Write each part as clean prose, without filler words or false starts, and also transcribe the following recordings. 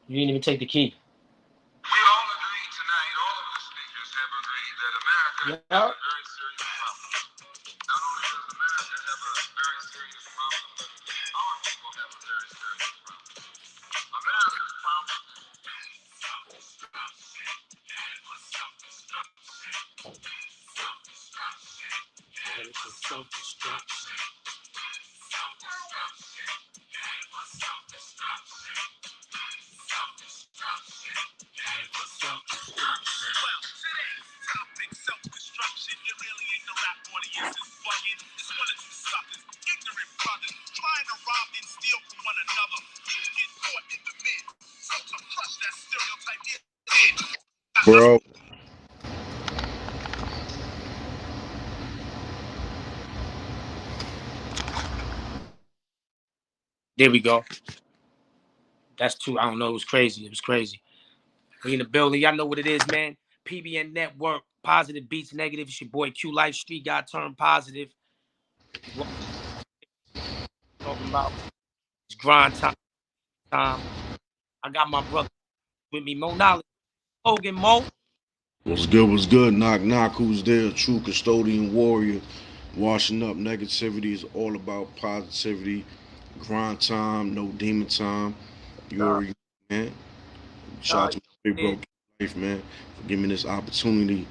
You didn't even take the key. We all agreed tonight, all of the speakers have agreed that America has a very serious problem. Not only does America have a very serious problem, but our people have a very serious problem. America's problem self-destruction. It really ain't the rap audience is bugging. It's one of you suckers, ignorant brothers, trying to rob and steal from one another. You get caught in the mid. So to crush that stereotype is Bro, There we go. That's two. I don't know. It was crazy. It was crazy. We in the building. Y'all know what it is, man. PBN Network, Positive Beats Negative. It's your boy Q Life, Street Guy Turned Positive. Talking about it's grind time. I got my brother with me, Mo Knowledge. Hogan, Mo. what's good? What's good? Knock, knock. Who's there? True custodian warrior. Washing up negativity is all about positivity. Grind time, no demon time. You already, man. Shout out to my big bro, Life, man, for giving me this opportunity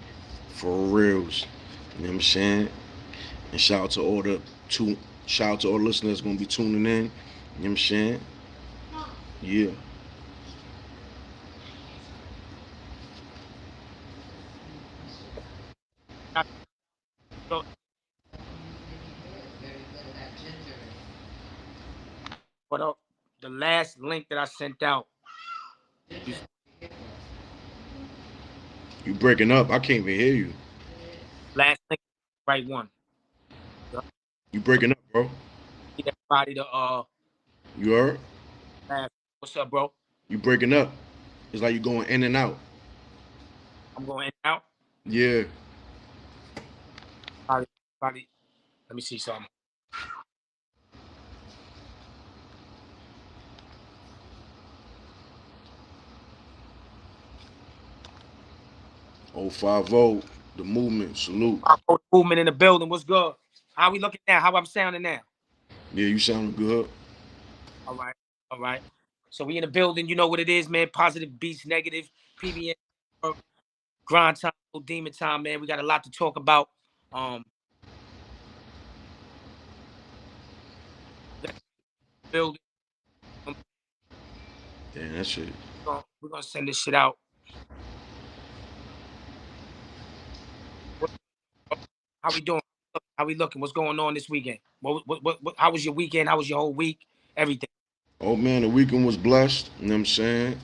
for reals. You know what I'm saying? And shout out to all the listeners gonna be tuning in. You know what I'm saying? Yeah. But the last link that I sent out. You breaking up? I can't even hear you. Last link, right one. You breaking up, bro? Everybody You heard? What's up, bro? You breaking up? It's like you going in and out. I'm going in and out. Yeah. Probably. Let me see something. Oh 50, the movement. Salute. Movement in the building. What's good? How we looking now? How I'm sounding now? Yeah, you sounding good. All right. All right. So we in the building. You know what it is, man. Positive Beats Negative. PBN. Grind time. Demon time, man. We got a lot to talk about. Building. Yeah, that's it. We're gonna send this shit out. How we doing? How we looking? What's going on this weekend? What how was your weekend? How was your whole week? Everything. Oh man, the weekend was blessed. You know what I'm saying?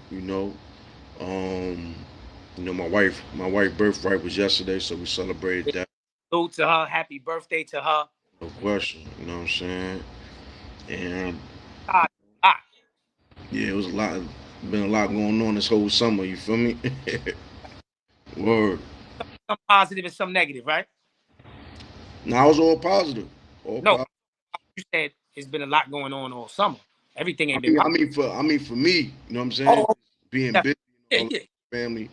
My wife birthright was yesterday, so we celebrated that. Salute to her. Happy birthday to her. No question. You know what I'm saying? And yeah, it was been a lot going on this whole summer. You feel me? Word. Some positive and some negative, right? Now I was all positive. No, you said it's been a lot going on all summer. Everything ain't been. I mean, for me, you know what I'm saying? Being busy, family.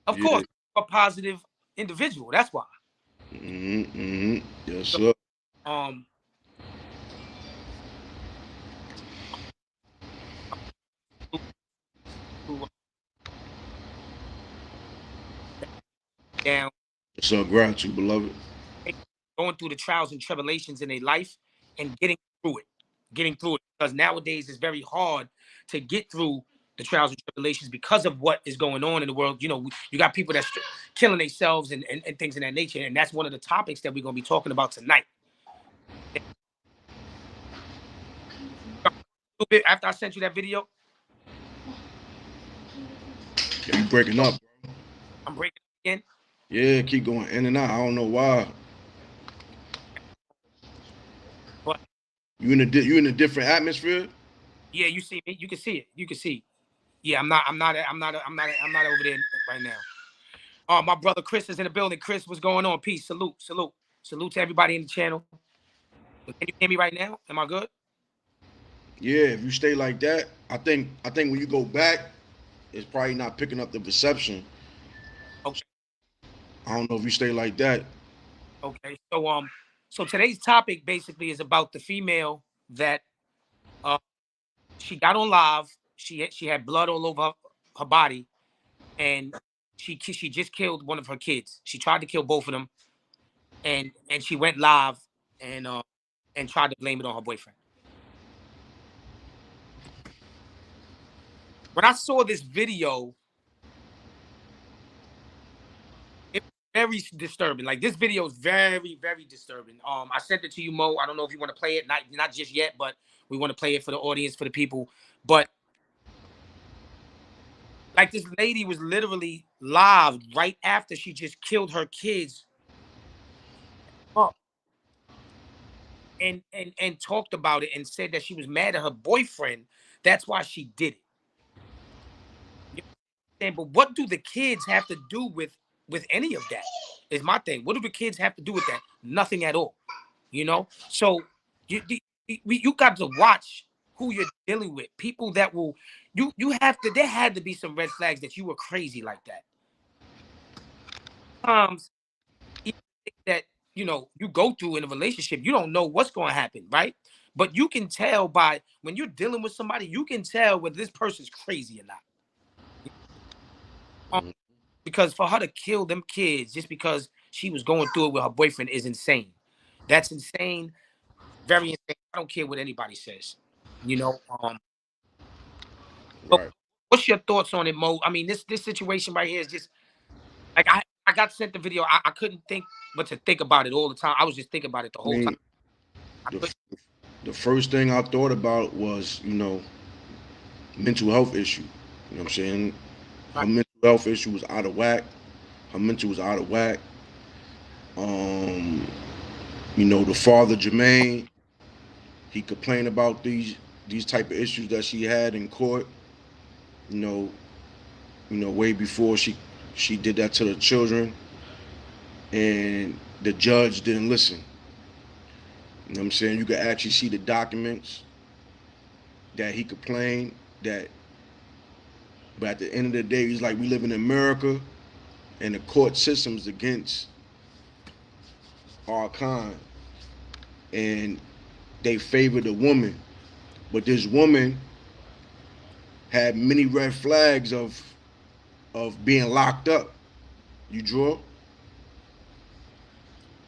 Of course, a positive individual. That's why. Yes, sir. Down. So gratitude, beloved. Going through the trials and tribulations in their life and getting through it. Because nowadays it's very hard to get through the trials and tribulations because of what is going on in the world. You know, you got people that's killing themselves and things of that nature. And that's one of the topics that we're going to be talking about tonight. After I sent you that video. You breaking up, bro. I'm breaking up again. Yeah, keep going in and out. I don't know why. But you in a different atmosphere? Yeah, you see me. You can see it. You can see. Yeah, I'm not over there right now. My brother Chris is in the building. Chris, what's going on? Peace. Salute to everybody in the channel. Can you hear me right now? Am I good? Yeah, if you stay like that, I think when you go back, it's probably not picking up the reception. Okay. I don't know if you stay like that. Okay. So today's topic basically is about the female that uh she got on live. She had blood all over her body, and she just killed one of her kids. She tried to kill both of them, and she went live and tried to blame it on her boyfriend. When I saw this video, it was very disturbing. Like, this video is very, very disturbing. I sent it to you, Mo. I don't know if you want to play it, not just yet, but we want to play it for the audience, for the people. But like, this lady was literally live right after she just killed her kids up, and talked about it and said that she was mad at her boyfriend. That's why she did it. You know what I'm saying? But what do the kids have to do with any of that? Is my thing. What do the kids have to do with that? Nothing at all. You know. So you got to watch who you're dealing with. People that will you have to. There had to be some red flags that you were crazy like that. Even that you go through in a relationship, you don't know what's going to happen, right? But you can tell by when you're dealing with somebody, you can tell whether this person's crazy or not. Um, Mhm. because for her to kill them kids just because she was going through it with her boyfriend is insane. That's insane. Very insane. I don't care what anybody says. You know. But Right. what's your thoughts on it, Mo? I mean, this situation right here is just like, I got sent the video. I couldn't think but to think about it all the time. I was just thinking about it the I whole time. mean, I the couldn't. the first thing I thought about was, mental health issue. You know what I'm saying? Her Right, mental health issue was out of whack. Her mental was out of whack. Um, the father Jermaine, he complained about these type of issues that she had in court. You know, way before she did that to the children, and the judge didn't listen. You know what I'm saying? You could actually see the documents that he complained that, but at the end of the day, he's like, we live in America, and the court system's against our kind, and they favor the woman. But this woman had many red flags of being locked up. You draw?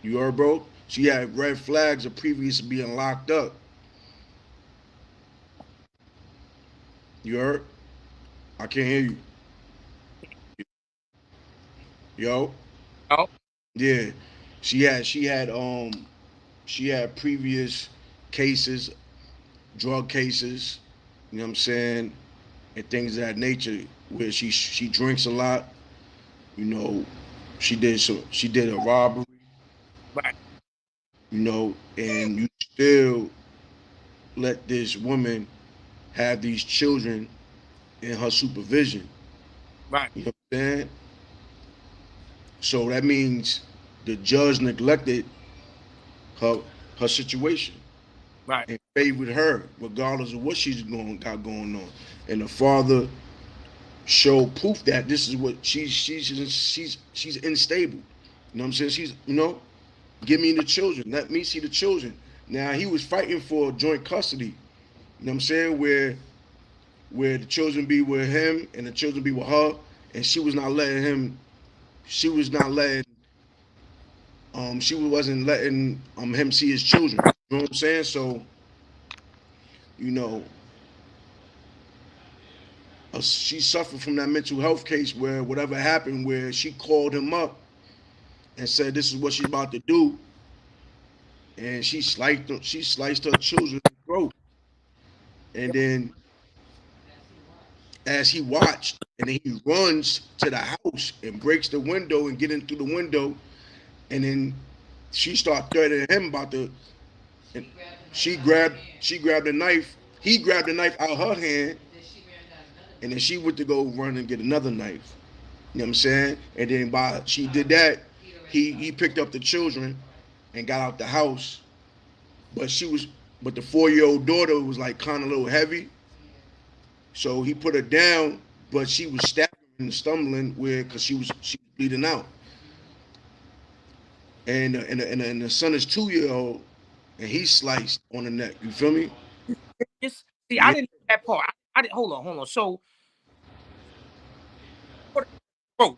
You heard, bro? She had red flags of previous being locked up. You heard? I can't hear you. Yo? oh, Yeah. She had previous cases, drug cases, you know what I'm saying, and things of that nature, where she drinks a lot, you know, she did a robbery, right, and you still let this woman have these children in her supervision. right, You know what I'm saying? So that means the judge neglected her her situation right, and favored her, regardless of what got going on. And the father showed proof that this is what she's unstable. You know what I'm saying? Give me the children. Let me see the children. Now he was fighting for joint custody. You know what I'm saying? Where the children be with him and the children be with her, and she was not letting him. She was not letting. She wasn't letting him see his children. You know what I'm saying? So you know, she suffered from that mental health case where whatever happened, where she called him up and said this is what she's about to do, and she sliced her children's throat, and then as he watched, and then he runs to the house and breaks the window and get in through the window, and then she started threatening him about the. And she grabbed the knife. He grabbed the knife out of her hand, and then she went to go run and get another knife. You know what I'm saying? And then by she did that, he picked up the children and got out the house. But but the 4-year-old daughter was like kind of a little heavy, so he put her down, but she was stabbing and stumbling where because she was bleeding out, and the son is 2-year-old, and he's sliced on the neck. You feel me? Just see, I didn't know that part. I didn't. Hold on. So, bro,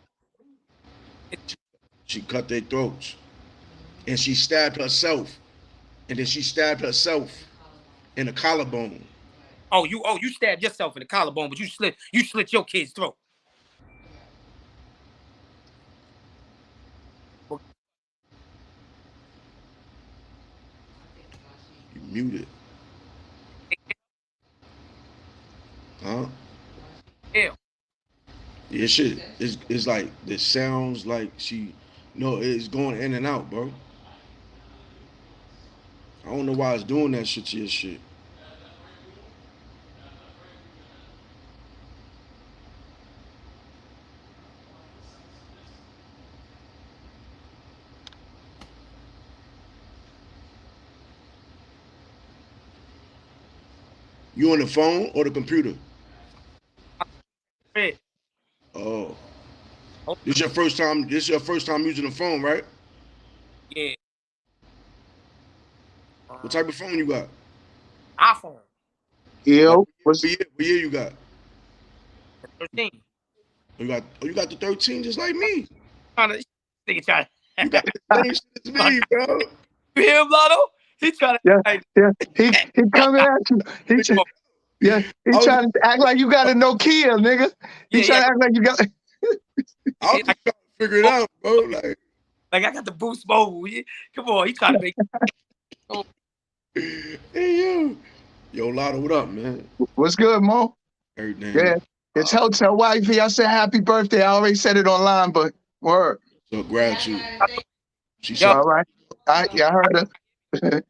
She cut their throats, and she stabbed herself, and then she stabbed herself in the collarbone. you stabbed yourself in the collarbone, but you slit your kid's throat. You muted, huh? Yeah. Yeah, shit. It's like it sounds like she. No, it's going in and out, bro. I don't know why it's doing that shit to your shit. You on the phone or the computer? Yeah. Oh, Oh, this your first time. This your first time using the phone, right? yeah. What type of phone you got? iPhone Like, Yo, what year you got? 13. You got the 13 just like me. Trying to. You got the same shit as me, bro. You hear him, Lotto? He trying to. yeah, Like, yeah. He coming at you. He trying to act like you got a Nokia, nigga. He trying to act like you got. I was just trying to figure it out, bro. Like I got the boost mobile. Come on, he trying to make. hey yo, Lotto, what up, man? What's good, Mo? Everything. Yeah, it's Hotel Wifey. I said happy birthday. I already said it online, but word. So gratitude. She Yo. said, All right. Yeah, I heard her.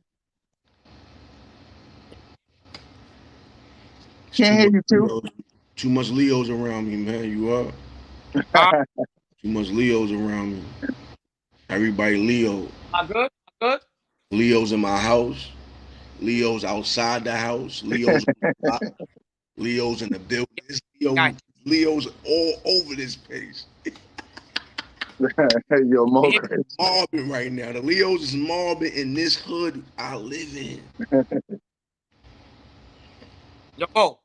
Can't hear you too. Too much Leos around me, man. You are. Too much Leos around me. Everybody Leo. I'm good. Good. Leos in my house. Leos outside the house. Leos Leos in the building. Leos all over this place. Hey, yo, Mo. Mobbing right now. The Leos is mobbing in this hood I live in. Yo.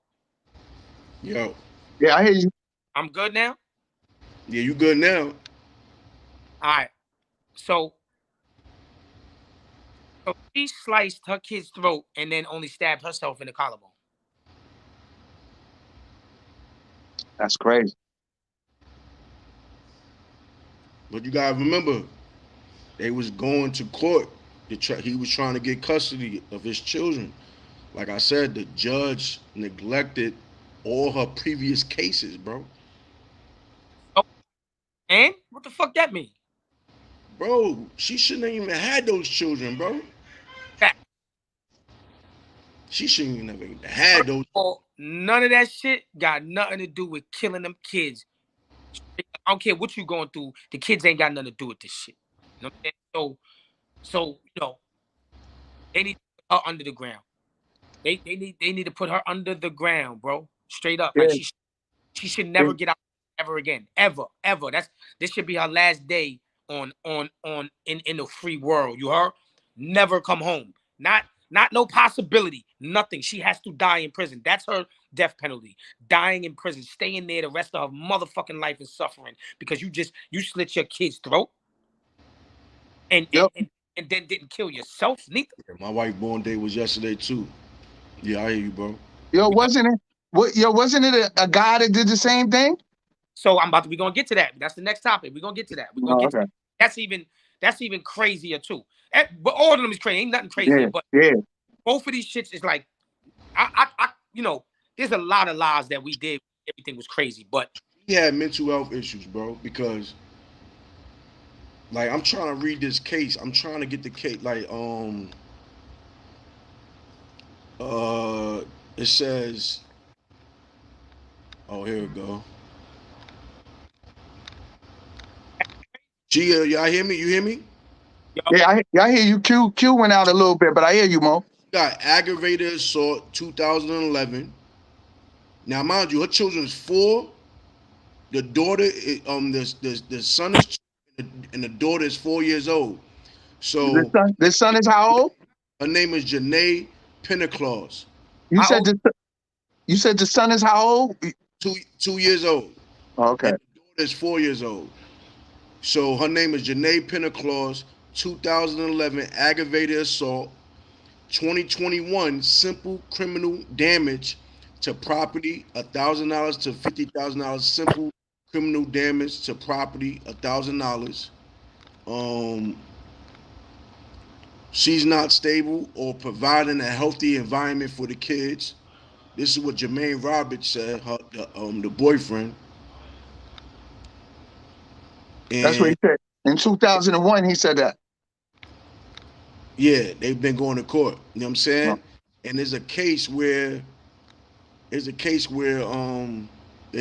Yo. Yeah, I hear you. I'm good now. Yeah, you good now? All right. So she sliced her kid's throat and then only stabbed herself in the collarbone. That's crazy. But you gotta remember, they was going to court. He was trying to get custody of his children. Like I said, the judge neglected all her previous cases, bro. Oh, and what the fuck that mean? Bro, she shouldn't have even had those children, bro. Fact. She shouldn't have even had those. None of that shit got nothing to do with killing them kids. I don't care what you going through. The kids ain't got nothing to do with this shit. You know what I'm saying? So they need to put her under the ground. They need to put her under the ground, bro. Straight up. Yeah. Like she should never get out ever again. Ever. This should be her last day in the free world. You heard? Never come home. Not no possibility. Nothing. She has to die in prison. That's her death penalty. Dying in prison. Staying there the rest of her motherfucking life and suffering because you slit your kid's throat and then didn't kill yourself neither. My wife born day was yesterday too. Yeah, I hear you, bro. Yo, wasn't it a guy that did the same thing? So we're gonna get to that. That's the next topic. We're gonna get to that. We're gonna get to that. That's even crazier too. But all of them is crazy. Ain't nothing crazy. But both of these shits is like, I there's a lot of lies that we did. Everything was crazy, but he had mental health issues, bro. Because like I'm trying to read this case. I'm trying to get the case. Like it says. Oh, here we go. Gia, y'all hear me? You hear me? Yeah, I hear you. Q went out a little bit, but I hear you, Mo. got aggravated assault 2011. Now, mind you, her children is 4. The daughter, the son is 2, and the daughter is 4 years old. So This son is how old? her name is Janae Penaclaus. You How said old? you said the son is how old? 2 years old. Okay. And the daughter is 4 years old. So her name is Janae Penaclaus. 2011 aggravated assault. 2021 simple criminal damage to property, $1,000 to $50,000. Simple criminal damage to property, $1,000. She's not stable or providing a healthy environment for the kids. This is what Jermaine Roberts said, the boyfriend. And That's what he said. In 2001, he said that. yeah, they've been going to court. You know what I'm saying? And there's a case where they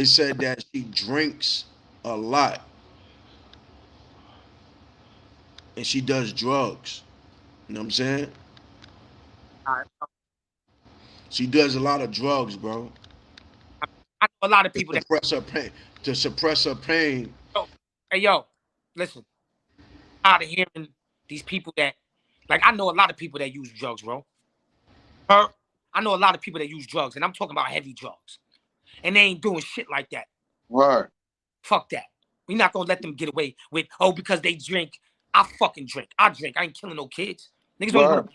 said that she drinks a lot and she does drugs. You know what I'm saying? All right. She does a lot of drugs, bro. I know a lot of To people that. suppress her pain. To suppress her pain. Hey, yo, listen. Out of hearing these people that, like, I know a lot of people that use drugs, bro. I know a lot of people that use drugs, and I'm talking about heavy drugs, and they ain't doing shit like that. Word. Fuck that. We're not gonna let them get away with, oh, because they drink. I fucking drink. I drink. I ain't killing no kids. Niggas don't. You know what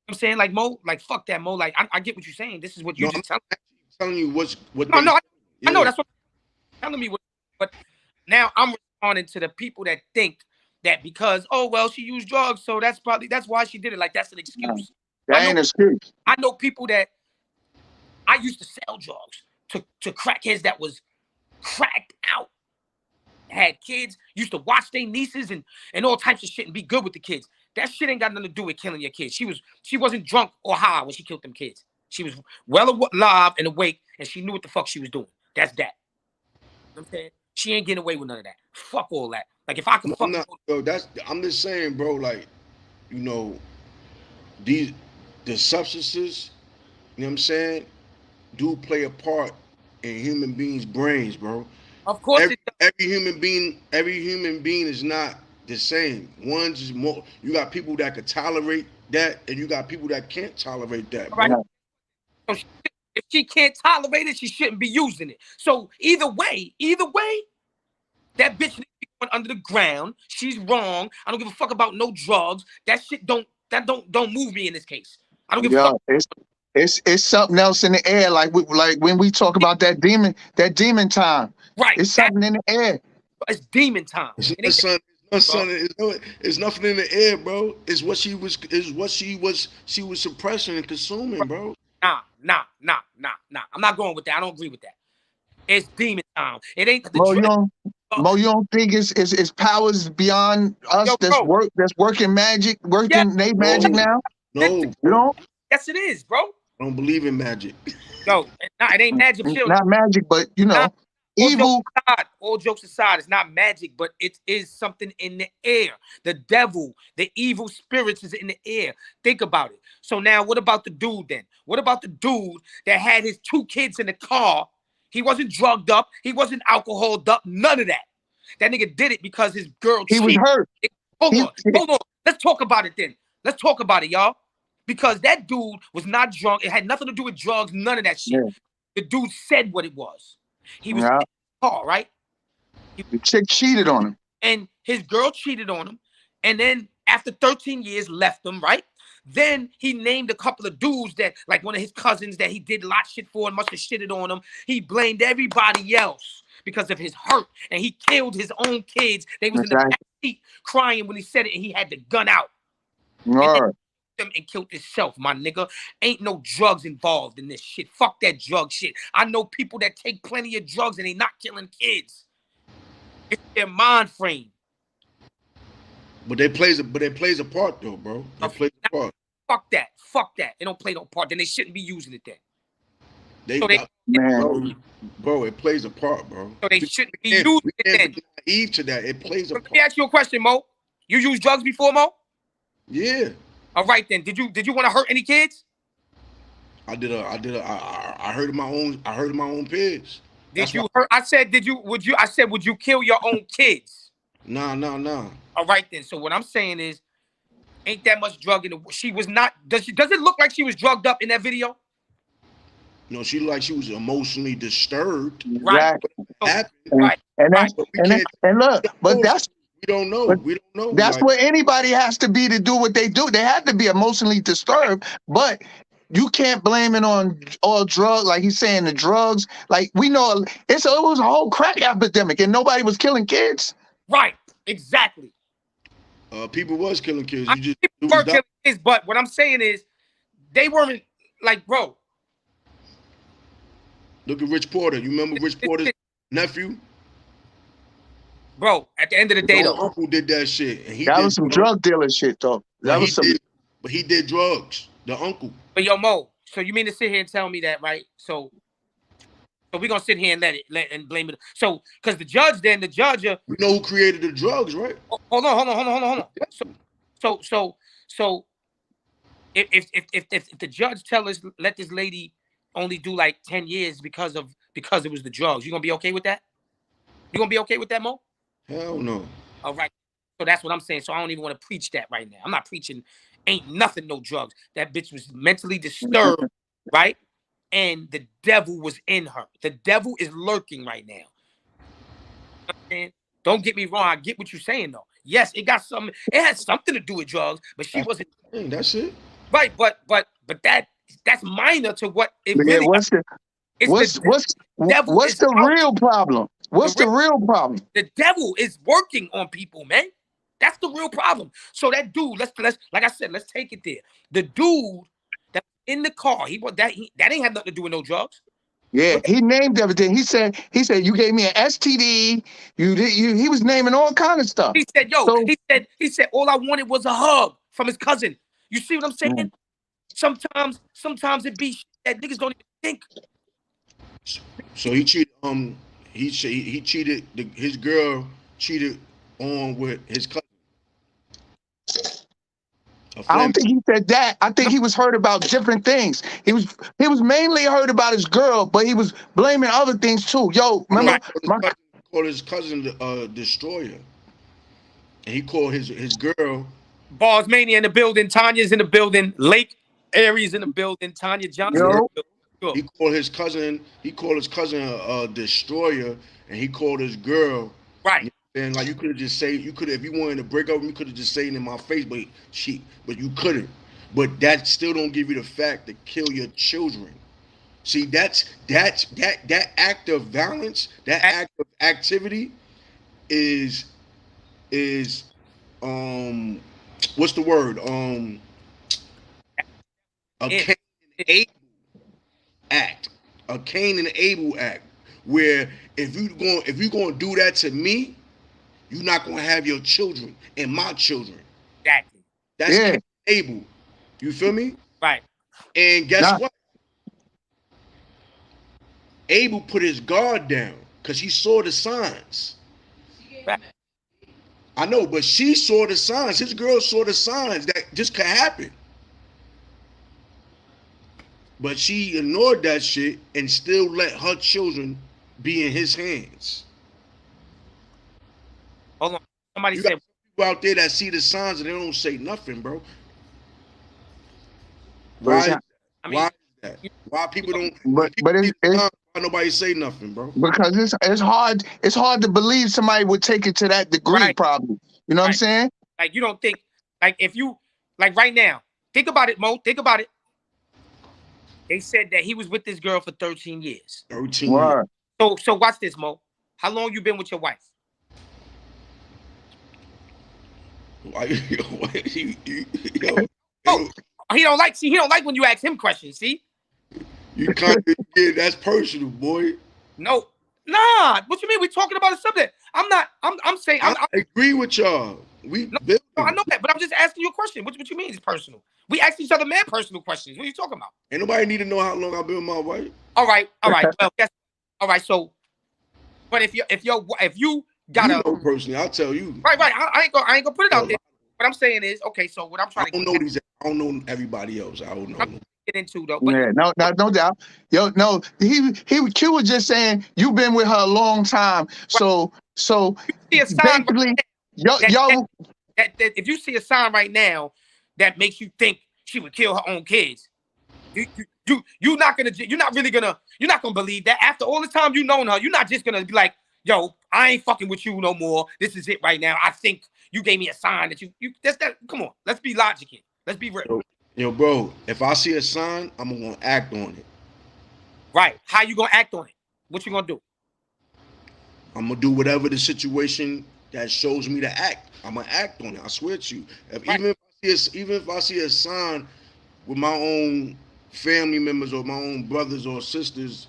I'm saying, like, Mo, like, fuck that, Mo. Like, I get what you're saying. This is what you just tell. Telling you what. No, I know that's what you're telling me. But now I'm responding to the people that think that because, oh well, she used drugs, so that's why she did it. Like, that's an excuse. That ain't an excuse. I know people that I used to sell drugs to crackheads that was cracked out, had kids, used to watch their nieces and all types of shit and be good with the kids. That shit ain't got nothing to do with killing your kids. She wasn't drunk or high when she killed them kids. She was well alive and awake, and she knew what the fuck she was doing. That's that. You know what I'm saying? She ain't getting away with none of that. Fuck all that. Like, if I could fuck... I'm just saying, bro, like, you know, the substances, you know what I'm saying, do play a part in human beings' brains, bro. Of course every human being is not the same. One's is more. You got people that could tolerate that, and you got people that can't tolerate that. Bro. Right. If she can't tolerate it, she shouldn't be using it. So either way, that bitch needs to be going under the ground. She's wrong. I don't give a fuck about no drugs. That shit don't move me in this case. I don't give a fuck. It's something else in the air. Like when we talk about that demon time. Right. It's something in the air. It's demon time. It's nothing in the air, bro. It's what she was suppressing and consuming, bro. Nah. I'm not going with that. I don't agree with that. It's demon time. It ain't the Mo, you don't think it's powers beyond us that's working magic now? No. You don't? Yes, it is, bro. I don't believe in magic. No, it ain't magic. Not magic, but evil. All jokes aside, it's not magic, but it is something in the air. The devil, the evil spirits is in the air. Think about it. So now what about the dude then? What about the dude that had his 2 kids in the car? He wasn't drugged up. He wasn't alcoholed up. None of that. That nigga did it because his girl cheated. He was hurt. Hold on. Let's talk about it then. Let's talk about it, y'all. Because that dude was not drunk. It had nothing to do with drugs. None of that shit. Yeah. The dude said what it was. He was in the car, right? The chick cheated on him. And his girl cheated on him. And then after 13 years, left him, right? Then he named a couple of dudes that, like one of his cousins that he did a lot of shit for and must have shitted on him. He blamed everybody else because of his hurt. And he killed his own kids. They was in the back seat crying when he said it, and he had the gun out. And killed himself, my nigga. Ain't no drugs involved in this shit. Fuck that drug shit. I know people that take plenty of drugs and they not killing kids. It's their mind frame. But they plays a part though, bro. They plays a part. Fuck that. They don't play no part. Then they shouldn't be using it then. Bro, it plays a part, bro. So they shouldn't be using it then. Naive to that. It plays a part. Let me ask you a question, Mo. You used drugs before, Mo? Yeah. All right then. Did you want to hurt any kids? I heard of my own peers. Did you hurt? I said, would you kill your own kids? Nah. All right then. So what I'm saying is, ain't that much drug in the? She was not. Does it look like she was drugged up in that video? No, she looked like she was emotionally disturbed. Right. Right. And look, but that's we don't know. We don't know. That's what anybody has to be to do what they do. They have to be emotionally disturbed, but you can't blame it on all drugs. Like he's saying, the drugs. Like we know it was a whole crack epidemic, and nobody was killing kids. Right. Exactly. People was killing kids. People were killing kids, but what I'm saying is, they weren't like, bro. Look at Rich Porter. You remember Rich Porter's nephew? Bro, at the end of the day, though, uncle did that shit. And that was some drug dealer shit, though. That was some. But he did drugs. The uncle. But yo, Mo. So you mean to sit here and tell me that, right? So we're gonna sit here and blame it. So because the judge, you know who created the drugs, right? Hold on. So if the judge tell us let this lady only do like 10 years because it was the drugs, you gonna be okay with that? You gonna be okay with that, Mo? Hell no. All right. So that's what I'm saying. So I don't even want to preach that right now. I'm not preaching ain't nothing, no drugs. That bitch was mentally disturbed, right? And the devil was in her. The devil is lurking right now. You know, don't get me wrong. I get what you're saying, though. Yes, it had something to do with drugs, but she wasn't. That's it. Right, but that's minor to what it really. What's the real problem? What's the real problem? The devil is working on people, man. That's the real problem. So that dude, let's like I said, let's take it there. The dude that in the car, that ain't have nothing to do with no drugs. Yeah, he named everything. He said you gave me an STD. He was naming all kind of stuff. He said, he said all I wanted was a hug from his cousin. You see what I'm saying? Sometimes it be that niggas don't even think. So he cheated. He cheated. His girl cheated on with his cousin. I don't think he said that. I think he was hurt about different things. He was mainly hurt about his girl, but he was blaming other things too. Yo, remember? Called his cousin Destroyer, and he called his girl. Bars Mania in the building. Tanya's in the building. Lake Aries in the building. Tanya Johnson. Yo. He called his cousin. Destroyer, and he called his girl. Right. And like you could have just said, if you wanted to break up, you could have just said it in my face, but you couldn't. But that still don't give you the fact to kill your children. See, that act of violence, that act of activity is what's the word? A Cain and Abel act. A Cain and Abel act. Where if you're gonna do that to me, you're not gonna have your children and my children. Exactly. That's Cain and Abel. You feel me? Right. And guess what? Abel put his guard down because he saw the signs. Right. I know, but she saw the signs. His girl saw the signs that just could happen. But she ignored that shit and still let her children be in his hands. Hold on. Somebody said people out there that see the signs and they don't say nothing, bro. Why is that? Why people don't? But why nobody say nothing, bro? Because it's hard. It's hard to believe somebody would take it to that degree. Probably. You know what I'm saying? Like you don't think, like if you, like right now, think about it, Mo. Think about it. They said that he was with this girl for 13 years. 13 years. So watch this, Mo. How long you been with your wife? He don't like when you ask him questions. See, you can't. Yeah, that's personal, boy. No, nah. What you mean? We're talking about a subject. I'm saying. I agree with y'all. No, I know that, but I'm just asking you a question. What you mean it's personal? We ask each other man personal questions. What are you talking about? Ain't nobody need to know how long I've been with my wife. All right. Well, all right. So, but if you got personally, I'll tell you. Right. I ain't gonna put it out there. What I'm saying is, okay. So what I'm trying I don't know everybody else. I don't know. get into though. But Yeah, no doubt. Yo, no, Q was just saying you've been with her a long time. So see a sign basically, that if you see a sign right now that makes you think she would kill her own kids, you're not gonna believe that. After all the time you known her, you're not just gonna be like, yo, I ain't fucking with you no more. This is it right now. I think you gave me a sign that you that's that. Come on, let's be logical. Let's be real. Yo, bro, if I see a sign, I'm gonna act on it. Right. How you gonna act on it? What you gonna do? I'm gonna do whatever the situation that shows me to act. I'm gonna act on it. I swear to you. Even if I see a sign with my own family members or my own brothers or sisters,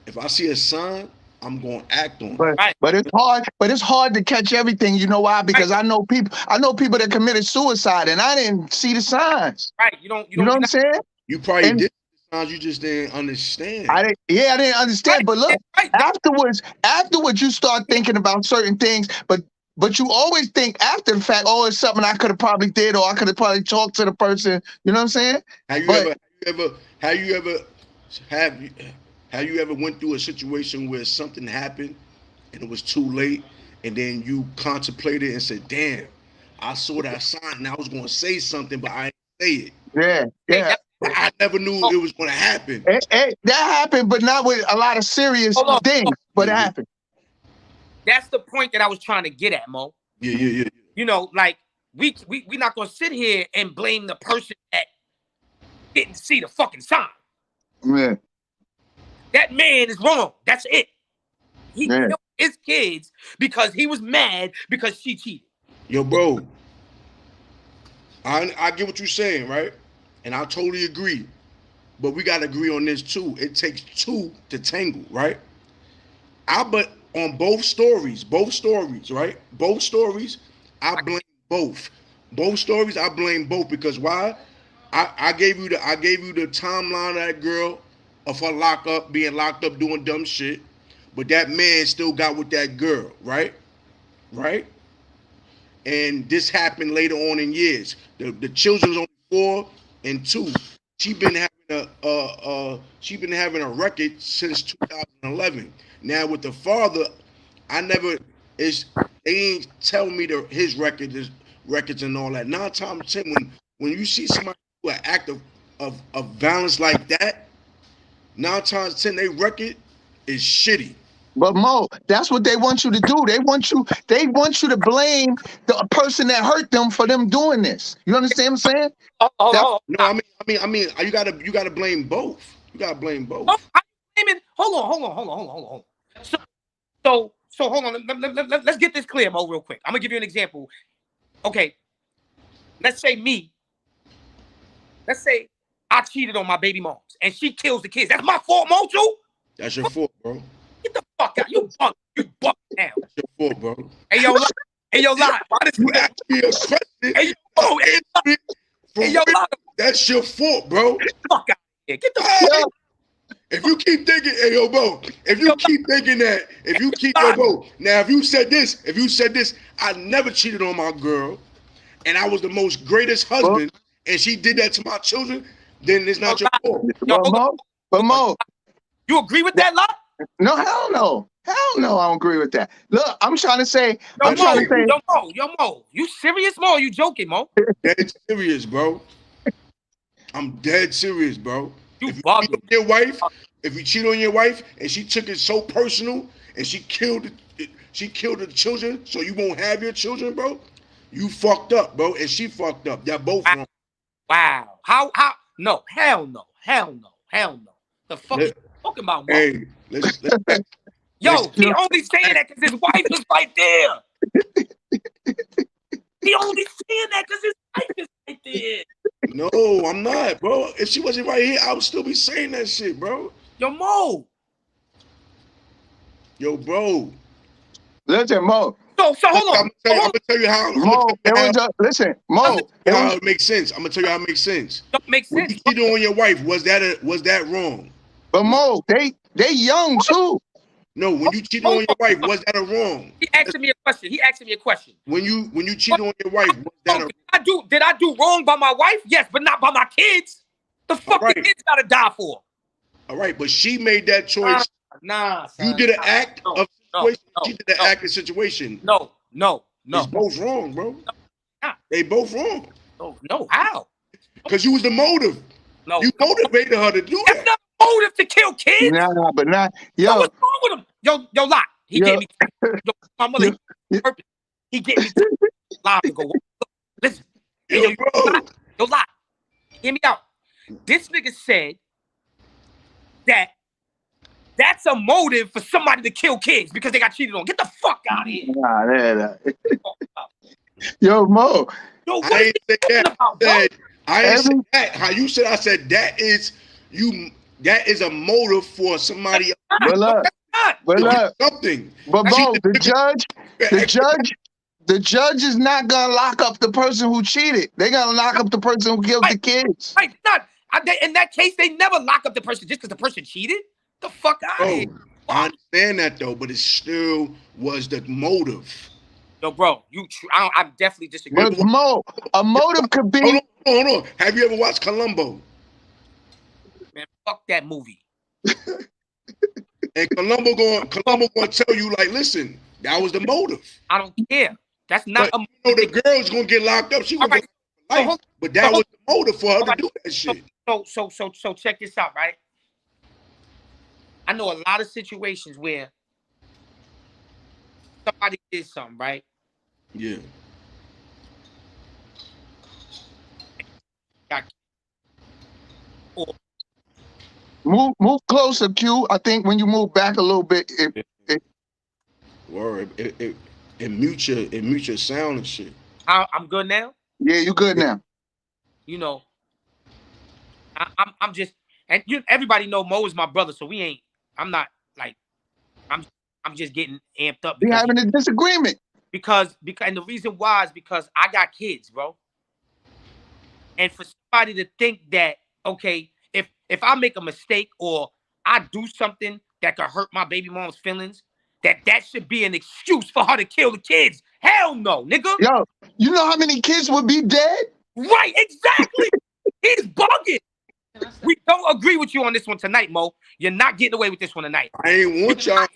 if I see a sign, I'm gonna act on it. But it's hard. But it's hard to catch everything. You know why? Because I know people that committed suicide, and I didn't see the signs. Right. You know what I'm saying? You probably did the signs. You just didn't understand. I didn't understand. But look, afterwards, you start thinking about certain things. But you always think after the fact, oh, it's something I could have probably did, or I could have probably talked to the person. You know what I'm saying? Have you ever went through a situation where something happened and it was too late, and then you contemplated and said, damn, I saw that sign and I was going to say something, but I didn't say it. Yeah. I never knew it was going to happen. That happened, but not with a lot of serious things, but it happened. That's the point that I was trying to get at, Mo. Yeah. You know, like, we not going to sit here and blame the person that didn't see the fucking sign. Yeah. That man is wrong. That's it. He killed his kids because he was mad because she cheated. Yo, bro, I get what you're saying, right? And I totally agree. But we got to agree on this, too. It takes two to tangle, right? But on both stories, right? Both stories, I blame both. Both stories, I blame both, because why? I gave you the timeline of that girl of her being locked up doing dumb shit, but that man still got with that girl, right? And this happened later on in years. The children's only 4 and 2. She been having a record since 2011. Now with the father, they ain't tell me his records and all that. 9 times 10, when you see somebody do an act of violence like that, 9 times 10 their record is shitty. But Mo, that's what they want you to do. They want you to blame the person that hurt them for them doing this. You understand what I'm saying? No, I mean, you gotta blame both. You gotta blame both. Hold on. So hold on. Let's get this clear, Mo, real quick. I'm gonna give you an example. Okay, let's say I cheated on my baby moms and she kills the kids. That's my fault, Mo, too? That's your fault, bro. Get the fuck out. You buck now. That's your fault, bro. Hey, yo, Lot. Why does you ask me a question? Hey, yo, Lot. That's your fault, bro. Get the fuck out here. Get the fuck out. If you keep thinking, hey, yo, bro, if you said this, I never cheated on my girl, and I was the most greatest husband, and she did that to my children, then it's not your fault. But Mo, you agree with that, Lot? No, hell no. I don't agree with that. Look, I'm trying to say. Yo, Mo, you serious, Mo? Or you joking, Mo? Dead serious, bro. I'm dead serious, bro. If you cheat on your wife and she took it so personal and she killed the children so you won't have your children, bro, you fucked up, bro, and she fucked up. Y'all both wrong. Wow. How? No, hell no. The fuck you talking about, Mo? Hey, let's Yo, he only saying that because his wife is right there. He only saying that because his wife is right there. No, I'm not, bro. If she wasn't right here, I would still be saying that shit, bro. Yo, Mo. Yo, bro. Listen, Mo. So hold on. I'm gonna tell you how. Listen, Mo. How it makes sense. I'm gonna tell you how it makes sense. Don't make sense. When you cheated on your wife, was that wrong? But Mo, they young too. No, when you cheated on your wife, was that a wrong? He asking me a question. When you cheated on your wife, was that Did I do wrong by my wife? Yes, but not by my kids. The fuck Right. the kids gotta die for? All right, but she made that choice. Nah, son. You did an act No, of no, situation. no, She did an no. act of situation. No. It's both wrong, bro. Nah. They both wrong. No, how? Because you was the motive. No. You motivated her to do That's that. not motive to kill kids. Nah, but not So yo. what's wrong with him? Yo, Lot. He Yo. gave me. Yo, my mother. Yo. He purpose. He gave me live to go. Listen. Hey, Yo, bro. Yo, Lot. Hear me out. This nigga said that that's a motive for somebody to kill kids because they got cheated on. Get the fuck out of here. Nah. Yo, Mo. Yo, what I are ain't you say that. talking about, bro? I ain't say Every- that. How you said? I said that is you. That is a motive for somebody But look, Not. but to look, do something. but She Mo, did the judge is not gonna lock up the person who cheated. They're gonna lock up the person who killed the kids. Right, not. In that case, they never lock up the person just because the person cheated. The fuck out of Oh, here. I understand that though, but it still was the motive. Yo, bro, I definitely disagree. But Mo, a motive could be. Hold on. Have you ever watched Columbo? Man, fuck that movie. And Columbo going to tell you like, listen, that was the motive. I don't care. That's not But a you know the girl's gonna get locked up. She All gonna right. get life. hold- But that was the motive for her All to right. do that shit. So check this out, right? I know a lot of situations where somebody did something, right? Yeah. Move closer, Q. I think when you move back a little bit, Or it mute your sound and shit. I'm good now. yeah, you good now. You know, I'm just, and everybody know Mo is my brother, so I'm not like, I'm just getting amped up We because having a disagreement. and the reason why is because I got kids, bro. And for somebody to think that, okay, if I make a mistake or I do something that could hurt my baby mom's feelings, that should be an excuse for her to kill the kids. Hell no, nigga. Yo, you know how many kids would be dead? Right, exactly. He's bugging. We don't agree with you on this one tonight, Mo. You're not getting away with this one tonight. I ain't want y'all.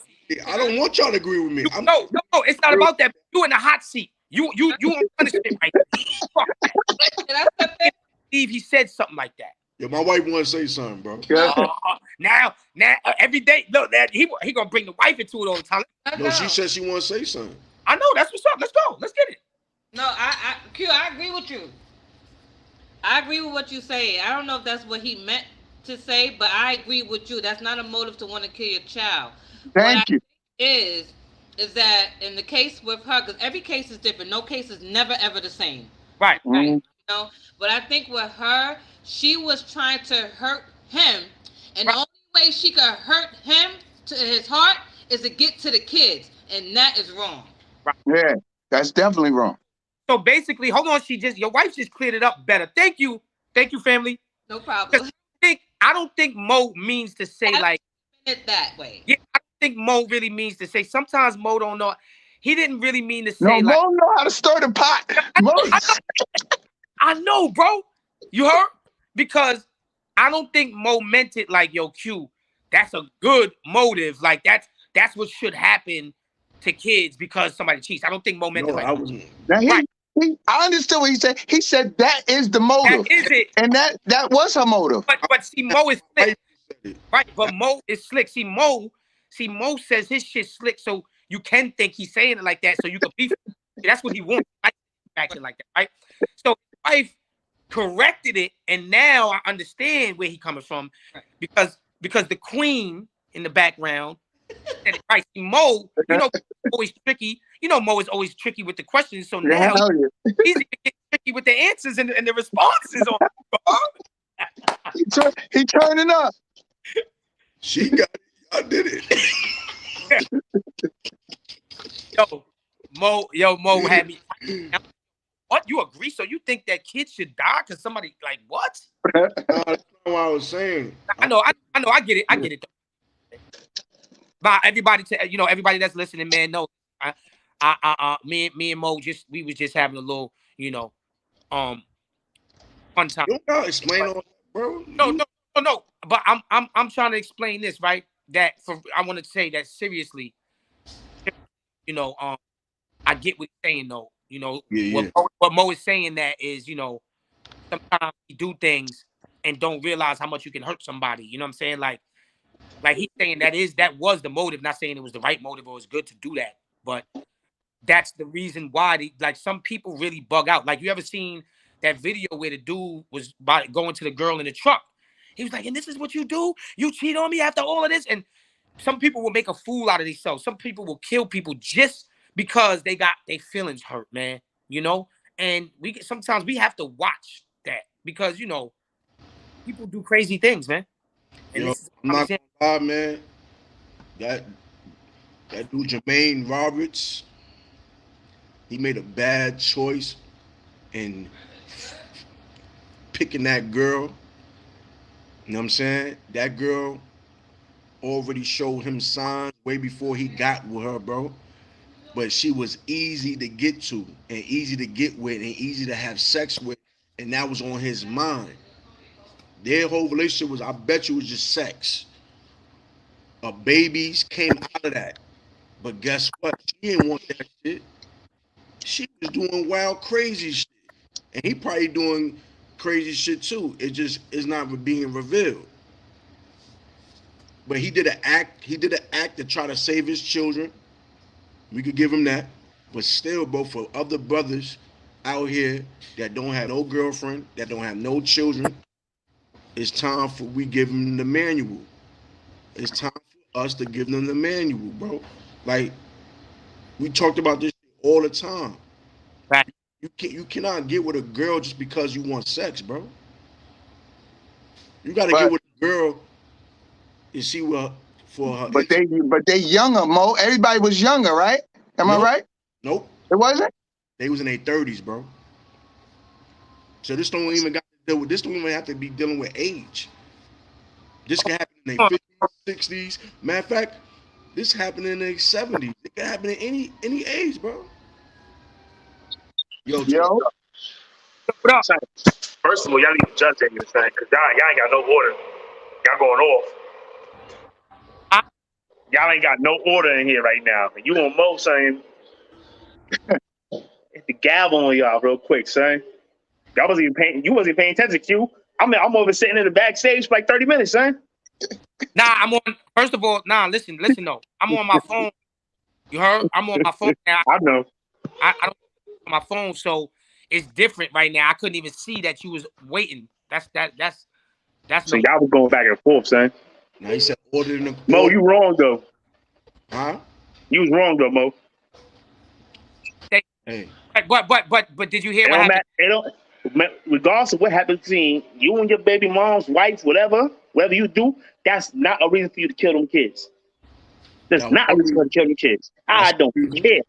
I don't want y'all to agree with me. No, it's not about that. You in the hot seat. You on punishment right now. Steve, he said something like that. Yeah, my wife want to say something, bro. Now, every day, look, that he gonna bring the wife into it all the time. No, she said she want to say something. I know that's what's up. Let's go. Let's get it. No, Q, I agree with you. I agree with what you say. I don't know if that's what he meant to say, but I agree with you. That's not a motive to want to kill your child. Thank you. Is that in the case with her, because every case is different. No case is never ever the same. Right. Right. You know? But I think with her, she was trying to hurt him. And the only way she could hurt him to his heart is to get to the kids. And that is wrong. Yeah, that's definitely wrong. So basically, hold on, your wife just cleared it up better. Thank you, family. No problem. I don't think Mo means to say like it that way. Yeah, I don't think Mo really means to say. Sometimes Mo don't know. He didn't really mean to say No, like. Mo know how to stir the pot. I know, bro. You heard? Because I don't think Mo meant it like, yo, Q, that's a good motive. Like that's what should happen to kids because somebody cheats. I don't think Mo meant it like that. I understood what he said. He said that is the motive. That is it. And that was her motive. But see, Mo is slick. Right, but Mo is slick. See, Mo says his shit slick, so you can think he's saying it like that, so you can be. That's what he wants. Acting like that, right? So his wife corrected it, and now I understand where he coming from, because the queen in the background said it right. See, Mo, always tricky. Mo is always tricky with the questions, so now he's getting tricky with the answers and the responses on. He turning up. She got it. I did it. Mo had me. What, you agree? So you think that kids should die because somebody like what? That's not what I was saying. I know. I get it. I get it. But everybody, everybody that's listening, man, know. Me and Mo we was just having a little, fun time. You don't gotta explain all that, bro. No. But I'm trying to explain this, right? I want to say that seriously, you know, I get what he's saying though. You know, Yeah. what Mo is saying that is, you know, sometimes we do things and don't realize how much you can hurt somebody. You know what I'm saying? Like he's saying that was the motive. Not saying it was the right motive or it's good to do that, but that's the reason why. Like some people really bug out. Like you ever seen that video where the dude was going to the girl in the truck? He was like, "And this is what you do? You cheat on me after all of this?" And some people will make a fool out of themselves. Some people will kill people just because they got their feelings hurt, man. You know, and sometimes we have to watch that because you know people do crazy things, man. And Yo, this is I'm not gonna lie, man. That dude Jermaine Roberts, he made a bad choice in picking that girl. You know what I'm saying? That girl already showed him signs way before he got with her, bro. But she was easy to get to and easy to get with and easy to have sex with. And that was on his mind. Their whole relationship was, I bet you, was just sex. Babies came out of that. But guess what? She didn't want that shit. She was doing wild, crazy shit. And he probably doing crazy shit too. It just is not being revealed. But he did an act to try to save his children. We could give him that. But still, bro, for other brothers out here that don't have no girlfriend, that don't have no children, it's time for we give them the manual. It's time for us to give them the manual, bro. Like, we talked about this all the time. Right. You cannot get with a girl just because you want sex, bro. You got to get with a girl and see what for her. But they younger, Mo. Everybody was younger, right? Am I right? Nope. It wasn't? They was in their 30s, bro. So this don't even have to be dealing with age. This can happen in their 50s, 60s. Matter of fact, this happened in their 70s. It can happen in any age, bro. Yo. What up? First of all, y'all need to judge anything because y'all ain't got no order. Y'all going off. Y'all ain't got no order in here right now. You on Mo saying, hit the gavel on y'all real quick, son. Y'all wasn't even paying. You wasn't paying attention, Q. I'm over sitting in the backstage for like 30 minutes, son. Nah, I'm on. First of all, listen though. I'm on my phone. You heard? I'm on my phone now. I know. I don't on my phone, so it's different right now. I couldn't even see that you was waiting. That's So y'all was going back and forth, son. Now he said order in the court. Mo, you wrong though. Huh? You was wrong though, Mo. Hey. But did you hear what happened? Regardless of what happened between you and your baby mom's wife, whatever you do, that's not a reason for you to kill them kids. That's not a reason for you to kill them kids. I don't care.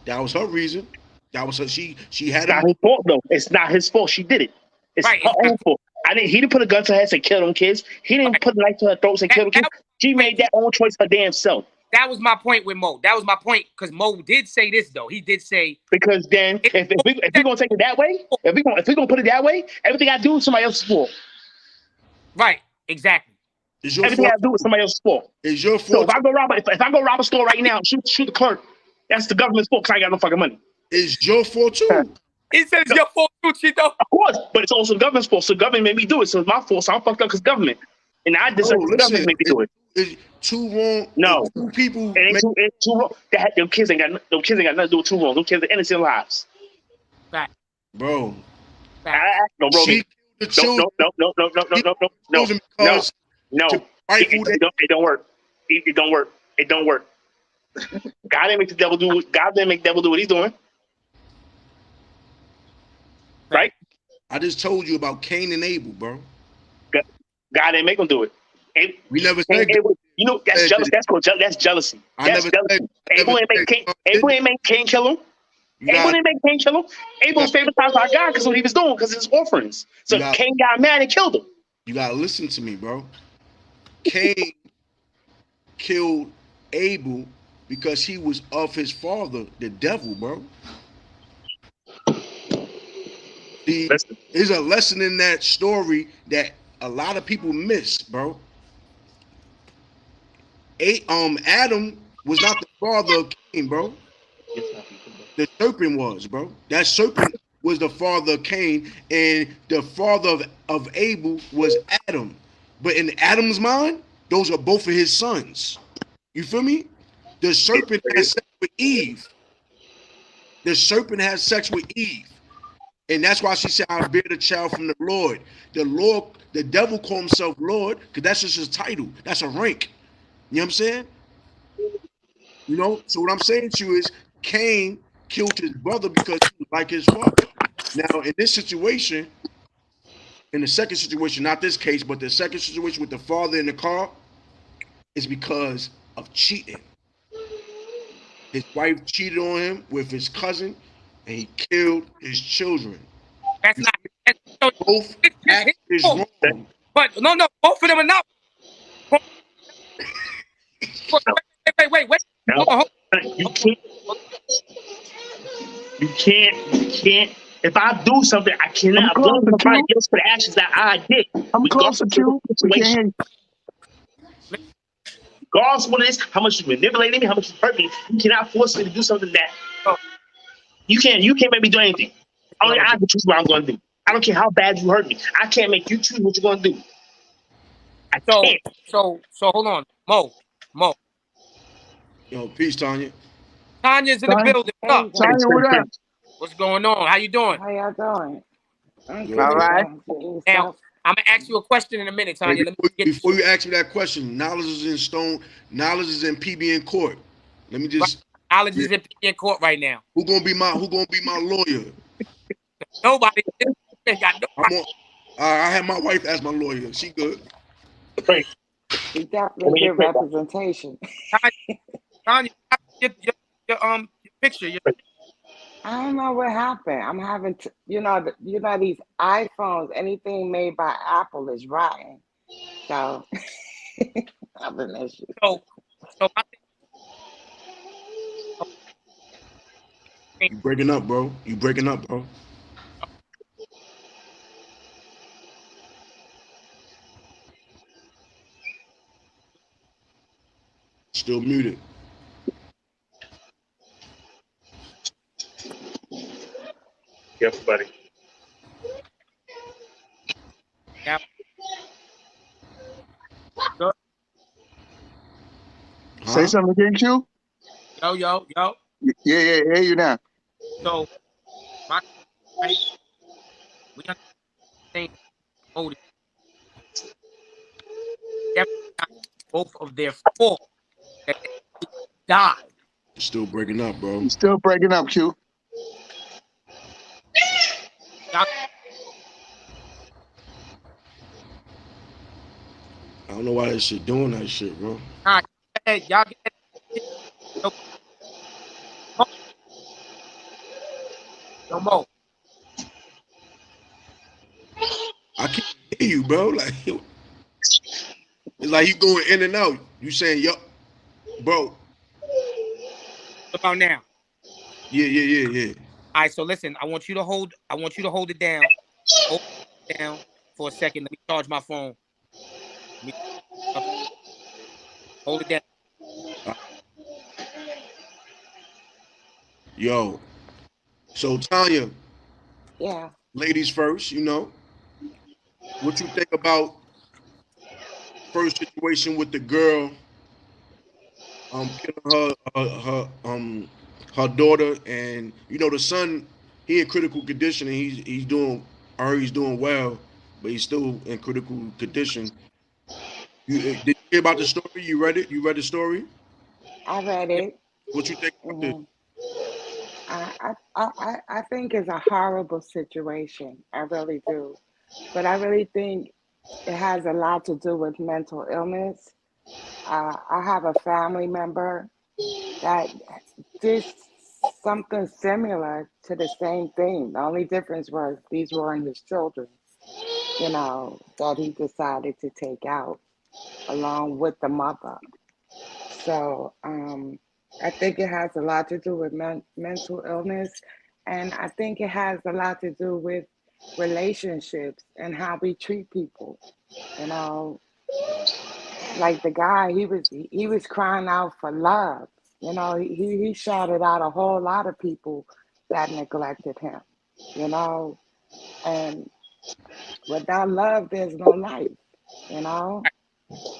That was her reason. That was her. She had. It's not his fault though. It's not his fault. She did it. It's her own fault. He didn't put a gun to her head and say kill them kids. He didn't put a knife to her throat and say kill them kids. She made that own choice her damn self. That was my point with Mo. That was my point because Mo did say this though. He did say because then if we're gonna take it that way, if we're gonna put it that way, everything I do is somebody else's fault. Right. Exactly. Everything I do is somebody else's fault. It's your fault. So if I go rob a store right now and shoot the clerk, that's the government's fault because I ain't got no fucking money. It's your fault too. He says your fault too, Chito. Of course, but it's also the government's fault. So the government made me do it. So it's my fault. So I'm fucked up because government. And I deserve the government made me do it. It's too wrong. No. Two people. It's too wrong. Them kids ain't got nothing to do with too wrong. Them kids are innocent lives. Right. Bro. No, bro. She killed the children. No. It don't work. It don't work. It don't work. God didn't make the devil do what he's doing. Right? I just told you about Cain and Abel, bro. God didn't make him do it. We never said Abel, you know that's jealousy. That's jealousy. That's jealousy. Abel ain't make Cain kill him. Abel didn't make Cain kill him. Abel was favoritized by God because of what he was doing, because of his offerings. So Cain got mad and killed him. You gotta listen to me, bro. Cain killed Abel because he was of his father, the devil, bro. There's a lesson in that story that a lot of people miss, bro. Adam was not the father of Cain, bro. The serpent was, bro. That serpent was the father of Cain, and the father of Abel was Adam. But in Adam's mind, those are both of his sons. You feel me? The serpent has sex with Eve. The serpent has sex with Eve. And that's why she said, I bear the child from the Lord. The devil called himself Lord, because that's just his title. That's a rank. You know what I'm saying? You know, so what I'm saying to you is Cain killed his brother because he was like his father. Now, in this situation, in the second situation, not this case, but the second situation with the father in the car, is because of cheating. His wife cheated on him with his cousin, and he killed his children. That's not. So Both acts is wrong. But no, both of them are not. Wait. No, Hold on. You can't. If I do something, I cannot blame somebody else for the actions that I did. I'm closer to situation. Regardless of what it is, how much you manipulated me, how much you hurt me, you cannot force me to do something that you can't make me do anything. Only I can choose what I'm going to do. I don't care how bad you hurt me. I can't make you choose what you're going to do. I can't. So hold on, Mo. Yo, peace, Tanya. Tanya's in the building. What's up? Tanya, what up? What's going on? How you doing? How y'all doing? All right. Now, I'm gonna ask you a question in a minute, Tanya. Before you ask me that question, knowledge is in stone. Knowledge is in PB in court. Let me just. Knowledge is in court right now. Who gonna be my lawyer? Nobody. Got nobody. I have my wife as my lawyer. She good. You definitely get representation. Tanya, your picture. I don't know what happened. I'm having, these iPhones. Anything made by Apple is rotten. So, I have an issue. So you breaking up, bro. Still muted. Yes, buddy. Yeah. Say something again, Q? Yo. Yeah, hear you now. So, we understand motive. Both of their fault that they died. Still breaking up, bro. You still breaking up, Q. I don't know why this shit doing that shit, bro. All right, y'all get no more. I can't hear you, bro. Like it's like you going in and out. You saying, "Yo, bro." What about now? Yeah. All right, so listen. I want you to hold it down. Hold it down for a second. Let me charge my phone. Hold it down. Yo. So Tanya. Yeah. Ladies first, what you think about first situation with the girl killing her daughter, and the son, he in critical condition, and he's doing well, but he's still in critical condition. Did you hear about the story? You read it? You read the story? I read it. What you think about this? I think it's a horrible situation. I really do. But I really think it has a lot to do with mental illness. I have a family member that did something similar to the same thing. The only difference was these weren't his children, that he decided to take out along with the mother. So I think it has a lot to do with mental illness. And I think it has a lot to do with relationships and how we treat people. You know, like the guy, he was crying out for love. You know, he shouted out a whole lot of people that neglected him. You know, and without love, there's no life. You know,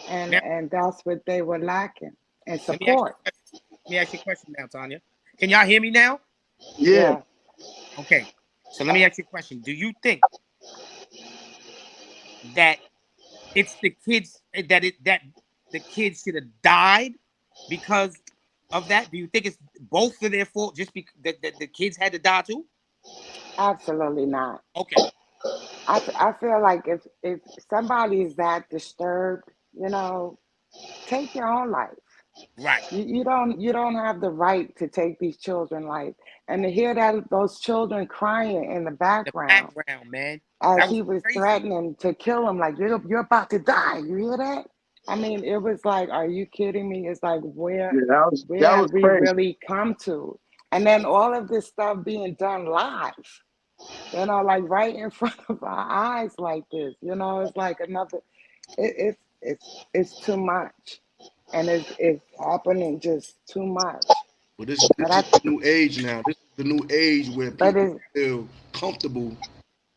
Now, and that's what they were lacking, and let me ask you, support. let me ask you a question now, Tanya. Can y'all hear me now? Yeah. Okay. So let me ask you a question. Do you think that it's the kids that the kids should have died because of that? Do you think it's both of their fault just because the kids had to die too? Absolutely not. Okay. I feel like if somebody is that disturbed, you know, take your own life. Right. You don't have the right to take these children's life. And to hear that those children crying in the The background background, man. as That was he was crazy. threatening to kill him, like you're about to die. You hear that? I mean, it was like, are you kidding me? It's like Yeah, where that have was we crazy. really come to? And then all of this stuff being done live, you know, like right in front of our eyes like this. You know, it's like another it's too much. And it's happening just too much. But this But is the new age now. This is the new age where but people feel comfortable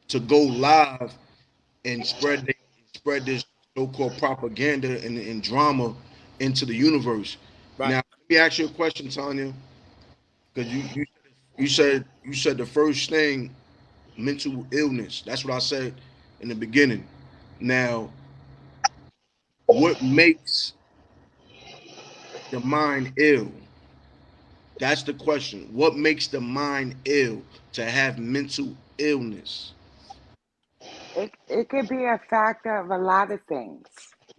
to go live and spread this so-called propaganda and drama into the universe. Right. Now, let me ask you a question, Tanya, because you said the first thing, mental illness. That's what I said in the beginning. Now, what makes the mind ill? That's the question. What makes the mind ill to have mental illness? it could be a factor of a lot of things.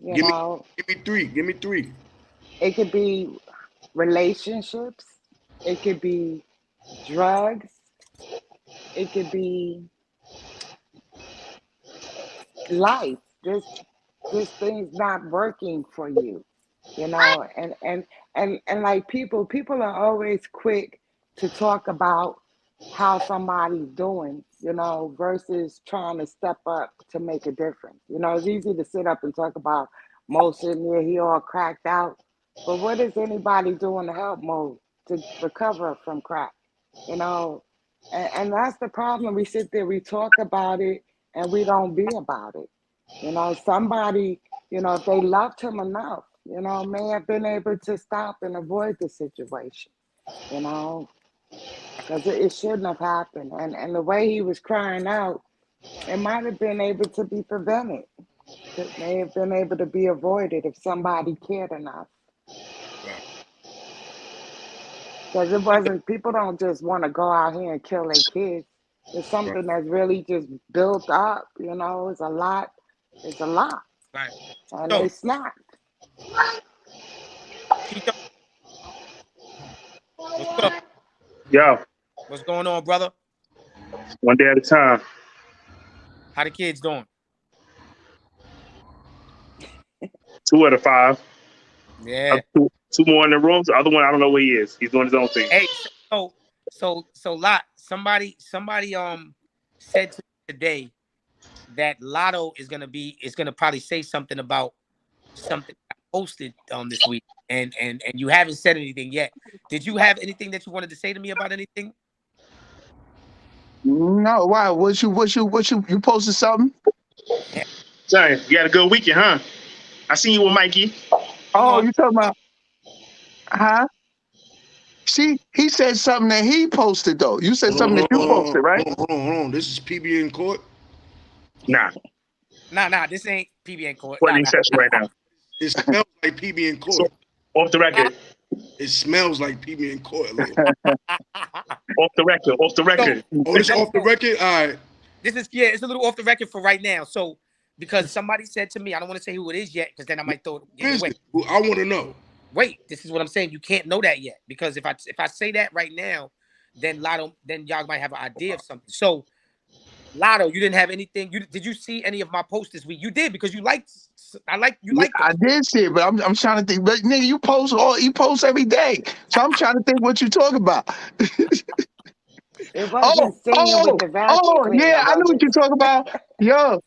You Give me know, give me three. Give me three. it could be relationships, it could be drugs, it could be life. Just things not working for you, you know, and like people are always quick to talk about how somebody's doing, you know, versus trying to step up to make a difference. You know, it's easy to sit up and talk about Mo sitting here, he all cracked out. But what is anybody doing to help Mo to recover from crack? You know, and that's the problem. We sit there, we talk about it, and we don't be about it. You know, somebody, you know, if they loved him enough, you know, may have been able to stop and avoid the situation, you know, because it shouldn't have happened. And the way he was crying out, it might have been able to be prevented. It may have been able to be avoided if somebody cared enough. Because it wasn't, people don't just want to go out here and kill their kids. It's something that's really just built up, you know, it's a lot. It's a lot. Right. And So, they snapped. Tito, what's up? Yo, What's going on, brother? one day at a time. How the kids doing? 2 out of 5. Yeah. Two more in the room. The other one, I don't know where he is. He's doing his own thing. Hey, so lot. Somebody said today that Lotto is gonna probably say something about something I posted this week, and you haven't said anything yet. Did you have anything that you wanted to say to me about anything? No, why? What you posted something? Sorry, you had a good weekend, huh? I seen you with Mikey. Oh, you talking about? Huh? See, he said something that he posted though. You said something that you posted, right? Hold on. This is PB in court. Nah, Nah. This ain't PBN court. courting session right now. It smells like PB in So, court. off the record. It smells like PB in court. Off the record. Off the record. Oh, it's off the record? All right. This is it's a little off the record for right now. So because somebody said to me, I don't want to say who it is yet, because then I might throw it away. I want to know. Wait, this is what I'm saying. You can't know that yet, because if I say that right now, then y'all might have an idea of something. So Lotto, you didn't have anything. Did you see any of my posts this week? You did, because you liked. I did see it, but I'm trying to think. But nigga, you post every day, so I'm trying to think what you talk about. It wasn't singing with the vacuum cleaner, Yeah, I know was what you're it? talking about. Yo,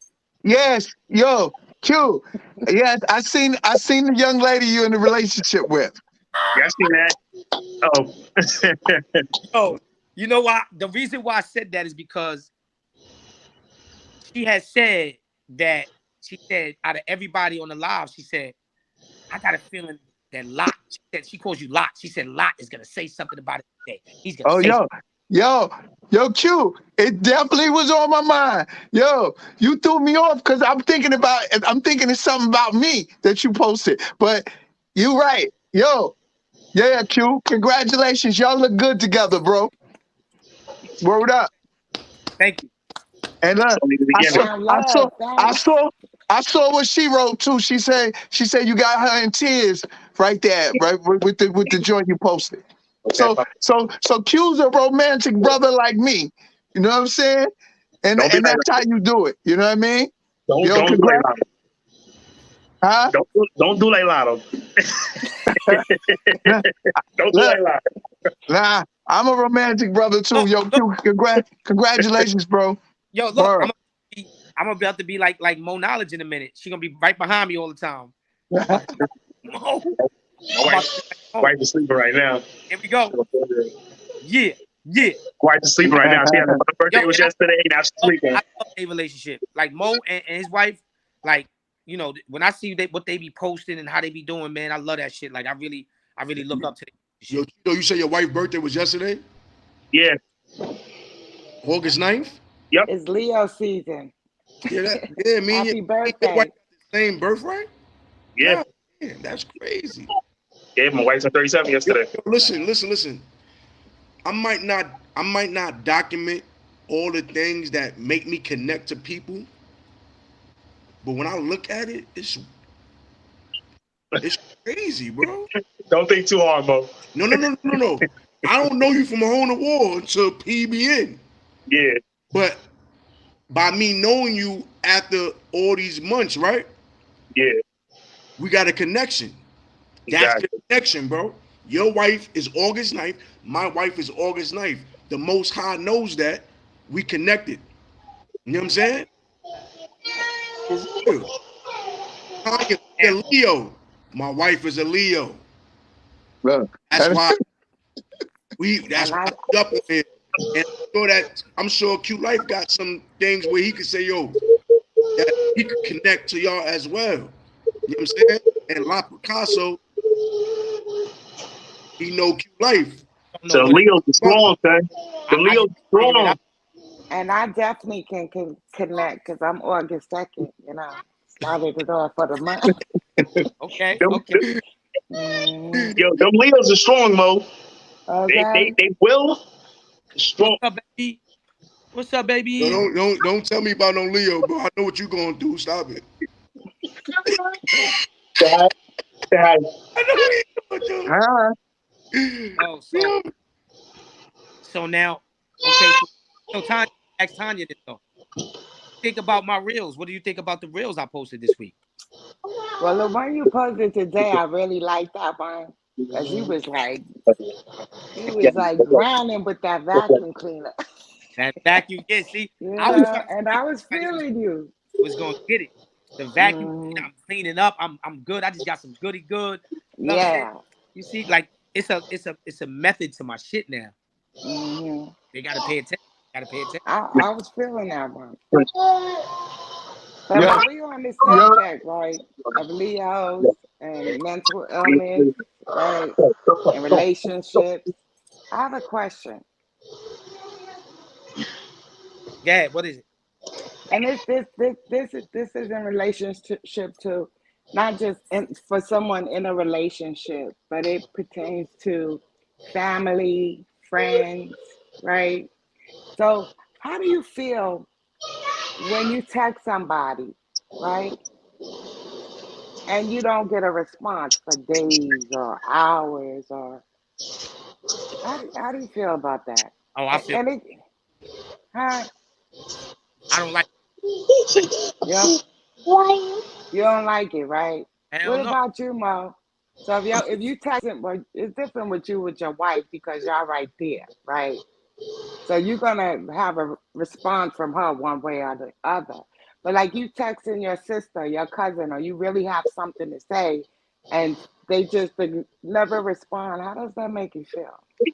yes, yo, Q. Yes, I seen the young lady you in a relationship with. Yeah, I seen that. Oh. Oh, you know why? The reason why I said that is because she had said that she said out of everybody on the live, she said, I got a feeling that Lot, she said she calls you Lot. She said Lot is gonna say something about it today. He's gonna Oh, say something. yo, Q. It definitely was on my mind. Yo, you threw me off because I'm thinking it's something about me that you posted. But you right. Yo, yeah, Q. Congratulations. Y'all look good together, bro. Word up. Thank you. And So niggas I again, saw, Sound I saw, love, I thanks. saw, I saw what she wrote too. She said you got her in tears right there, right with the joint you posted. okay, So Q's a romantic brother like me. You know what I'm saying? And don't be like that's how you do it. You know what I mean? Yo, don't do like congrats. Lotto. Huh? Don't do like Lotto. Nah, Don't do look, like Lotto. nah, I'm a romantic brother too. Yo, Look, Q, congratulations, bro. yo, look, Word. I'm about to be like Mo Knowledge in a minute. She gonna be right behind me all the time. Mo. My wife is sleeping right now. Here we go. Yeah. Wife is sleeping right now. She had her birthday Yo, was yesterday. Now she's sleeping. I love a relationship. Like Mo and his wife, like, you know, when I see what they be posting and how they be doing, man, I love that shit. Like I really look up to the Yo, shit. you say your wife's birthday was yesterday? Yeah. August 9th? Yep. It's Leo season. Yeah, me and Happy your wife birthday. got the same birthright? Yeah. God, man, that's crazy. Yeah. My wife turned 37 yesterday. Yo, listen. I might not document all the things that make me connect to people, but when I look at it, it's crazy, bro. Don't think too hard, Mo. No. I don't know you from a hole in the wall until PBN. Yeah. But by me knowing you after all these months, right? Yeah. We got a connection. That's Exactly. the connection, bro. Your wife is August 9th. My wife is August 9th. The Most High knows that we connected. You know what I'm saying? For real. Tanya is a Leo. My wife is a Leo. Look, That's why And I we up on it. And I'm sure Q Life got some things where he could say, yo, that he could connect to y'all as well. You know what I'm saying? And La Picasso, he know Q Life. So Leo's strong, son. The Leo's strong. I definitely can connect because I'm August 2nd, you know. Started it off for the month. Okay. Yo, them Leos are strong, Mo. Okay. They will strong. What's up, baby? Don't tell me about no Leo, bro. I know what you gonna do. Stop it. I I know what you gonna do. Oh, so now, okay. So Tanya, ask Tanya this though. Think about my reels. What do you think about the reels I posted this week? Well, the one you posted today, I really liked that one because he was like grinding with that vacuum cleaner. That vacuum, yeah. See, You I was know, trying to and see I was if anybody feeling you. was gonna get it. The vacuum cleaner, I'm cleaning up. I'm good. I just got some goody good. You know what I'm saying? Yeah. You see, like it's a method to my shit now. They gotta pay attention. I was feeling that one. But when we on this subject, right, of Leos and mental illness, right, and relationships, I have a question. Yeah, what is it? And this is in relationship to not just for someone in a relationship, but it pertains to family, friends, right? So how do you feel when you text somebody, right? And you don't get a response for days or hours or how do you feel about that? Oh, I feel. And it, huh? I don't like. Yep. You don't like it, right? Hell What no. about you, Mo? So if you text it, well, it's different with you with your wife because y'all right there, right? So you're gonna have a response from her one way or the other. But like you texting your sister, your cousin, or you really have something to say, and they just never respond. How does that make you feel? I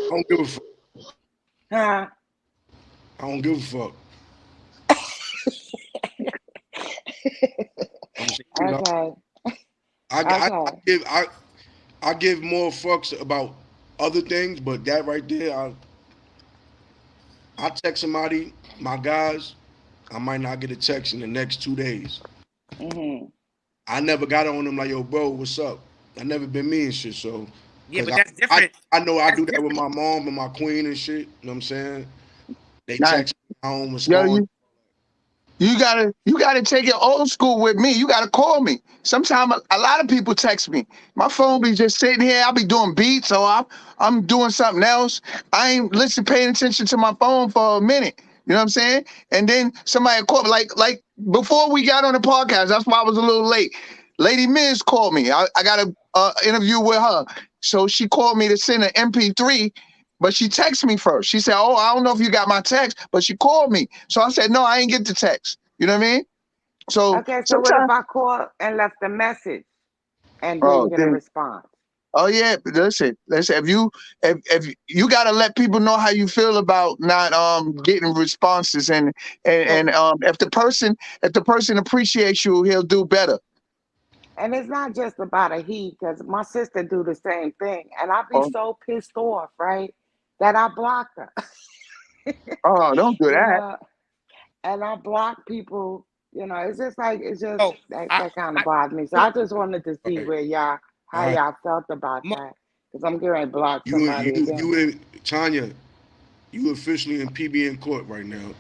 don't give a fuck. Huh? I don't give a fuck. Okay. I give more fucks about other things, but that right there, I text somebody, my guys, I might not get a text in the next 2 days. I never got on them like, yo, bro, what's up? I never been me and shit, so. Yeah, but that's different. I know I do that with my mom and my queen and shit. You know what I'm saying? They text me, I don't respond. You gotta take it old school with me. You gotta call me. Sometimes a lot of people text me. My phone be just sitting here. I'll be doing beats or I'm doing something else. I ain't paying attention to my phone for a minute. You know what I'm saying? And then somebody called me, like before we got on the podcast. That's why I was a little late. Lady Miz called me. I got a interview with her. So she called me to send an MP3. But she texted me first. She said, "Oh, I don't know if you got my text," but she called me. So I said, "No, I ain't get the text." You know what I mean? So okay. So what if I called and left a message and didn't get a response? Oh yeah, listen. If you gotta let people know how you feel about not getting responses, and if the person appreciates you, he'll do better. And it's not just about a he, because my sister do the same thing, and I be so pissed off, right, that I block her. Oh, don't do that. And I block people. It's just like that kind of bothers me. So I just wanted to see how y'all felt about that, because I'm getting ready to block somebody again. You and Tanya, you officially in PBN court right now.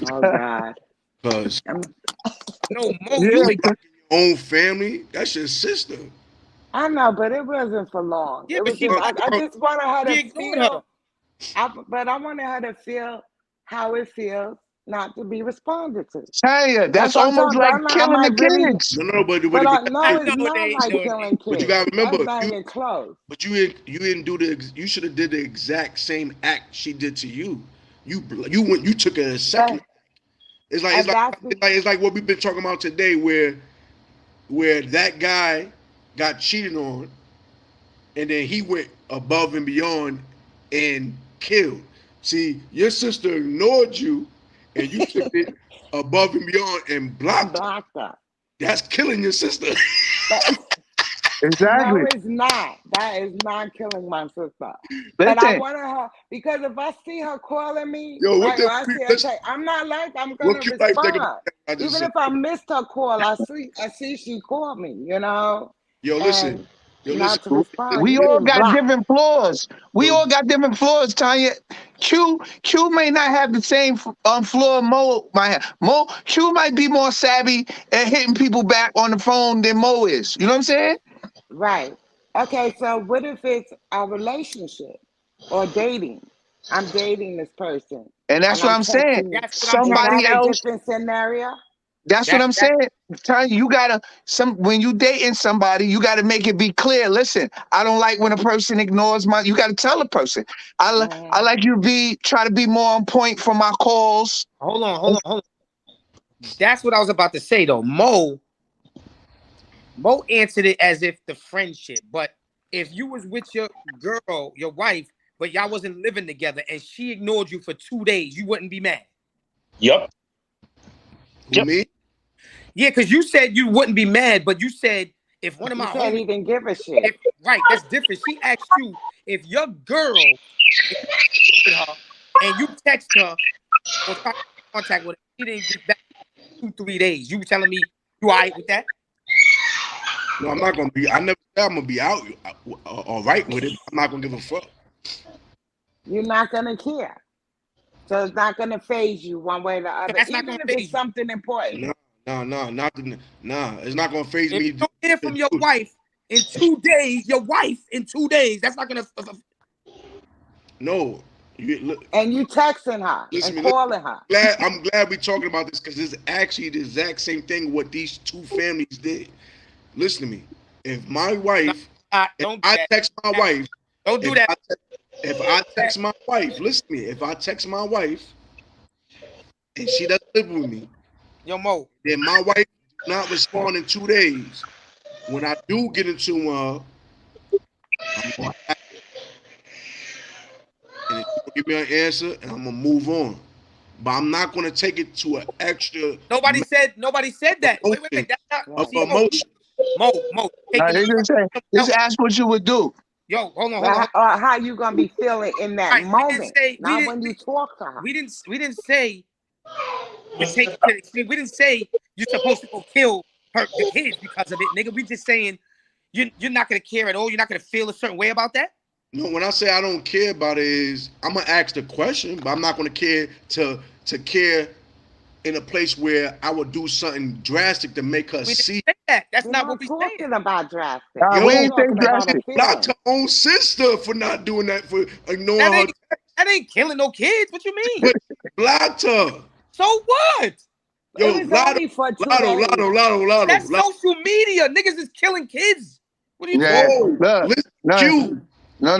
Oh God. Because Mo, you like your own family. That's your sister. I know, but it wasn't for long. Yeah, it was just, I just wanted her to feel. But I wanted her to feel how it feels not to be responded to. Tanya, that's almost like killing the kids. No, but it's not like killing kids. But you gotta remember, close. But you didn't do you should have did the exact same act she did to you. You took a second. It's like what we've been talking about today, where that guy got cheated on, and then he went above and beyond and killed. See, your sister ignored you, and you took it above and beyond and blocked her. That's killing your sister. Exactly. No, it's not. That is not killing my sister. But I wanted her, because if I see her calling me, I'm not like I'm gonna respond. Even if I missed her call, I see she called me. Yo, listen. We all got different flaws. We all got different flaws, Tanya. Q may not have the same flaw Mo might have. Q might be more savvy at hitting people back on the phone than Mo is. You know what I'm saying? Right. Okay, so what if it's a relationship or dating? I'm dating this person. And that's what I'm saying. Somebody else. Different scenario. That's what I'm saying. Tanya, you gotta when you dating somebody, you gotta make it be clear. Listen, I don't like when a person ignores you gotta tell a person. I like you try to be more on point for my calls. Hold on. That's what I was about to say though. Mo answered it as if the friendship, but if you was with your girl, your wife, but y'all wasn't living together and she ignored you for 2 days, you wouldn't be mad. Yep. Me? Yeah, because you said you wouldn't be mad, but you said if one of my homies didn't give a shit. Right, that's different. She asked you if your girl and you text her or try to contact with her, she didn't get back 2-3 days. You telling me you all right with that? No, I'm not gonna be. I never said I'm gonna be out all right with it. I'm not gonna give a fuck. You're not gonna care, so it's not gonna phase you one way or the other. That's even if it's something important. No, it's not gonna phase me. You don't hear from your wife in 2 days. Your wife in 2 days. That's not gonna. No. And you texting her and calling her. I'm glad we're talking about this, because it's actually the exact same thing what these two families did. Listen to me. If my wife, I text my wife, don't do that. If I text my wife, listen to me. If I text my wife and she doesn't live with me, Yo, Mo. then my wife does not respond in 2 days. When I do get into her, I'm gonna ask her. And if she don't give me an answer, and I'm gonna move on. But I'm not gonna take it to an extra Nobody said that. Wait. That's not. of See, emotion. Mo. Nah, Taking they didn't say. Just ask what you would do. Yo, hold on. How you gonna be feeling in that Right, moment, not when you talk to her. We didn't say you take it to the extreme. We didn't say you're supposed to go kill the kids because of it, nigga. We just saying you're not gonna care at all. You're not gonna feel a certain way about that. No, when I say I don't care about it, is I'm gonna ask the question, but I'm not gonna care to care in a place where I would do something drastic to make her We didn't see. say that. That's We're not what we talking saying. about drastic. Nah, Yo, we ain't We're say talking about a drastic. feeling. Blocked her own sister for not doing that, for ignoring her. That ain't killing no kids. What you mean? But blocked her. So what? Yo, It was only for 2 days. Lotto. That's social media. Niggas is killing kids. What are you Yeah. talking about? Whoa, Look, listen, no. Q. No.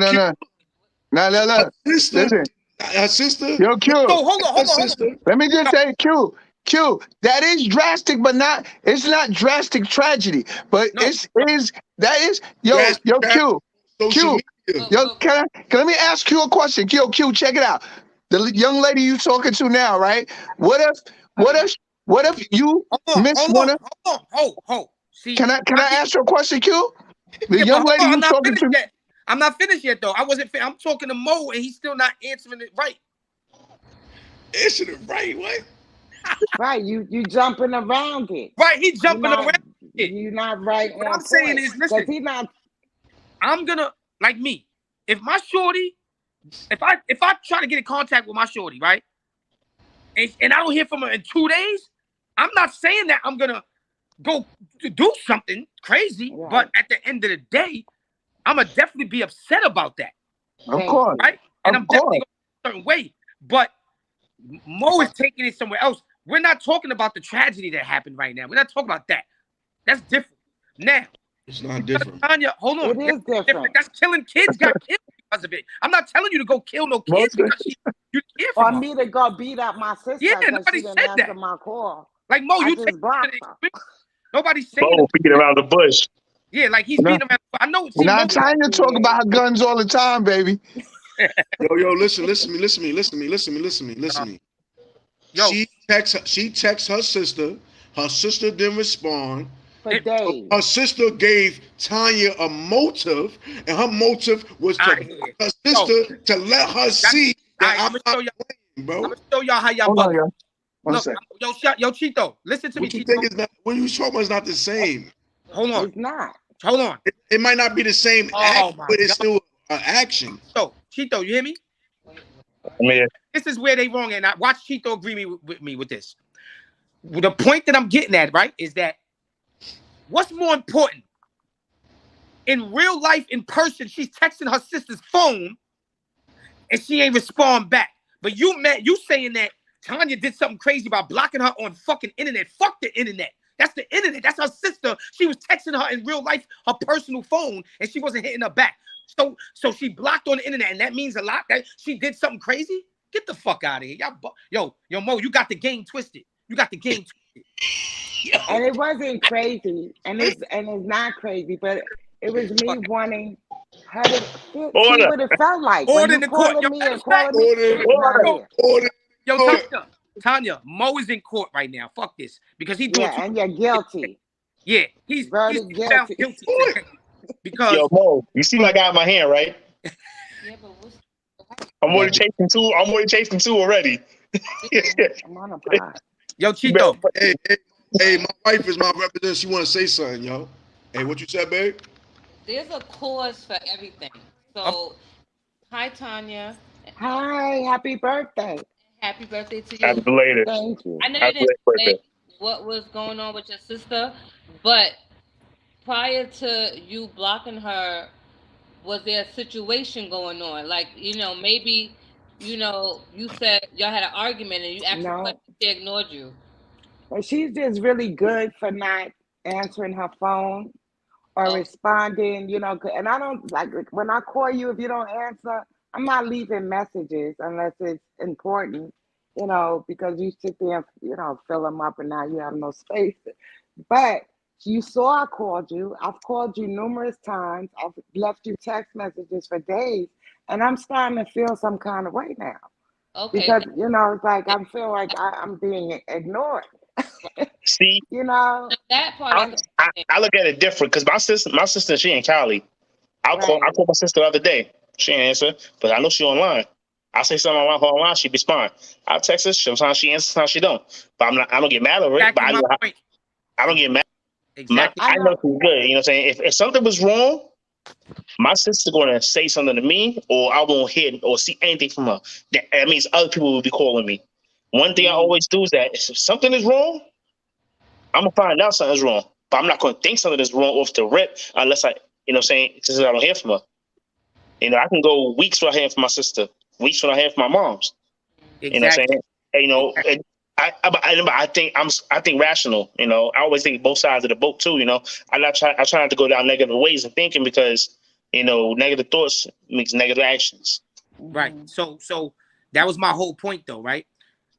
Her sister, Listen, her sister, yo, Q. So hold on. sister. Let me just say, Q. That is drastic, but it's not drastic tragedy. But No. that is yo, Drastic Q. social Q. media. Yo, can let me ask you a question? Q, check it out. The young lady you talking to now, right? What if you miss one of? Hold on. See, Can I ask you a question, Q? The yeah, young but lady hold on, you I'm not talking finished to. yet. I'm not finished yet though. I'm talking to Mo and he's still not answering it right. Answer it right, what? Right, you jumping around it. Right, he jumping around it. You're not right What on I'm saying point. is, listen, 'Cause he not. I'm gonna like me. If my shorty, if I try to get in contact with my shorty, right, and I don't hear from her in 2 days, I'm not saying that I'm gonna go to do something crazy. Right. But at the end of the day, I'm gonna definitely be upset about that, Of course. right? And Of I'm definitely course. going a certain way. But Mo is taking it somewhere else. We're not talking about the tragedy that happened right now. We're not talking about that. That's different. Now, It's not different. Tanya, hold on. It is different. That's killing kids. Got killed because of it. I'm not telling you to go kill no kids because you hear Or from her. me to go beat up my sister Yeah, because nobody she didn't said answer that. my call. Like Mo, I you just take it to blocked the her. extreme. Nobody's saying Oh, beating around the bush. yeah, like he's No. beating them. I know. See, Now Mo, Tanya talk about her guns all the time, baby. Yo, listen to me. yo, She texts her sister. Her sister didn't respond. For days. Her sister gave Tanya a motive, and her motive was to Alright, her sister to let her see that I'm I'm gonna show not y'all. playing, bro. I'm gonna show y'all how y'all Hold on, bug. y'all. One Look, second. yo, Chito, listen to me, What you Chito. think is not? What you talking about is not the same. Hold on, It's not. hold on. It might not be the same Oh, act, my but it's God. still an action. Chito, you hear me? I mean, This is where they wrong, and I watch Chito agree with me with this. The point that I'm getting at, right, is that what's more important? In real life, in person, she's texting her sister's phone, and she ain't respond back. But you saying that Tanya did something crazy by blocking her on fucking internet. Fuck the internet. That's the internet. That's her sister. She was texting her in real life, her personal phone, and she wasn't hitting her back. So she blocked on the internet, and that means a lot. That she did something crazy. Get the fuck out of here, y'all. Yo, Mo, you got the game twisted. You got the game twisted. And it wasn't crazy. And it's not crazy, but it was me wanting her to see what it felt like. Order When in you the court. calling Yo, me matter and of fact, calling me, Order. Yo, Tanya, Mo is in court right now. Fuck this. Because he doing yeah, and you're guilty. Yeah, he's found Guilty. guilty today. Because yo, Mo, you see my guy in my hand, right? Yeah, but what's I'm already chasing two already. I'm on a pod. yo, Chito. Hey, my wife is my representative. She want to say something, yo. Hey, what you said, babe? there's a cause for everything. So, hi Tanya, Hi, happy birthday. happy birthday to you. Happy belated. Thank you. I know you Happy didn't birthday. say what was going on with your sister, but prior to you blocking her, was there a situation going on? Like, maybe, you said y'all had an argument and you asked her No. questions, she ignored you. But she's just really good for not answering her phone or Oh. responding, and I don't like when I call you, if you don't answer, I'm not leaving messages unless it's important, you know, because you sit there and, you know, fill them up and now you have no space. But you saw I called you. I've called you numerous times. I've left you text messages for days, and I'm starting to feel some kind of way now Okay. because, you know, it's like I feel like I'm being ignored. See, You know, That part I, I can I, understand. I look at it different because my sister, she in Cali. I right? called my sister the other day. She ain't answer, but I know she online. I say something on her online, she respond. I text her. Sometimes she answers, sometimes she don't. But I don't get mad over it. But Exactly my point. I don't get mad. Exactly. I I know know. she's good. You know what I'm saying? If something was wrong, my sister's going to say something to me, or I won't hear or see anything from her. That means other people will be calling me. One thing I always do is that if something is wrong, I'm gonna find out something's wrong. But I'm not gonna think something is wrong off the rip unless I, you know, what I'm saying, since I don't hear from her. You know, I can go weeks without hearing from my sister, weeks without hearing from my mom's. You know what I'm Exactly. saying? And, you know, Exactly. and I think rational. You know, I always think both sides of the boat too. You know, I try not to go down negative ways of thinking because, you know, negative thoughts makes negative actions. Right. Mhm. So that was my whole point, though. Right.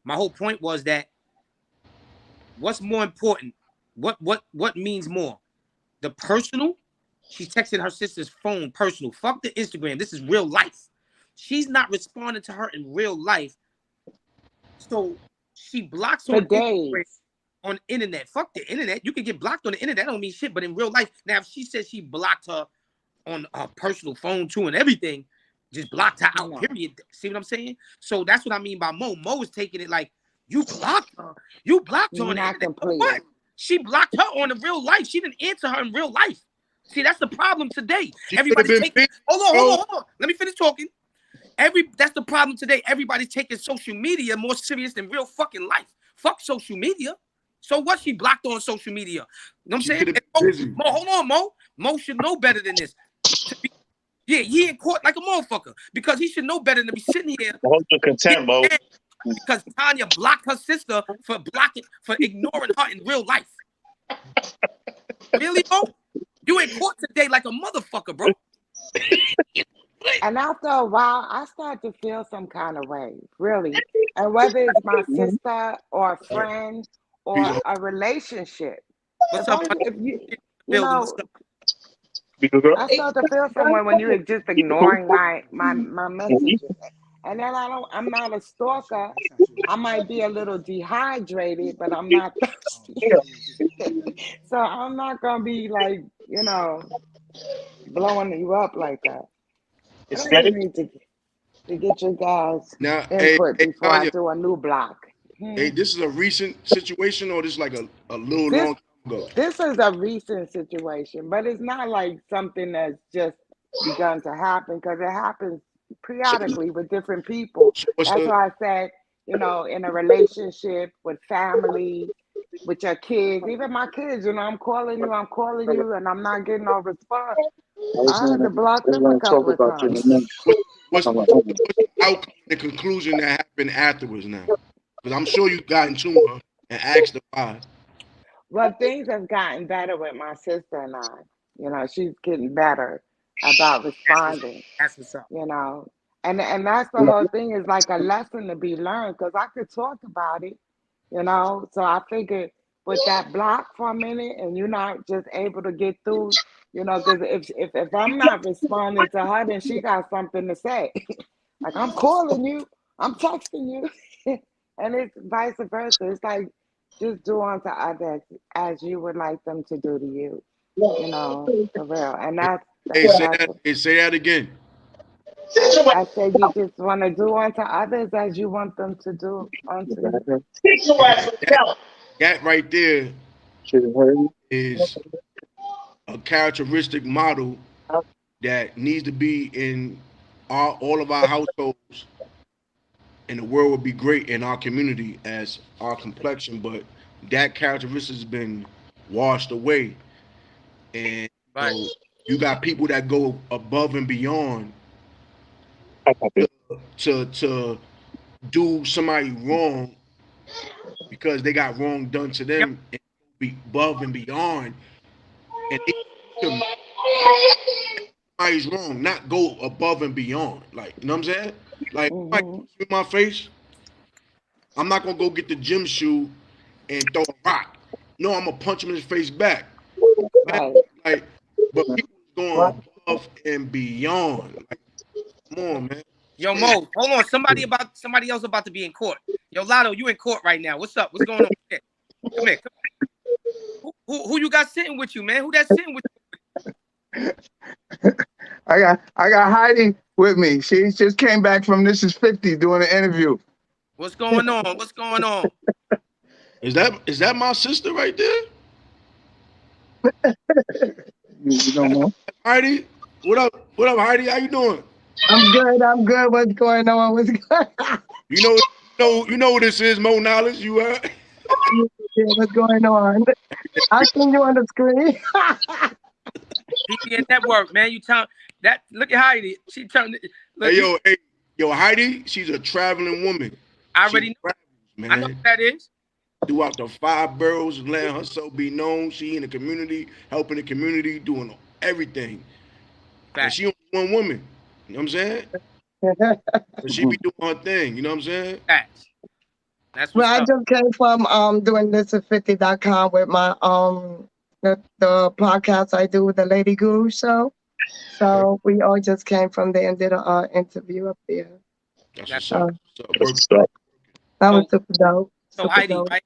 My whole point was that what's more important? What means more? The personal. She's texting her sister's phone personal. Fuck the Instagram. This is real life. She's not responding to her in real life. So she blocks For on Instagram, days. on internet. Fuck the internet. You can get blocked on the internet. That don't mean shit. But in real life, now if she says she blocked her on her personal phone too and everything, just blocked her out, No, period. See what I'm saying? So that's what I mean by Mo. Mo is taking it like, you blocked her. You blocked her on the not internet. So what? completely. She blocked her on the real life. She didn't answer her in real life. See, that's the problem today. She could have Everybody's been taking, big, hold bro. on. Let me finish talking. That's the problem today. Everybody's taking social media more serious than real fucking life. Fuck social media. So what? She blocked on social media. You know what I'm She saying? could have And been busy. Mo, hold on, Mo. Mo should know better than this. Yeah, he in court like a motherfucker because he should know better than to be sitting here Hold your contempt, bro. because Tanya blocked her sister for ignoring her in real life. Really, Mo? You in court today like a motherfucker, bro. And after a while, I start to feel some kind of way, really. And whether it's my sister or a friend or a relationship, What's up, if you, you building? What's know, up? I start to feel some way when you are just ignoring my messages. And then I'm not a stalker. I might be a little dehydrated, but I'm not thirsty. So I'm not gonna be like, you know, blowing you up like that. But I just need to get your guys' Now, input hey, before I Tanya, do a new block. hey, this is a recent situation or this is like a little This long time ago? this is a recent situation, but it's not like something that's just begun to happen because it happens So, periodically with different people. so what's That's the why I said, you know, in a relationship with family, with your kids, even my kids, you know, I'm calling you, and I'm not getting no response. I had to block them a couple of times. what's the outcome, the conclusion that happened afterwards now? Because I'm sure you got into her and asked her why. Well, things have gotten better with my sister and I. You know, she's getting better about responding. That's what's up. You know, and that's the whole thing is like a lesson to be learned because I could talk about it. You know, so I figured with that block for a minute and you're not just able to get through. You know, because if I'm not responding to her, then she got something to say. Like I'm calling you, I'm texting you, and it's vice versa. It's like just do unto others as you would like them to do to you. You know, for real. And Hey, that's say that again. I said you just want to do unto others as you want them to do unto you. That right there is a characteristic model that needs to be in all of our households, and the world would be great in our community as our complexion. But that characteristic has been washed away, and Right. so you got people that go above and beyond to do somebody wrong because they got wrong done to Yep. them, and be above and beyond, and they, somebody's wrong, not go above and beyond. Like, you know what I'm saying? Like, if somebody punch me in my face, I'm not gonna go get the gym shoe and throw a rock. No, I'm gonna punch him in his face back. Right. Like, but people going above and beyond. Like, come on, man. Yo, Mo, hold on. Somebody else about to be in court. Yo, Lotto, you in court right now. What's up? What's going on? Come here. Who you got sitting with you, man? Who that sitting with you? I got Heidi with me. She just came back from This Is 50 doing an interview. What's going on? What's going on? Is that my sister right there? You don't know? Heidi? What up, Heidi? How you doing? I'm good. What's going on? What's going on? You know what this is, Mo Knowledge. You heard? Yeah, what's going on? I seen you on the screen. PBN Network, man. You tell that. Look at Heidi. She turned. Hey, yo, Heidi. She's a traveling woman. I already know. Travels, man. I know what that is. Throughout the 5 boroughs, letting herself be known. She in the community, helping the community, doing everything. And she only one woman. You know what I'm saying? But she be doing her thing. You know what I'm saying? Facts. That's Well, what's I up. just came from doing this50.com with my the podcast I do with the Lady Guru show. So we all just came from there and did an interview up there. That's So what's up. that was super dope. So Super Heidi, dope. right?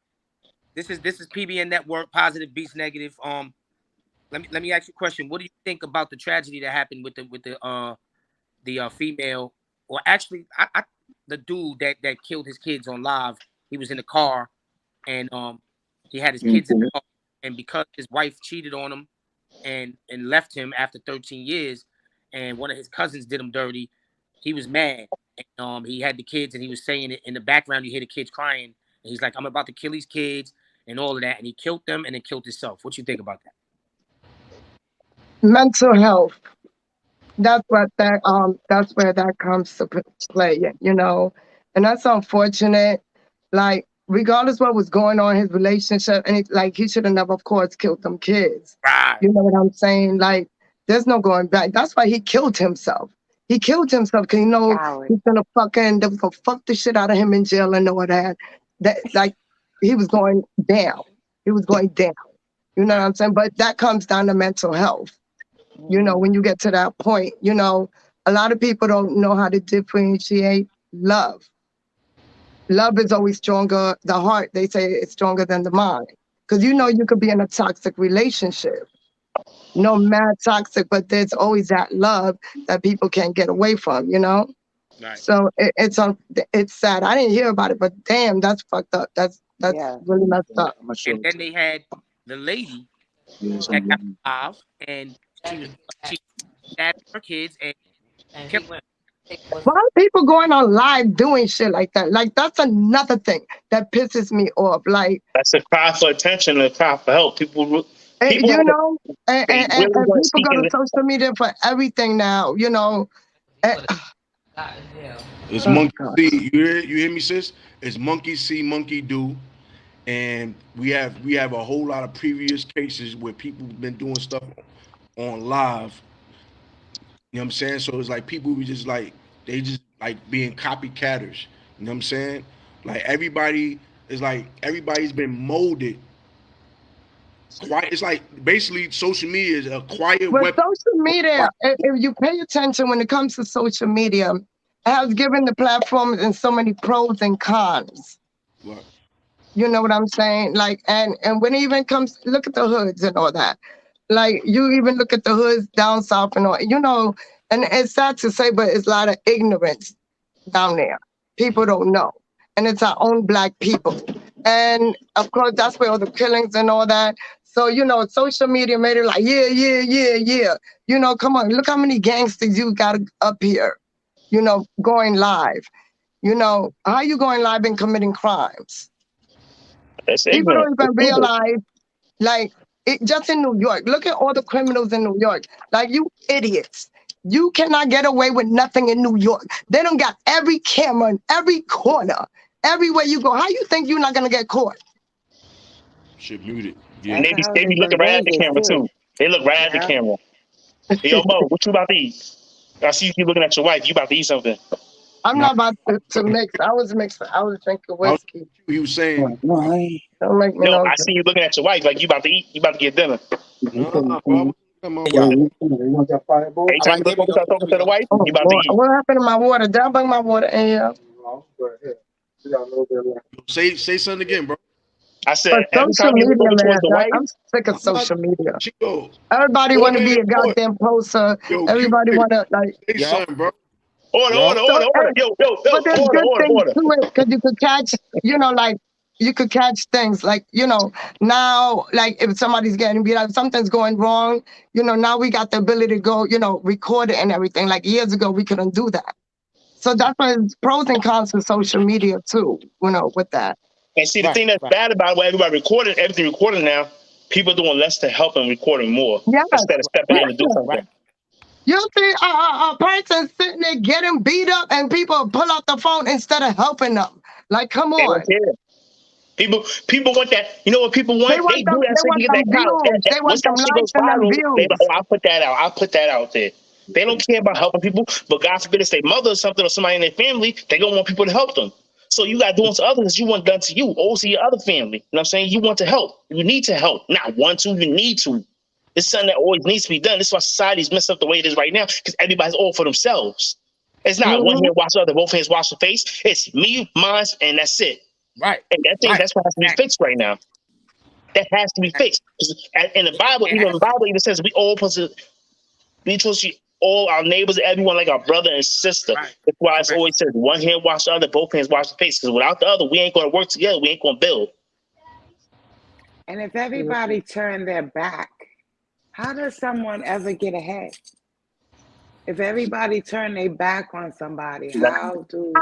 This is PBN Network, Positive Beats Negative. Let me ask you a question. What do you think about the tragedy that happened with the female, or actually the dude that killed his kids on live? He was in the car, and he had his kids in the car, and because his wife cheated on him and left him after 13 years, and one of his cousins did him dirty, he was mad. And, he had the kids, and he was saying it in the background. You hear the kids crying, and he's like, "I'm about to kill these kids," and all of that, and he killed them and then killed himself. What you think about that? Mental health. That's where that comes to play, you know, and that's unfortunate. Like, regardless what was going on in his relationship, and he should have never, of course, killed them kids. Right. You know what I'm saying? Like, there's no going back. That's why he killed himself. He killed himself because he's gonna they was gonna fuck the shit out of him in jail and all that. Like, he was going down. He was going down. You know what I'm saying? But that comes down to mental health. You know, when you get to that point, you know, a lot of people don't know how to differentiate love. Love is always stronger. The heart, they say, is stronger than the mind. Because, you know, you could be in a toxic relationship. No, mad toxic, but there's always that love that people can't get away from, you know? Right. So it's sad. I didn't hear about it, but damn, that's fucked up. That's really messed up. And then they had the lady that got involved, and she stabbed her kids and killed them. Why are people going on live doing shit like that? Like, that's another thing that pisses me off. Like, that's a cry for attention, a cry for help. People you know, and really people go to speaking- social media for everything now, you know. It's Monkey see. You hear me, sis? It's Monkey see, Monkey do. And we have a whole lot of previous cases where people been doing stuff on live. You know what I'm saying? So it's like people who just like, they just like being copycatters. You know what I'm saying? Like everybody's been molded. It's like basically social media is a quiet With weapon. social media, if you pay attention when it comes to social media, it has given the platforms and so many pros and cons. What? You know what I'm saying? Like, and when it even comes, look at the hoods and all that. Like, you even look at the hoods down south and all, you know, and it's sad to say, but it's a lot of ignorance down there. People don't know. And it's our own Black people. And of course, that's where all the killings and all that. So, you know, social media made it like, yeah. You know, come on, look how many gangsters you got up here, you know, going live. You know, how you going live and committing crimes? People don't even realize, like, just in New York, look at all the criminals in New York. Like, you idiots. You cannot get away with nothing in New York. They don't got every camera in every corner. Everywhere you go. How you think you're not going to get caught? Shit muted. And they be looking right at the camera, too. They look right at the camera. Hey, yo, Mo, what you about to eat? I see you keep looking at your wife. You about to eat something. I'm Nah. not about to mix. I was mixing. I was drinking I was- whiskey. He was saying, Don't make me No, no. I see you looking at your wife like you about to eat. You about to get dinner. nah, bro, I wasn't looking at my Yeah. wife. Anytime there we you go, start there talking we to the go. wife, Oh, you about boy. to eat. What happened to my water? Did I bring my water in here? Say something again, bro. I But said every social time you look media, over man, towards the wife, I'm sick of I'm not social media. Chico. Everybody Go want to ahead be a and do it. goddamn poster. Yo, Everybody Cupid, want to like. say Yo. something, bro. order. So, hey, Yo, but there's good things order. to it because you could catch, like you could catch things like, now, like if somebody's getting beat up, something's going wrong, now we got the ability to go, record it and everything. Like years ago, we couldn't do that. So that's why it's pros and cons to social media too, with that. And see, the Right, thing that's right. bad about what everybody recorded, everything recorded now, people doing less to help and recording more Yes. instead of stepping in to do something. Right. You see a person sitting there getting beat up and people pull out the phone instead of helping them. Like, come They on. don't care. People want that. You know what people want? They want They them, do that they so want you get them that clout. views. They Once want that them shit goes likes and them viral, they like, views. oh, I'll put that out. I'll put that out there. They don't care about helping people, but God forbid it's their mother or something or somebody in their family, they don't want people to help them. So you got doing to others you want done to you, or to your other family. You know what I'm saying? You want to help. You need to help. Not want to, you need to. It's something that always needs to be done. This is why society's messed up the way it is right now, because everybody's all for themselves. It's not one hand wash the other, both hands wash the face. It's me, mine, and that's it. Right. And that thing, Right. that's what has to be fixed right now. That has to be fixed. In the Bible, even the Bible even says we all supposed to be supposed to all our neighbors, everyone like our brother and sister. Right. That's why it's Correct. always said one hand wash the other, both hands wash the face. Because without the other, we ain't going to work together. We ain't going to build. And if everybody turn their back, how does someone ever get ahead? If everybody turn their back on somebody, how do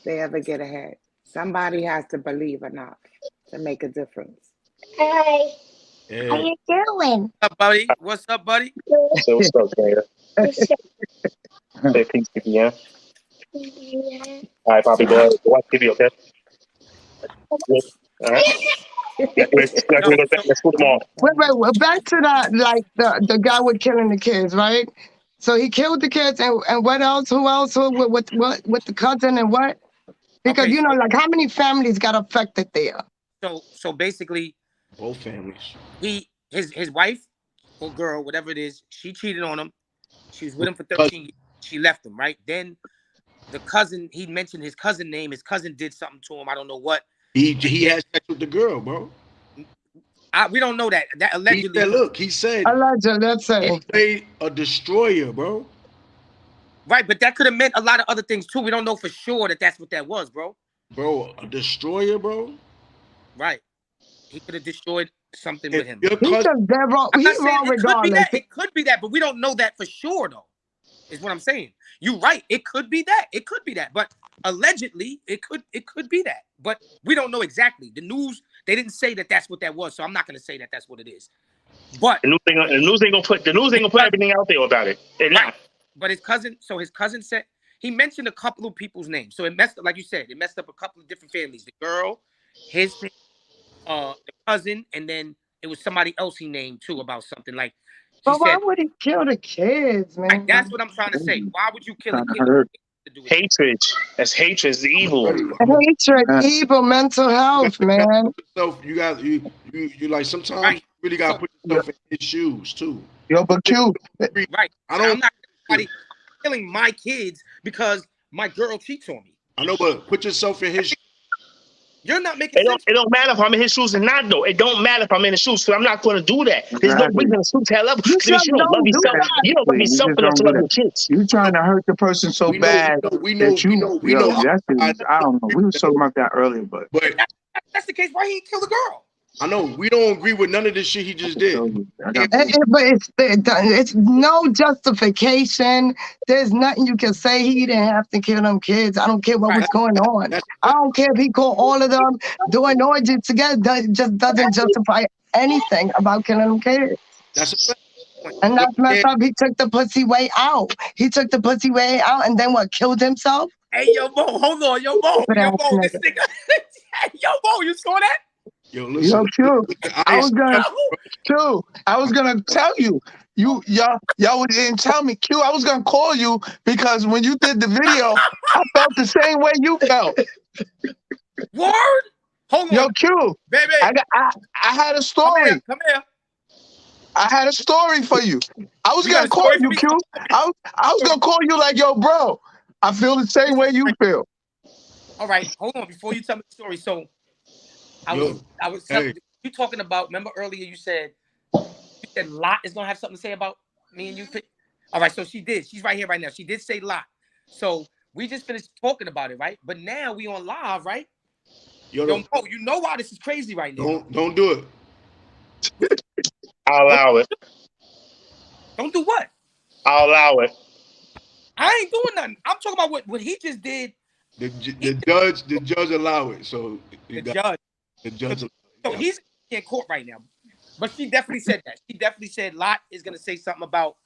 they ever get ahead? Somebody has to believe enough to make a difference. Hey, Yeah. how you doing? What's up, buddy? What's up, buddy? So what's up, Jada? Say peace to you, yeah? All right, Poppy, go ahead. Watch TV, okay? All right. Let's put them on. Wait, back to that, like the guy with killing the kids, right? So he killed the kids, and what else? Who else? With the cousin and what? Because Okay, so- like how many families got affected there? So basically, Both families. his wife or girl, whatever it is, she cheated on him. She was with him for 13 years. She left him, right? Then the cousin, he mentioned his cousin name. His cousin did something to him. I don't know what. He had sex with the girl, bro. We don't know that. That He allegedly. said, look, he said Allegedly, let's he say. played a destroyer, bro. Right, but that could have meant a lot of other things too. We don't know for sure that that's what that was, bro. Bro, a destroyer, bro. Right. He could have destroyed something with him. Your He's cousin, just dead wrong. I'm not He's saying wrong it could be regardless. that. It could be that, but we don't know that for sure, though. Is what I'm saying. You're right. It could be that. It could be that. But allegedly, it could be that. But we don't know exactly. The news, they didn't say that that's what that was, so I'm not going to say that that's what it is. But The news ain't gonna put everything out there about it. They're not. But his cousin said, he mentioned a couple of people's names. So it messed up, like you said, it messed up a couple of different families. The girl, his the cousin, and then it was somebody else he named too about something. Like he But why said, would he kill the kids, man? like, that's what I'm trying to say. Why would you kill a kid? To do it? Hatred. That's hatred. It's evil. Hatred, evil, mental health, man. you like sometimes Right. you really gotta put yourself in his shoes too. Yo, but Q, Right. I don't- I'm not killing my kids because my girl cheats on me. I know, but put yourself in his shoes. You're not making sense. It don't matter if I'm in his shoes or not, though. It don't matter if I'm in his shoes, because I'm not going to do that. There's no reason to stoop to that level. Because if you don't love yourself, you don't love yourself enough to love your kids. You trying to hurt the person so bad We know. that I don't know. We were talking about that earlier, but But That's the case. Why he killed the girl? I know we don't agree with none of this shit he just did. But it's no justification. There's nothing you can say. He didn't have to kill them kids. I don't care what was going on. I don't care if he called all of them doing orgies together. That just doesn't justify anything about killing them kids. That's a fact. And that's messed up. He took the pussy way out. And then what? Killed himself? Hey, yo, Mo, hold on. Yo, Mo, this nigga. Yo, Mo, you saw that? Yo, listen. Q, I was gonna tell you. y'all didn't tell me. Q, I was gonna call you because when you did the video, I felt the same way you felt. Word? Hold on. Yo, Q, baby. I had a story. Come here. I had a story for you. I was gonna call you, Q. I was gonna call you like, yo, bro, I feel the same way you feel. All right, hold on before you tell me the story. So I was telling you talking about, remember earlier you said Lot is gonna have something to say about me and you. All right, so she did. She's right here right now. She did say Lot. So we just finished talking about it, right? But now we on live, right? Yo, Mo, you know why this is crazy right now. Don't do it. I'll allow it. Don't do what? I'll allow it. I ain't doing nothing. I'm talking about what he just did. The judge allow it. So the judge. So he's in court right now. But she definitely said that. She definitely said Lot is gonna say something about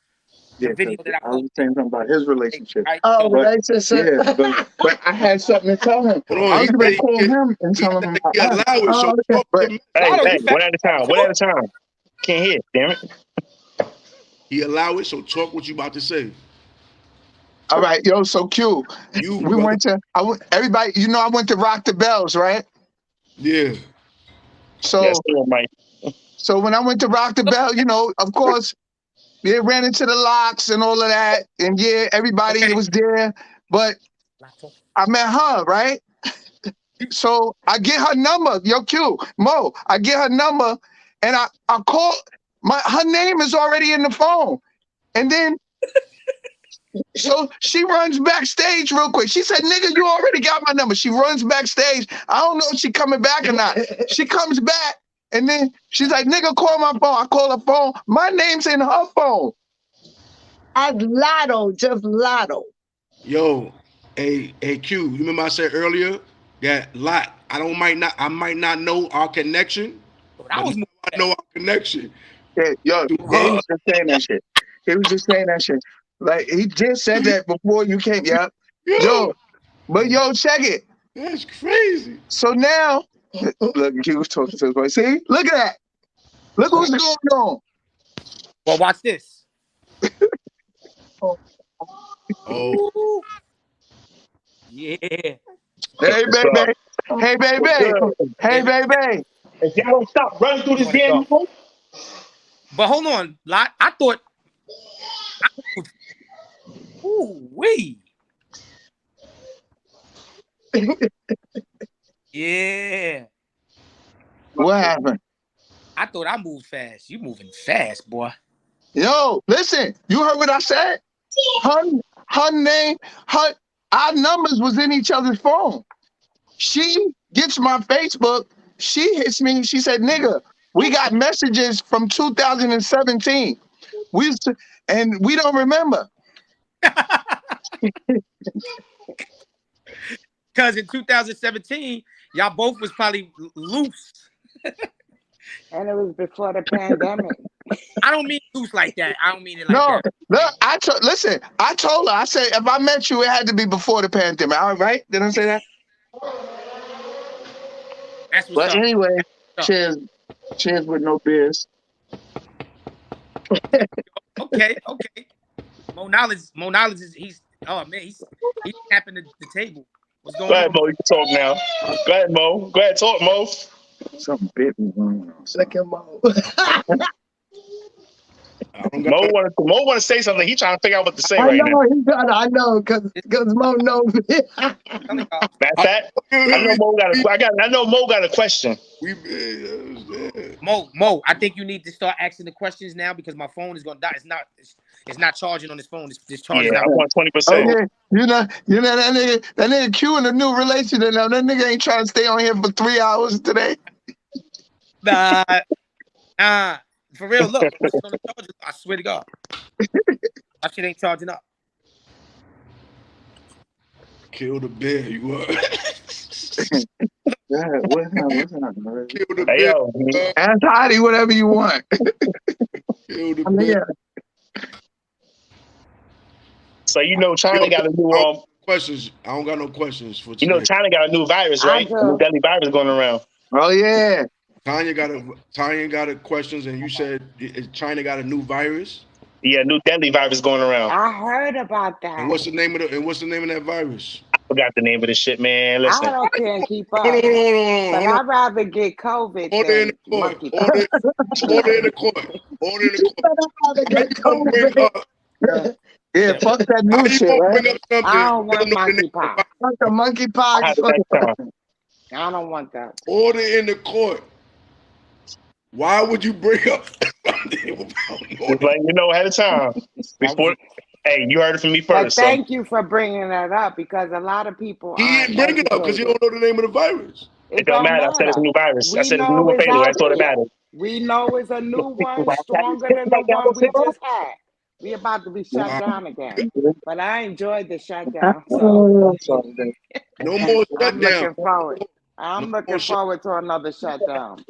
the video that I was saying something about his relationship. Right? Oh, relationship. Yeah, but I had something to tell him. I was going to call him and tell him about it. Hey, one at a time. One at a time. Can't hear, damn it. He allow it, so talk what you about to say. All right, yo, so Q. We went to everybody, I went to Rock the Bells, right? Yeah. So yes, Mike. So when I went to Rock the Bell, of course, they ran into the locks and all of that. And yeah, everybody was there. But I met her, right? So I get her number. Yo, Q, Mo, I get her number and I call her name is already in the phone. And then so she runs backstage real quick. She said, nigga, you already got my number. She runs backstage. I don't know if she coming back or not. She comes back. And then she's like, nigga, call my phone. I call her phone. My name's in her phone. As Lotto, just Lotto. Yo, hey, Q, you remember I said earlier that Lot, I might not know our connection. I know our connection. Yeah, yo, he was just saying that shit. He was just saying that shit. Like, he just said that before you came. Yeah. Yo, but check it. That's crazy. So now, look, he was talking to his boy. See, look at that. Look what's going on. Well, watch this. Oh. Yeah. Hey, baby. Hey, baby. Hey, baby. If y'all don't stop running through this damn phone. But hold on, Lot. I thought. Ooh, wee. Yeah. What happened? I thought I moved fast. You moving fast, boy. Yo, listen. You heard what I said? Her name, our numbers was in each other's phone. She gets my Facebook. She hits me. She said, nigga, we got messages from 2017. And we don't remember. Because in 2017, y'all both was probably loose. And it was before the pandemic. I don't mean loose like that. I don't mean it like that. Look, listen, I told her, I said, if I met you, it had to be before the pandemic. All right? Did I say that? That's what's But anyway, cheers with no beers. Okay. Mo Knowledge is he's tapping the table. What's going on? Go ahead, Mo. You can talk now. Go ahead, Mo. Go ahead, talk, Mo. Something bit me going on. Second Mo. Mo want to say something. He trying to figure out what to say I know, because Mo knows me. That I know Mo got a question. Mo, I think you need to start asking the questions now because my phone is gonna die. It's not charging on this phone. It's charging out. I want 20%. Oh, yeah. You know that nigga Q in a new relationship now. That nigga ain't trying to stay on here for 3 hours today. Nah. For real, look. It's on the charger. I swear to God. My shit ain't charging up. Kill the bear, you are. Yeah, what's happening? Kill the Hey, bear. yo. Ask Heidi whatever you want. Kill the bear. So China got a new questions. I don't got no questions for today. China got a new virus, right? A new deadly virus going around. Oh yeah. Tanya got a questions, and you said China got a new virus. Yeah, new deadly virus going around. I heard about And that. what's the name of that virus? I forgot the name of this shit, man. I Listen, can't keep Hold up. on, But hold on. I'd rather get COVID Order in than the court. monkeypox. Order in the court. Order in the court. How you gonna bring up? Yeah, fuck that How new you shit, gonna right? bring up something? I don't you want don't know the name of the monkeypox. virus? Fuck the I monkeypox. had the next time. I don't want that. Order in the court. Why would you bring up something without Just order? letting you know ahead of time. Before, hey, you heard it from me But first. So thank you for bringing that up because a lot of people He aren't didn't bring it up because you educated. don't know the name of the virus. it don't matter. I said it's a new virus. I We said it's know new and it's fatal. out That's all that there. matters. We know it's a new one, stronger than the one we just had. We about to be shut Wow. down again. But I enjoyed the shutdown, so No more I'm shutdown. looking forward. I'm No looking more shut- forward to another shutdown.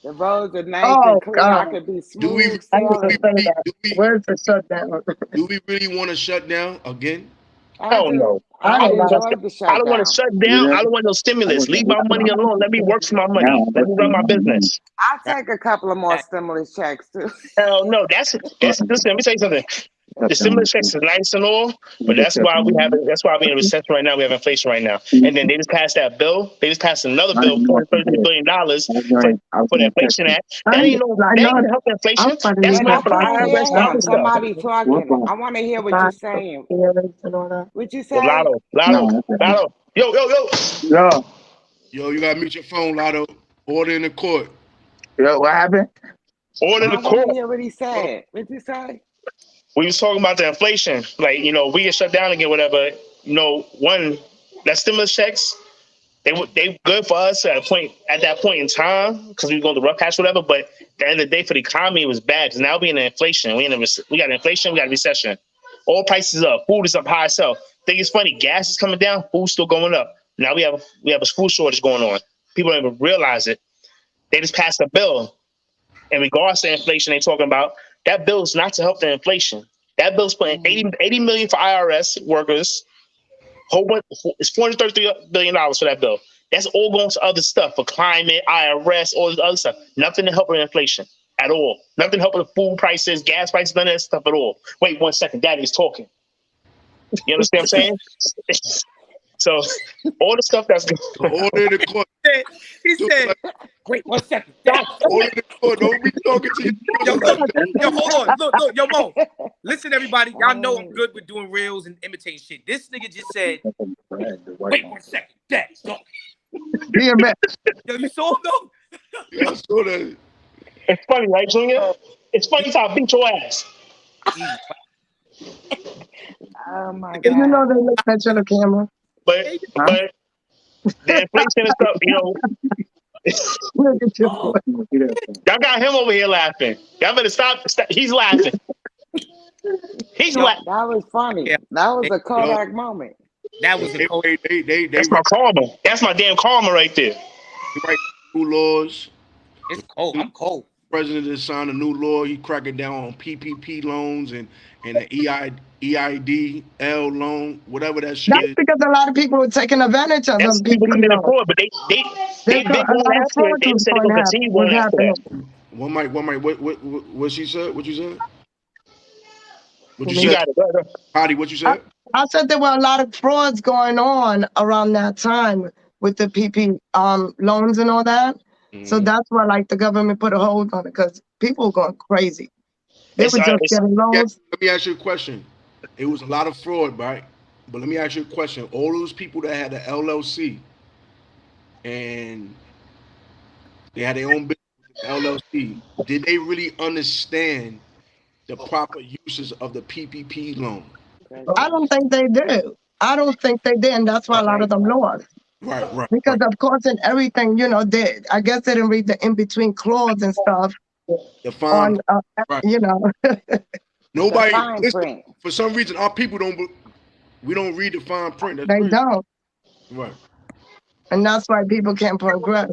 The roads are nice Oh, and clear. I God. could be Do we smooth sailing. Where's the shutdown? do we really want to shut down again? I Hell do. no. I I don't enjoyed the I don't want shutdown. to shut down. I don't want no stimulus. Leave my money alone. Let me work for my money. Let me run my business. I'll take a couple of more stimulus checks too. Hell no. That's listen, let me tell you something. The stimulus checks is nice and all, but that's why we're in a recession right now. We have inflation right now. And then they just passed that bill. They just passed another bill, $433 billion for the Inflation Act. That ain't gonna help inflation. That's But gonna I help the can't hear IRS and him. other stuff. Somebody talking. I want to hear what you're saying. What you say? Lotto. Yo. Yo, Yo, you gotta mute your phone, Lotto. Order in the court. yo, what happened? Order I the want court. to hear what he said. What you say? We was talking about the inflation, like, we get shut down again, whatever. One, that stimulus checks, they good for us at that point in time because we were going to rough patch, whatever. But at the end of the day, for the economy, it was bad because now we in inflation. We got inflation, we got a recession. All prices up, food is up high itself. Think it's funny, gas is coming down, food's still going up. Now we have a food shortage going on. People don't even realize it. They just passed a bill in regards to inflation. They talking about that bill is not to help the inflation. That bill's putting $80 million for IRS workers. Whole bunch, it's $433 billion for that bill. That's all going to other stuff for climate, IRS, all this other stuff. Nothing to help with inflation at all. Nothing to help with food prices, gas prices, none of that stuff at all. Wait 1 second, Daddy's talking. You understand what I'm saying? So all the stuff that's Order in the court. He said, wait 1 second. Order in the court. Don't be talking to you. Yo, hold on. Look, yo, Mo. Listen, everybody. Y'all know I'm good with doing reels and imitating shit. This nigga just said, wait 1 second. Daddy's talking. DMX. Yo, you saw him though? Yeah, I saw that. It's funny, right, Junior? It's funny how I beat your ass. Oh my You God. know they look at you on the camera. But the inflation and stuff, Look at your boy. y'all got him over here laughing. Y'all better stop. He's laughing. He's laughing. That was funny. Yeah. That was a Kodak moment. That was a They cold. That's my karma. That's my damn karma right there. write new laws. It's cold. I'm cold. President has signed a new law. He cracking down on PPP loans and the EIDL loan, whatever that shit That's is. because a lot of people were taking advantage of That's them. people coming in court, but they big A going lot of after it. They fraud said they're was gonna continue going after that. happening. One mic. What she said? What you said? What you You said? got it, brother. Patty, what you said? I said there were a lot of frauds going on around that time with the PP loans and all that. So that's why, like, the government put a hold on it because people were going crazy. They were just getting loans. Let me ask you a question. It was a lot of fraud, right? But let me ask you a question. All those people that had the LLC and they had their own business with the LLC, did they really understand the proper uses of the PPP loan? I don't think they do. I don't think they did, and that's why a lot of them lost. Right. Because of course, in everything, I guess they didn't read the in-between clause and stuff. The fine, right. Nobody, fine listen, print. for some reason, our people don't read the fine print. That's They crazy. don't. Right. And that's why people can't progress,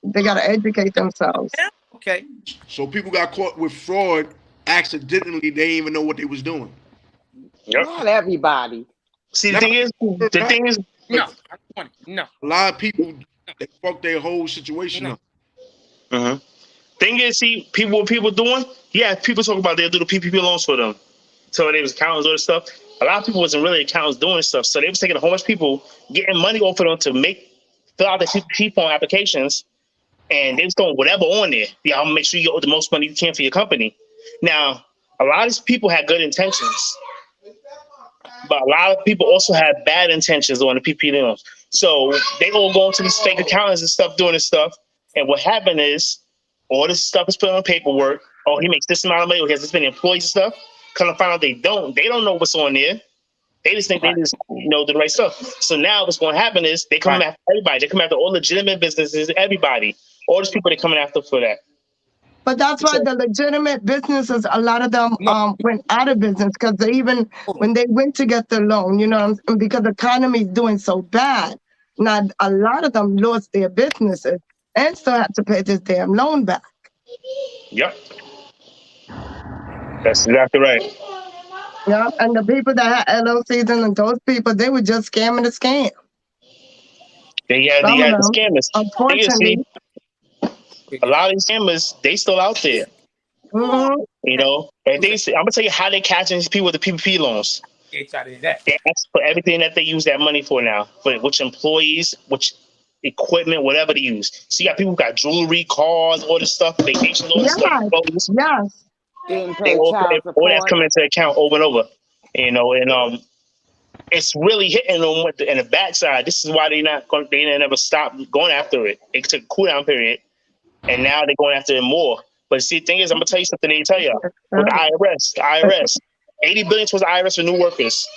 They got to educate themselves. Okay. So people got caught with fraud accidentally. They didn't even know what they was doing. Yep. Not everybody. See, the thing is, No. No. A lot of people, they fuck their whole situation up. uh-huh. Thing is, see, what people doing? Yeah, people talk about they'll do the PPP loans for them. So they was accountants or stuff. A lot of people wasn't really accountants doing stuff. So they was taking a whole bunch of people, getting money off of them to fill out the PPP form applications, and they was throwing whatever on there. Yeah, I'm gonna make sure you get the most money you can for your company. Now, a lot of these people had good intentions, but a lot of people also had bad intentions on the PPP loans. So they all go into these fake accountants and stuff doing this stuff. And what happened is all this stuff is put on paperwork. Oh, he makes this amount of money. Or he has this many employees and stuff. Come to find out they don't. They don't know what's on there. They just think they just do the right stuff. So now what's going to happen is they come after everybody. They come after all legitimate businesses, everybody. All these people they're coming after for that. But that's why the legitimate businesses, a lot of them went out of business because even when they went to get the loan, you know, because the economy is doing so bad, now a lot of them lost their businesses and still have to pay this damn loan back. Yep. That's exactly right. Yeah, and the people that had LLCs and those people, they were just scamming the scam. They had the scammers. Unfortunately. A lot of these scammers, they still out there. Mm-hmm. You know, and I'm gonna tell you how they catching these people with the PPP loans. They ask for everything that they use that money for now, for which employees, which equipment, whatever they use. So you got people who got jewelry, cars, all this stuff, vacation, all this stuff. Yes. All that's coming into account over and over. You know, and it's really hitting them in the backside. This is why they never stop going after it. It took a cool down period. And now they're going after it more. But see, the thing is, I'm gonna tell you something. They tell you with the IRS, $80 billion towards the IRS for new workers.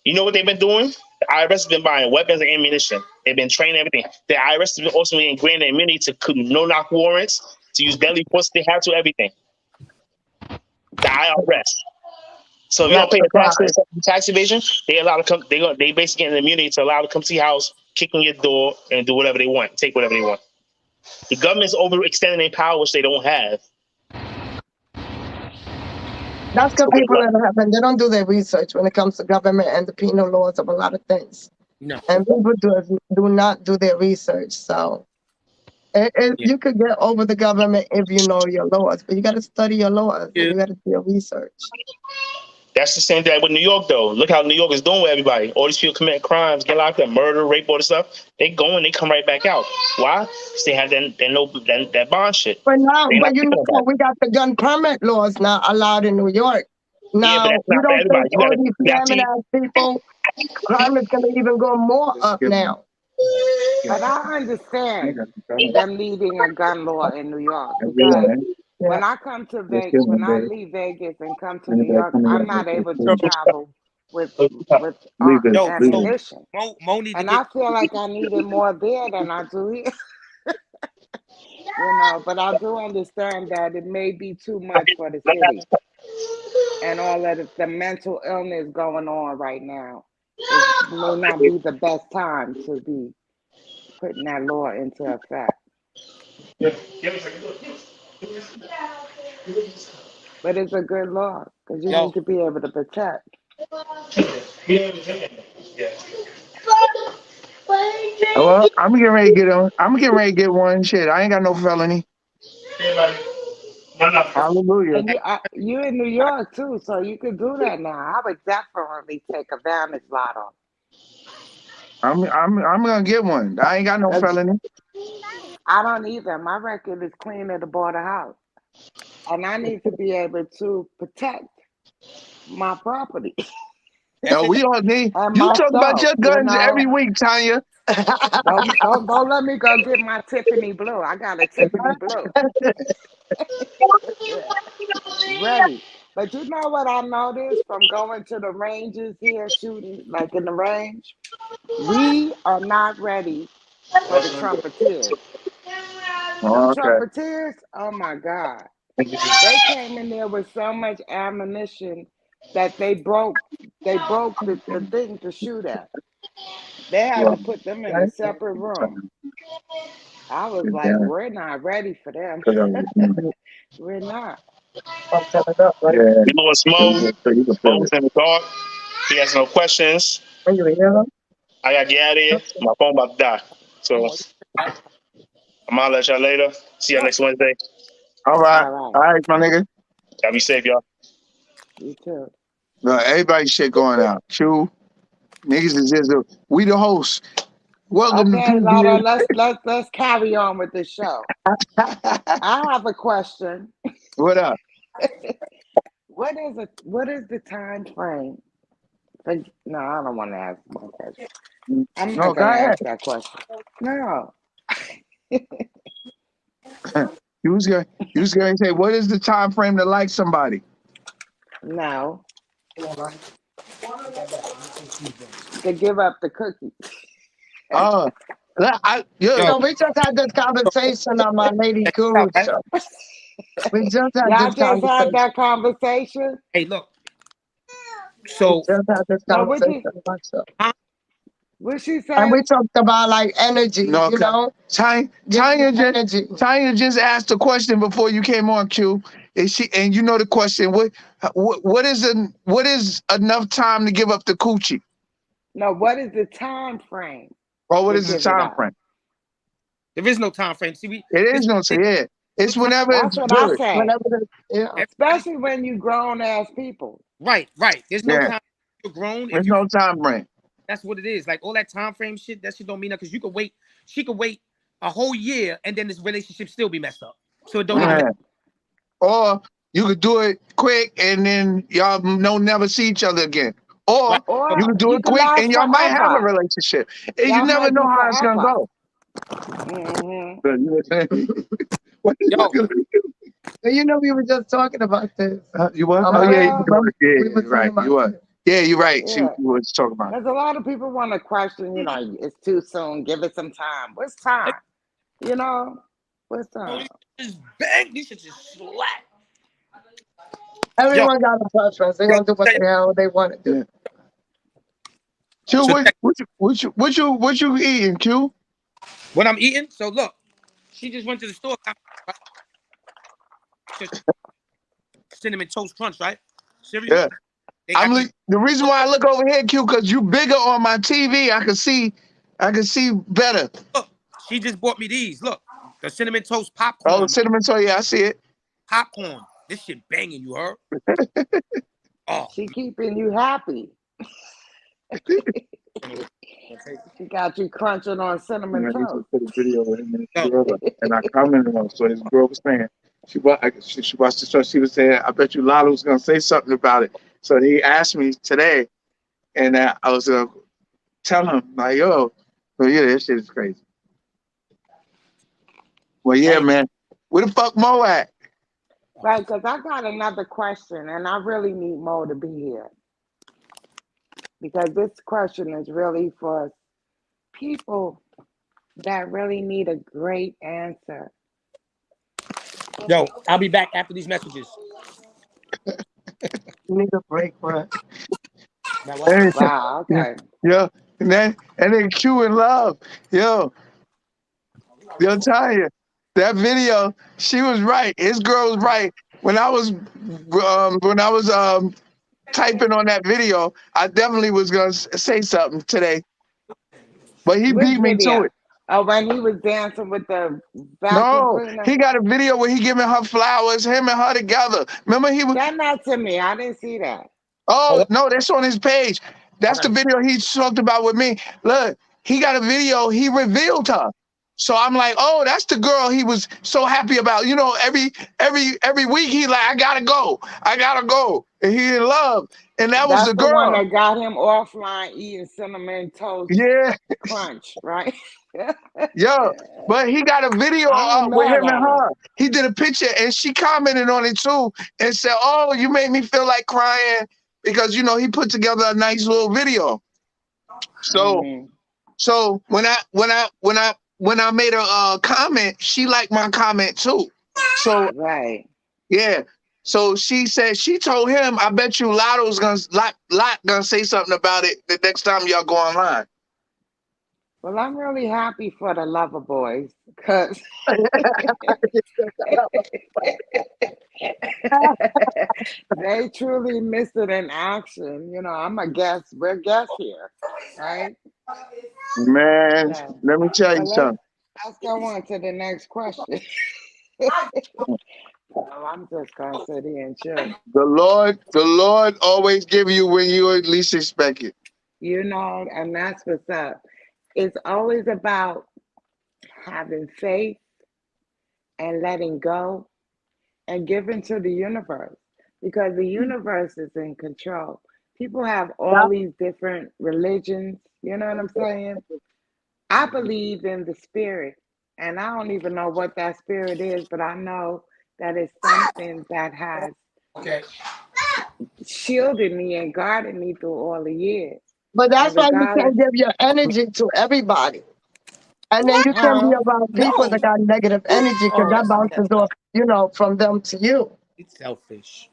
You know what they've been doing? The IRS has been buying weapons and ammunition. They've been training everything. The IRS has been also been granted immunity to no-knock warrants, to use deadly force. They have to everything. The IRS. So if you don't pay the tax evasion, they allow to come. They basically get an immunity to allow to come to your house, kick in your door, and do whatever they want, take whatever they want. The government's overextending their power, which they don't have. That's because people they don't do their research when it comes to government and the penal laws of a lot of things. No. And people do not do their research. So you could get over the government if you know your laws, but you got to study your laws. Yeah. You got to do your research. That's the same thing with New York, though. Look how New York is doing with everybody. All these people commit crimes, get locked up, murder, rape, all this stuff. They go and they come right back out. Why? Because they have that bond shit. But now, we got the gun permit laws now allowed in New York. Now, yeah, you don't think all these scamming ass people, crime is going to even go more up now. But I understand them needing a gun law in New York because when I come to Vegas, when I leave Vegas and come to New York, I'm not able to travel with ammunition. And I feel like I need it more there than I do here. You know, but I do understand that it may be too much for the city and all of the mental illness going on right now. It may not be the best time to be putting that law into effect. But it's a good law because you need to be able to protect. Well, I'm getting ready to get on. I'm getting ready to get one. Shit, I ain't got no felony. Hallelujah. And you in New York too, so you could do that now. I would definitely take a vantage lot on. I'm gonna get one. I ain't got no felony. I don't either. My record is clean at the border house. And I need to be able to protect my property. No, we all need. You talk about your guns every week, Tanya. Don't let me go get my Tiffany blue. I got a Tiffany blue. Ready. But you know what I noticed from going to the ranges here, shooting like in the range? We are not ready for the trumpeters. Trumpeters, oh my God. They came in there with so much ammunition that they broke the thing to shoot at. They had to put them in a separate room. I was like, we're not ready for them. We're not. You know what, Smoke? Smoke's in the dark. He has no questions. I gotta get out of here. My phone about to die. So I'm gonna let y'all later. See y'all next Wednesday. All right. All All right, my nigga. Y'all be safe, y'all. You too. Everybody shit going out. Q. Niggas is just we the host. Welcome to Okay, Lotto, PBA. let's carry on with the show. I have a question. What up? What is the time frame? No, I don't want to ask my question. I'm No, not go gonna ahead. ask that question. No. You was gonna say, what is the time frame to like somebody? No. To give up the cookie. Oh, So we just had this conversation on my Lady Guru show. We just had Y'all this just had conversation. that conversation. Hey, look. We So just had this No, what conversation on my show. What she And say? we talked about like energy, no, you know? Tanya Energy. just asked a question before you came on, Q. And you know the question. What is enough time to give up the coochie? No, what is the time frame? Or what to is the give it time up? frame? there is no time frame. See, It is no say, yeah. It's whenever That's it's what I good. say. Whenever yeah. Especially when you grown ass people. right. There's no Yeah. time. You're grown. There's If you, no time frame. that's what it is. Like all that time frame shit. That shit don't mean nothing because you could wait. She could wait a whole year and then this relationship still be messed up. So it don't even. Yeah. Or you could do it quick and then y'all never see each other again. Or Right. Or you could do you it could quick last and y'all might have a forever. relationship. And you Y'all never might be know how it's gonna forever. go. Mm-hmm. What you Yo. looking You know, we were just talking about this. You what? On Oh my yeah, Yeah. we were you're right. talking about You what? Yeah, you're right. She Yeah. was talking about. There's a lot of people want to question, it's too soon. Give it some time. What's time? What's time? Just bang. These shit just slap. Everyone got a preference. They're gonna do what the hell they want to do. Yeah. Q, So what you eating, Q? what I'm eating. So look, she just went to the store. Cinnamon toast crunch, right? Cereal. Yeah. The reason why I look over here, Q, because you bigger on my TV. I can see better. Look, she just bought me these. Look, the cinnamon toast popcorn. Oh, cinnamon toast. Yeah, I see it. Popcorn. This shit banging. You heard? Oh. She keeping you happy. She got you crunching on cinnamon toast. Put a video in and I commented on. So this girl was saying she watched the show. She was saying, I bet you Lala was gonna say something about it. So he asked me today, and I was gonna tell him like, yo, so yeah, this shit is crazy. Well, yeah, man. Where the fuck Mo at? Right, because I got another question, and I really need Mo to be here. Because this question is really for people that really need a great answer. Yo, I'll be back after these messages. You need a break, bro. Wow, okay. Yeah, and then Q in love. Yo, I'm telling you, that video, she was right. His girl was right. When I was typing on that video, I definitely was gonna say something today, but he Which beat me to video? it. Oh, when he was dancing with the vacuum No, cleaner? he got a video where he giving her flowers, him and her together. Remember he was. Send that to me. I didn't see that. Oh no, that's on his page. That's the video he talked about with me. Look, he got a video. He revealed her. So I'm like, oh, that's the girl he was so happy about. You know, every week he like, I gotta go, and he in love, and that was That's the the one girl. that got him offline eating cinnamon toast. Yeah, crunch, right? yeah. But he got a video I ain't with mad him and at her. him. He did a picture, and she commented on it too, and said, "Oh, you made me feel like crying because you know he put together a nice little video." So, so when I made a comment, she liked my comment too. So right, yeah. So she said she told him, "I bet you Lotto's gonna say something about it the next time y'all go online." Well, I'm really happy for the lover boys because they truly missed it in action. I'm a guest. We're guests here, right? Man, So, let me tell you well, something. let's go on to the next question. Oh, I'm just gonna sit here and chill. The Lord always give you when you at least expect it. You know, and that's what's up. It's always about having faith and letting go and giving to the universe because the universe is in control. People have all these different religions, you know what I'm saying? I believe in the spirit, and I don't even know what that spirit is, but I know that it's something that has Okay. shielded me and guarded me through all the years. But that's And why you regardless, can't give your energy to everybody. And then you can't be Huh? around people No. that got negative energy because Oh, that that's bounces off, from them to you. it's selfish.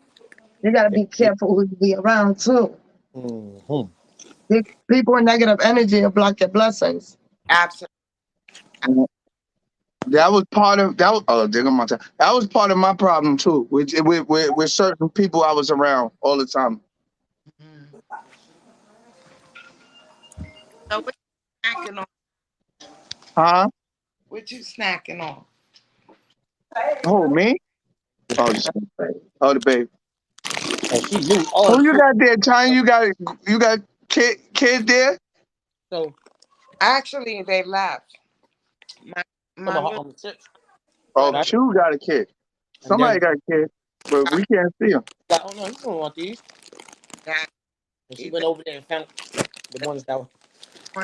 You got to be careful who you be around too. Mm-hmm. People with negative energy will block your blessings. absolutely. That was part of that. Oh, that was part of my problem too. With certain people I was around all the time. So what you snacking on? Huh? What you snacking on? Oh, me? Oh, the babe. Oh, she knew all Who the you food. got there, Tanya? You got kid there? So Actually, they left. My some my of her little chips. Oh, Right. Chew got a kid. And then Somebody got a kid, but we can't see him. like, oh no, you don't want these. guy And she either went over there and found the ones that one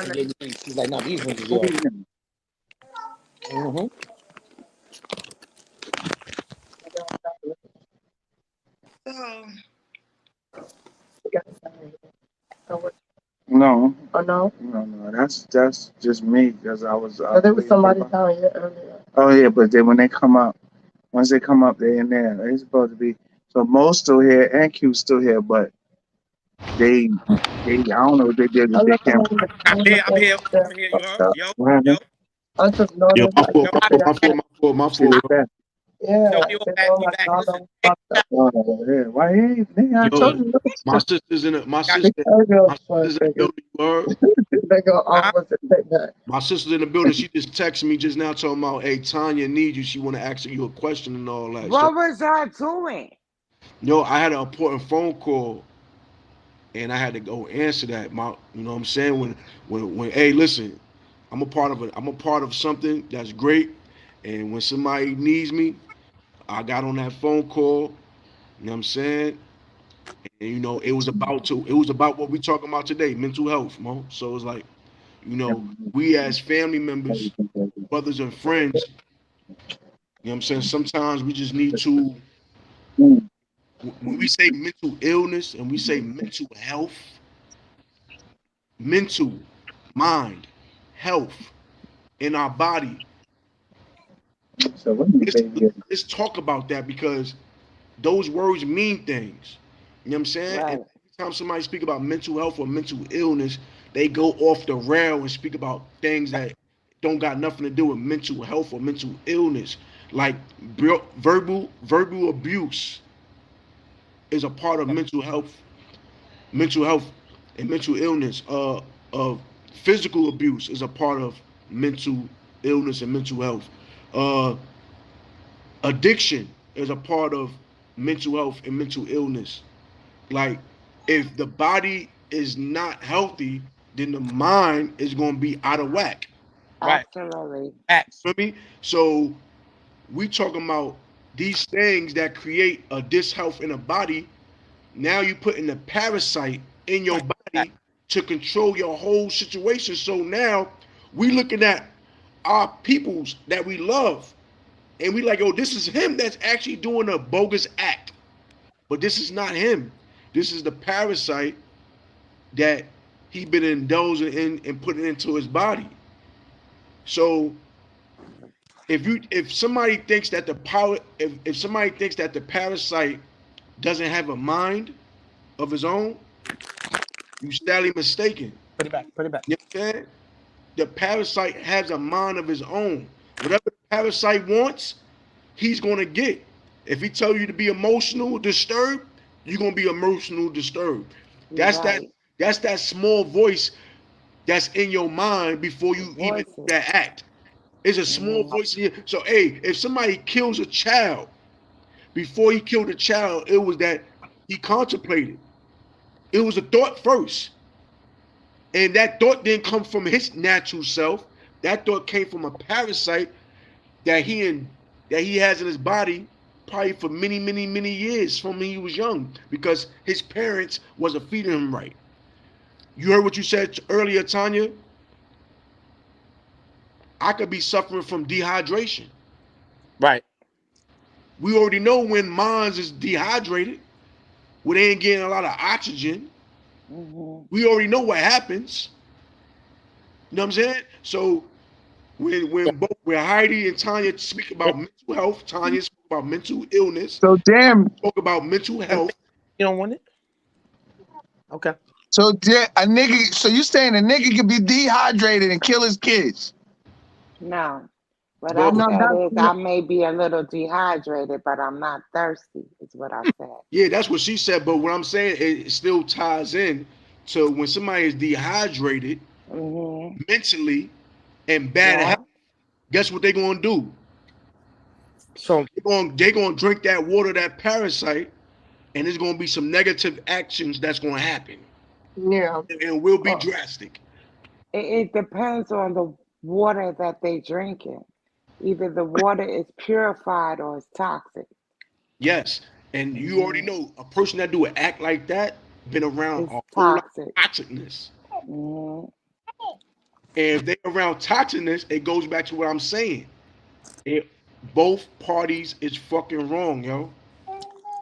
and of gave me these. She's like, no, these ones is Who yours. is him? Mm-hmm. so No, Oh no? no. That's just me because I was. So there was somebody down here earlier. Oh yeah, but then when they come up, once they come up, they in there. They supposed to be. So Mo's still here and Q's still here, but they I don't know what they did I'm with their looking camera. at the I'm here. I'm here. they're I'm here. fucked up. Yo, What happened? I just Yo, noticed like yo. my See fault. what's that? yeah, Yo, we all they back. all We like back. all Listen, them fucked up. Oh, yeah. Why ain't I Yo, told you look my at sister's in it. My got sister, Girls my for sister's in the building. You heard? they go huh? almost admit that. My sister's in the building. She just texted me just now talking about, hey, Tanya needs you. She want to ask you a question and all that. So, what was I doing? yo, I had an important phone call and I had to go answer that. You know what I'm saying? When hey, listen, I'm a part of something that's great. And when somebody needs me, I got on that phone call. You know what I'm saying? And it was about what we talking about today, mental health, Mo. So it's like, we as family members, brothers and friends, you know what I'm saying? Sometimes we just need to, when we say mental illness and we say mental health, mental, mind, health in our body, So when the let's, baby is let's talk about that because those words mean things. You know what I'm saying? And Right. every time somebody speak about mental health or mental illness, they go off the rail and speak about things that don't got nothing to do with mental health or mental illness. Like verbal abuse is a part of mental health and mental illness. Physical abuse is a part of mental illness and mental health. Uh, Addiction is a part of mental health and mental illness. Like, if the body is not healthy, then the mind is going to be out of whack. Right. Absolutely. Facts. Feel me? So we talking about these things that create a dishealth in the body. Now you putting a parasite in your body to control your whole situation. So now we looking at our peoples that we love, and we like, oh, this is him that's actually doing a bogus act. But this is not him. This is the parasite that he been indulging in and putting into his body. So if somebody thinks that if somebody thinks that the parasite doesn't have a mind of his own, you sadly mistaken. Put it back. Put it back. You know what I'm saying? The parasite has a mind of his own. Whatever the parasite wants, he's gonna get. If he tell you to be emotional disturbed, you're gonna be emotional disturbed. That's that. Right. That's that small voice that's in your mind before you even do Voices. that act. It's a small Mhm. voice in you. So hey, if somebody kills a child before he killed the child, it was that he contemplated. It was a thought first. And that thought didn't come from his natural self. That thought came from a parasite that he has in his body probably for many, many, many years from when he was young, because his parents wasn't feeding him right. You heard what you said earlier, Tanya? I could be suffering from dehydration. Right. We already know when mines is dehydrated, when they ain't getting a lot of oxygen. We already know what happens. You know what I'm saying? So when Heidi and Tanya speak about mental health, Tanya spoke about mental illness. So damn. Spoke about mental health. You don't want it? Okay. So a nigga. So you saying a nigga could be dehydrated and kill his kids? No. What Well, I No, said is I that's may be a little dehydrated, but I'm not thirsty, is what I said. yeah, that's what she said. But what I'm saying, it still ties in to when somebody is dehydrated mentally and bad health. Guess what they're gonna do? So they're gonna drink that water, that parasite, and there's gonna be some negative actions that's gonna happen. yeah. And it will be drastic. It depends on the water that they drinking. Either the water is purified or it's toxic. Yes, and you already know a person that do an act like that been around It's a whole lot of toxic. toxicness. And if they around toxicness, it goes back to what I'm saying. Both parties is fucking wrong, yo.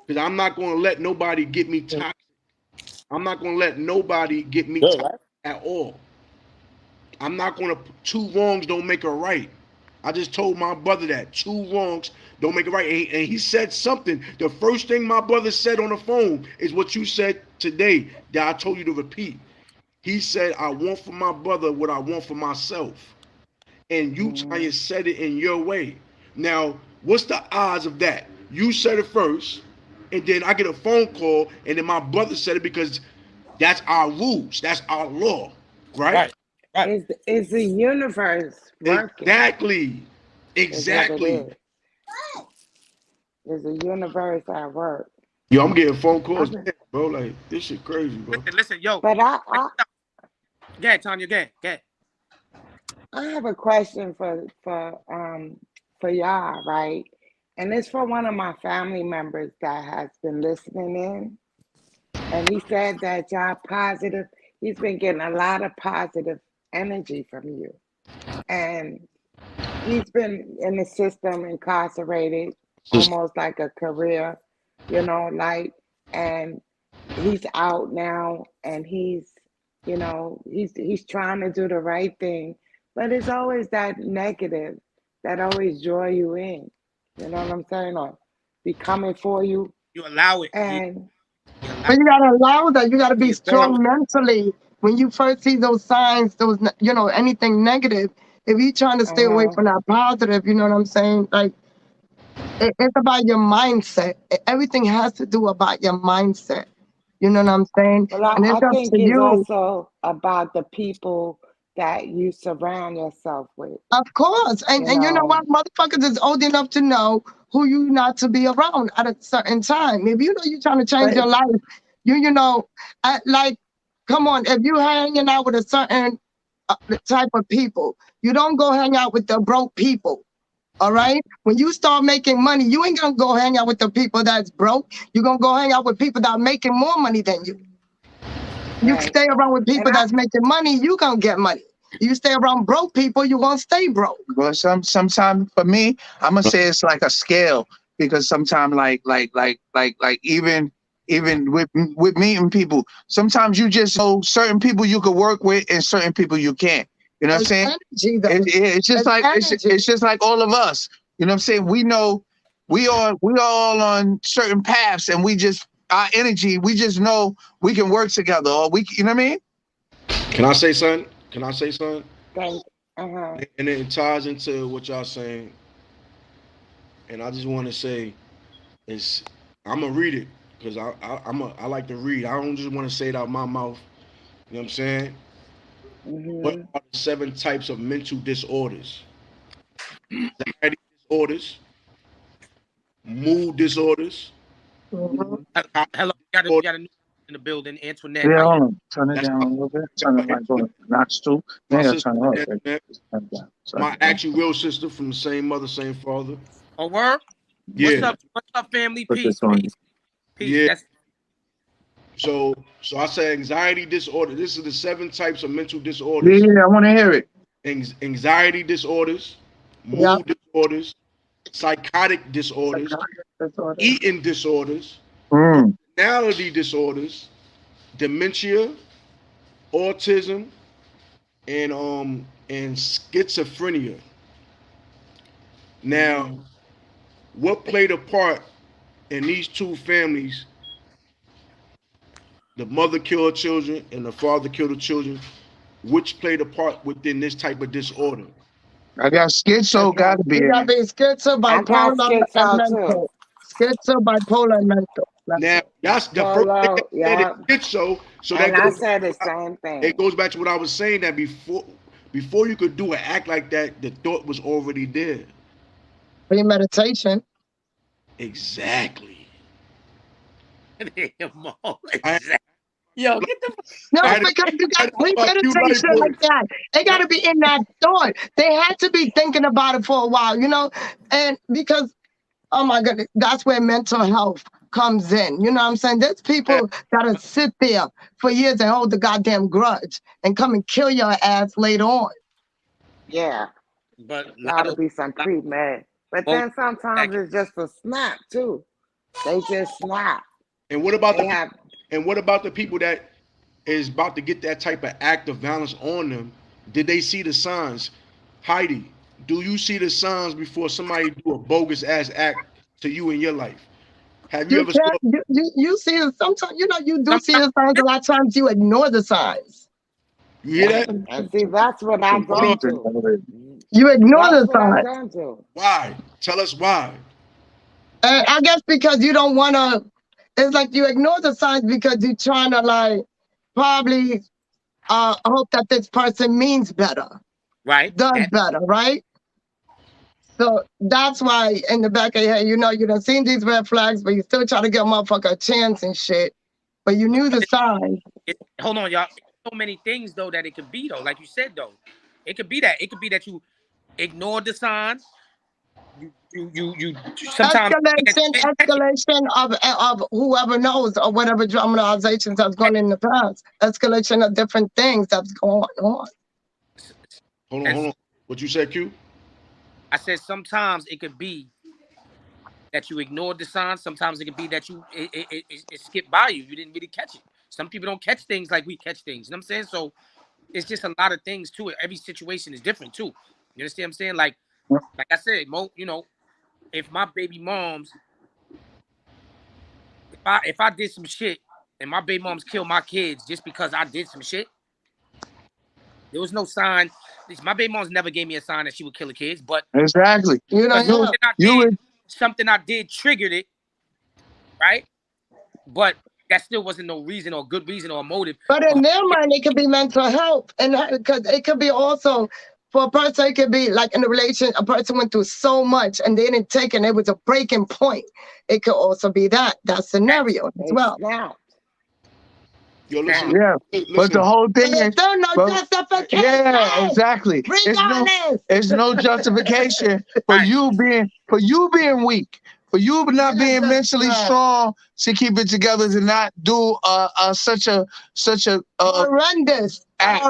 Because I'm not gonna let nobody get me toxic. I'm not gonna let nobody get me toxic at all. I'm not gonna. Two wrongs don't make a right. I just told my brother that two wrongs don't make it right. And he said something. The first thing my brother said on the phone is what you said today that I told you to repeat. He said, I want for my brother what I want for myself. And you, Tanya, said it in your way. Now, what's the odds of that? You said it first, and then I get a phone call, and then my brother said it because that's our rules. That's our law, right? It's the universe working. Exactly. There's a universe at work. Yo, I'm getting phone calls, bro. Like, this shit crazy, bro. Listen, yo. But Go ahead, Tanya. Go ahead. I have a question for y'all, right? And it's for one of my family members that has been listening in. And he said that y'all positive. He's been getting a lot of positive energy from you. And he's been in the system, incarcerated, almost like a career, and he's out now, and he's trying to do the right thing, but it's always that negative that always draw you in. You know what I'm saying? Or be coming for you. You allow it. And But you gotta allow that. You gotta be strong mentally. When you first see those signs, anything negative, if you're trying to stay away from that positive, you know what I'm saying? Like, it's about your mindset. Everything has to do about your mindset. You know what I'm saying? Well, and it's I up think to it's you. also about the people that you surround yourself with. Of course. And you know what? Motherfuckers is old enough to know who you not to be around at a certain time. If you know you're trying to change your life, come on, if you're hanging out with a certain type of people, you don't go hang out with the broke people. All right? When you start making money, you ain't gonna go hang out with the people that's broke. You're gonna go hang out with people that are making more money than you. You stay around with people that's making money, you gonna get money. You stay around broke people, you gonna stay broke. Well, sometimes for me, I'm gonna say it's like a scale, because sometimes like even with meeting people, sometimes you just know certain people you could work with and certain people you can't. You know what I'm saying? It's just like all of us. You know what I'm saying? We know we are all on certain paths, and our energy, we just know we can work together, or you know what I mean? Can I say something? And it ties into what y'all saying. And I just want to say, I'm gonna read it because I like to read. I don't just want to say it out my mouth. You know what I'm saying? What are the 7 types of mental disorders? Anxiety disorders, mood disorders. Mhm. Hello, we got a new in the building, Antoinette. Yeah, How you? hold on. Turn it That's down a little bit. Turn it like on notch two. my Then you gotta sister turn it up. Antoinette, Turn it down. my actual real sister from the same mother, same father. Oh, word? Yeah. What's up, family? Put Peace, this on. peace, peace. Yeah. That's So I say anxiety disorder. This is the 7 types of mental disorders. Yeah, I want to hear it. Anxiety disorders, mood Yeah. disorders, psychotic disorders, Disorder. eating disorders, Mm. personality disorders, dementia, autism, and schizophrenia. Now, what played a part in these 2 families? The mother killed her children and the father killed the children. Which played a part within this type of disorder? I got schizo, Okay. gotta be You in got it. to be schizo, I got bipolar, and schizo too. mental. Schizo, bipolar, and mental. That's Now, it. that's the first thing Polo, that yeah. said is schizo. So And that I goes, said the same thing. it goes back to what I was saying, that before you could do an act like that, the thought was already there. Premeditation. Exactly. Mo. I- Yo, get the No, I- because you got I know about you, premeditation Light like that. They got to be in that thought. They had to be thinking about it for a while, you know? And because, oh my goodness, that's where mental health comes in. You know what I'm saying? There's people that'll sit there for years and hold the goddamn grudge and come and kill your ass later on. Yeah, But gotta be some pre-med. But Well, then sometimes it's just a snap too. They just snap. And what about They have the people that is about to get that type of act of violence on them? Did they see the signs? Heidi, do you see the signs before somebody do a bogus ass act to you in your life? Have you You ever saw? can't, you see it sometimes, you know, you do see the signs. A lot of times you ignore the signs. You hear that? and see that's what I don't do. You ignore That's the what I signs. don't do. Why? Tell us why. And I guess because you don't want to, it's like you ignore the signs because you're trying to like probably hope that this person means better, right? does That- better, right? So that's why in the back of your head, you know, you done seen these red flags, but you still try to give a motherfucker a chance and shit. But you knew the signs. Hold on, y'all. So many things though that it could be though, like you said though, it could be that you ignore the signs. You sometimes Escalation of whoever knows or whatever dramatizations that's gone in the past. Escalation of different things that's going on. Hold on. What you said, Q? I said sometimes it could be that you ignored the signs. Sometimes it could be that it skipped by you. You didn't really catch it. Some people don't catch things like we catch things. You know what I'm saying? So it's just a lot of things to it. Every situation is different too. You understand what I'm saying? Like I said, you know, if my baby moms, if I did some shit and my baby moms killed my kids just because I did some shit, there was no sign. My baby moms never gave me a sign that she would kill the kids, but Exactly. You know, something I did triggered it, right? But that still wasn't no reason or good reason or motive. But in their mind, it could be mental health, and because it could be also for a person, it could be like in a relation, a person went through so much and they didn't take it, and it was a breaking point. It could also be that scenario as well. Yo, listen. Yeah, but the whole thing is, there's no justification. yeah, exactly. It's no justification for you being weak, for you not being mentally strong to keep it together, to not do such a horrendous act.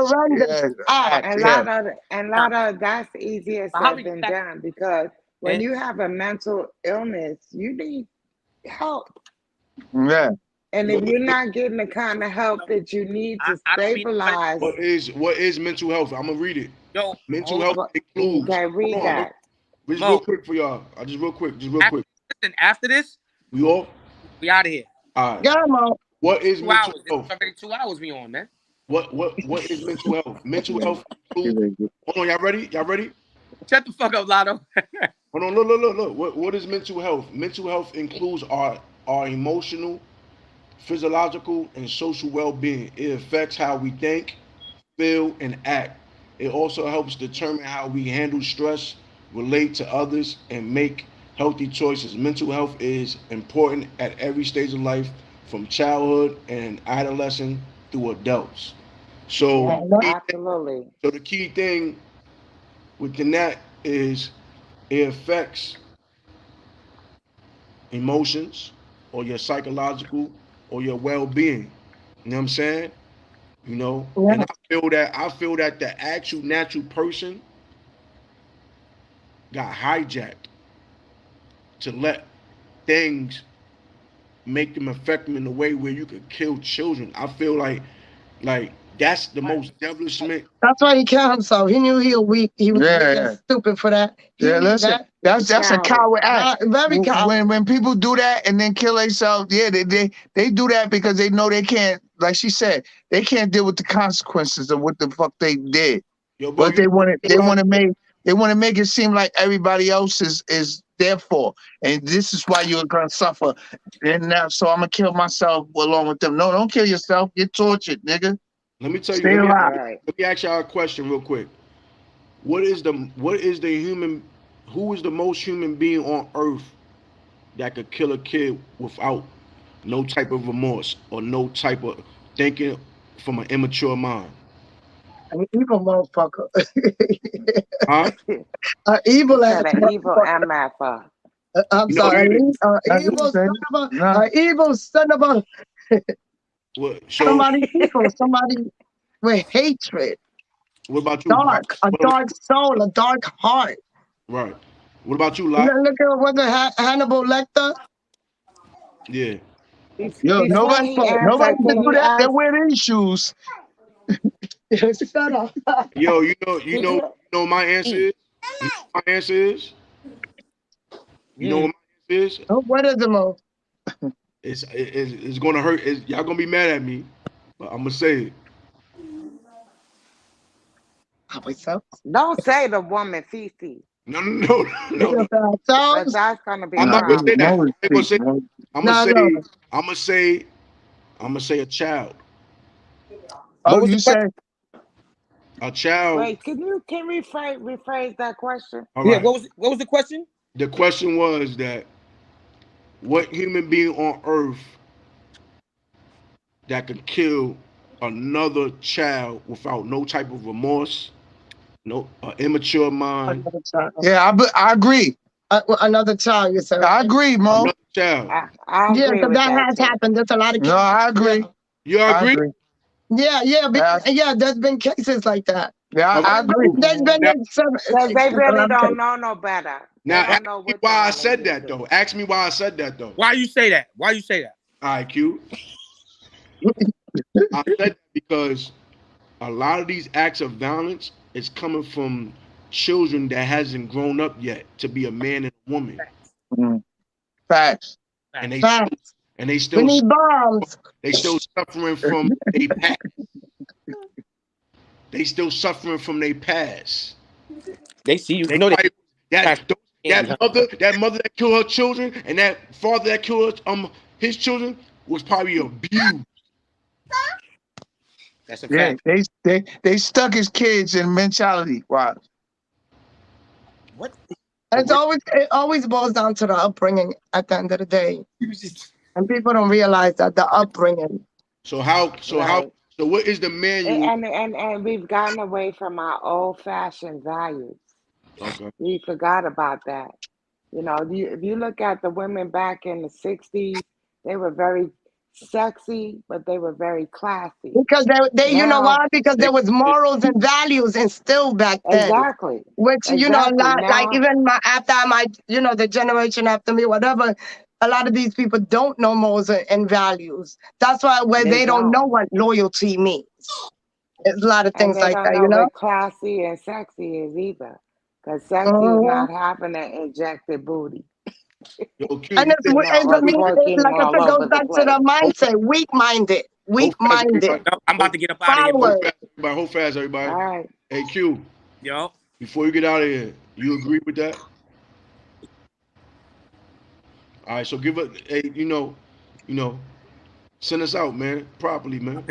And a lot of that's easier said than done, because when you have a mental illness, you need help. Yeah. And if you're not getting the kind of help that you need to stabilize, what is mental health? I'm gonna read it. Yo, mental health includes. Okay, read that. Just real quick for y'all. Just real quick. Listen, after this, we out of here. All right. Yeah, Mo. What is 2 mental hours? health? Already 2 hours we on, man. What is mental health? Mental health includes. Hold on, y'all ready? Shut the fuck up, Lotto. Hold on, look. What is mental health? Mental health includes our emotional, physiological, and social well-being. It affects how we think, feel, and act. It also helps determine how we handle stress, relate to others, and make healthy choices. Mental health is important at every stage of life, from childhood and adolescent through adults. So, Absolutely. so the key thing within that is it affects emotions or your psychological or your well-being. You know what I'm saying? You know, and Yeah. I feel that the actual natural person got hijacked to let things make them affect them in a way where you could kill children. I feel like that's the most devilishment. That's why he killed himself. He knew he was weak. He was weak and stupid for that. He Yeah, knew listen, that. that's a coward act. Very coward. When people do that and then kill themselves, yeah, they do that because they know they can't. Like she said, they can't deal with the consequences of what the fuck they did. Yo, bro, But they want to make it seem like everybody else is their fault, and this is why you're gonna suffer. And now, so I'm gonna kill myself along with them. No, don't kill yourself. Get tortured, nigga. let me tell you. Stay Let me, alive. Right. let me ask y'all a question real quick. What is the human? Who is the most human being on earth that could kill a kid without no type of remorse or no type of thinking from an immature mind? An evil motherfucker. Huh? An evil ass Said an evil motherfucker. MF. I'm You know, sorry. you- An evil son of a. An evil son of a. What, so Somebody evil. Somebody with hatred. what about you? Dark. A dark soul. A dark heart. Right. What about you, Lot? Look at what the Hannibal Lecter. Yeah. Yo, Before nobody he can answered, can do you that. They ask? wear these shoes. Shut up. Yo, you Did you? know my answer is? You know what my answer is? You know what my answer is? Oh, what is the most? It's gonna hurt. Y'all gonna be mad at me, but I'm gonna say it. Don't say the woman Fifi, No, no, no, no. because that's gonna be a I'm not gonna say problem. that. I'm gonna say a child. Oh, you said a child. Wait, can you rephrase that question? All right. What was the question? The question was that what human being on earth that could kill another child without no type of remorse, no immature mind. Yeah, I agree. Another child, you said. I agree, Mo. Another child. I Yeah, agree because with that that has too. happened. There's a lot of cases. No, I agree. You I agree? agree. Yeah, there's been cases like that. Yeah, I agree. There's been some. Because they really don't know no better. Now, They ask don't know me what why they I wanna said do. that though. Ask me why I said that though. Why you say that? Why you say that? All right, Q. I said that because a lot of these acts of violence is coming from children that hasn't grown up yet to be a man and a woman. Facts. And they Facts. and they We still need bombs. they still suffering from their past. They still suffering from their past. They see you. They know they. That mother that killed her children and that father that killed his children was probably abused. That's a Yeah, fact. they stuck his kids in mentality. Wow. What? It always boils down to the upbringing at the end of the day. And people don't realize that the upbringing. So what is the manual? And we've gotten away from our old-fashioned values. Okay. We forgot about that. You know, if you look at the women back in the 60s, they were very sexy, but they were very classy. Because they you know why? Because there was morals and values instilled back then. Exactly. Which, you know, a lot, Now, like even the generation after me, whatever, a lot of these people don't know morals and values. That's why they don't know what loyalty means. There's a lot of things like that, you know know? what classy and sexy is either. Because sexy is not having an injected booty. And it's like I said, it goes back to the mindset, weak-minded. Weak-minded. I'm about to get up out of here. Hold fast, everybody. All right. Hey, Q. Yo. Before you get out of here, you agree with that? All right, so give it a, send us out, man, properly, man.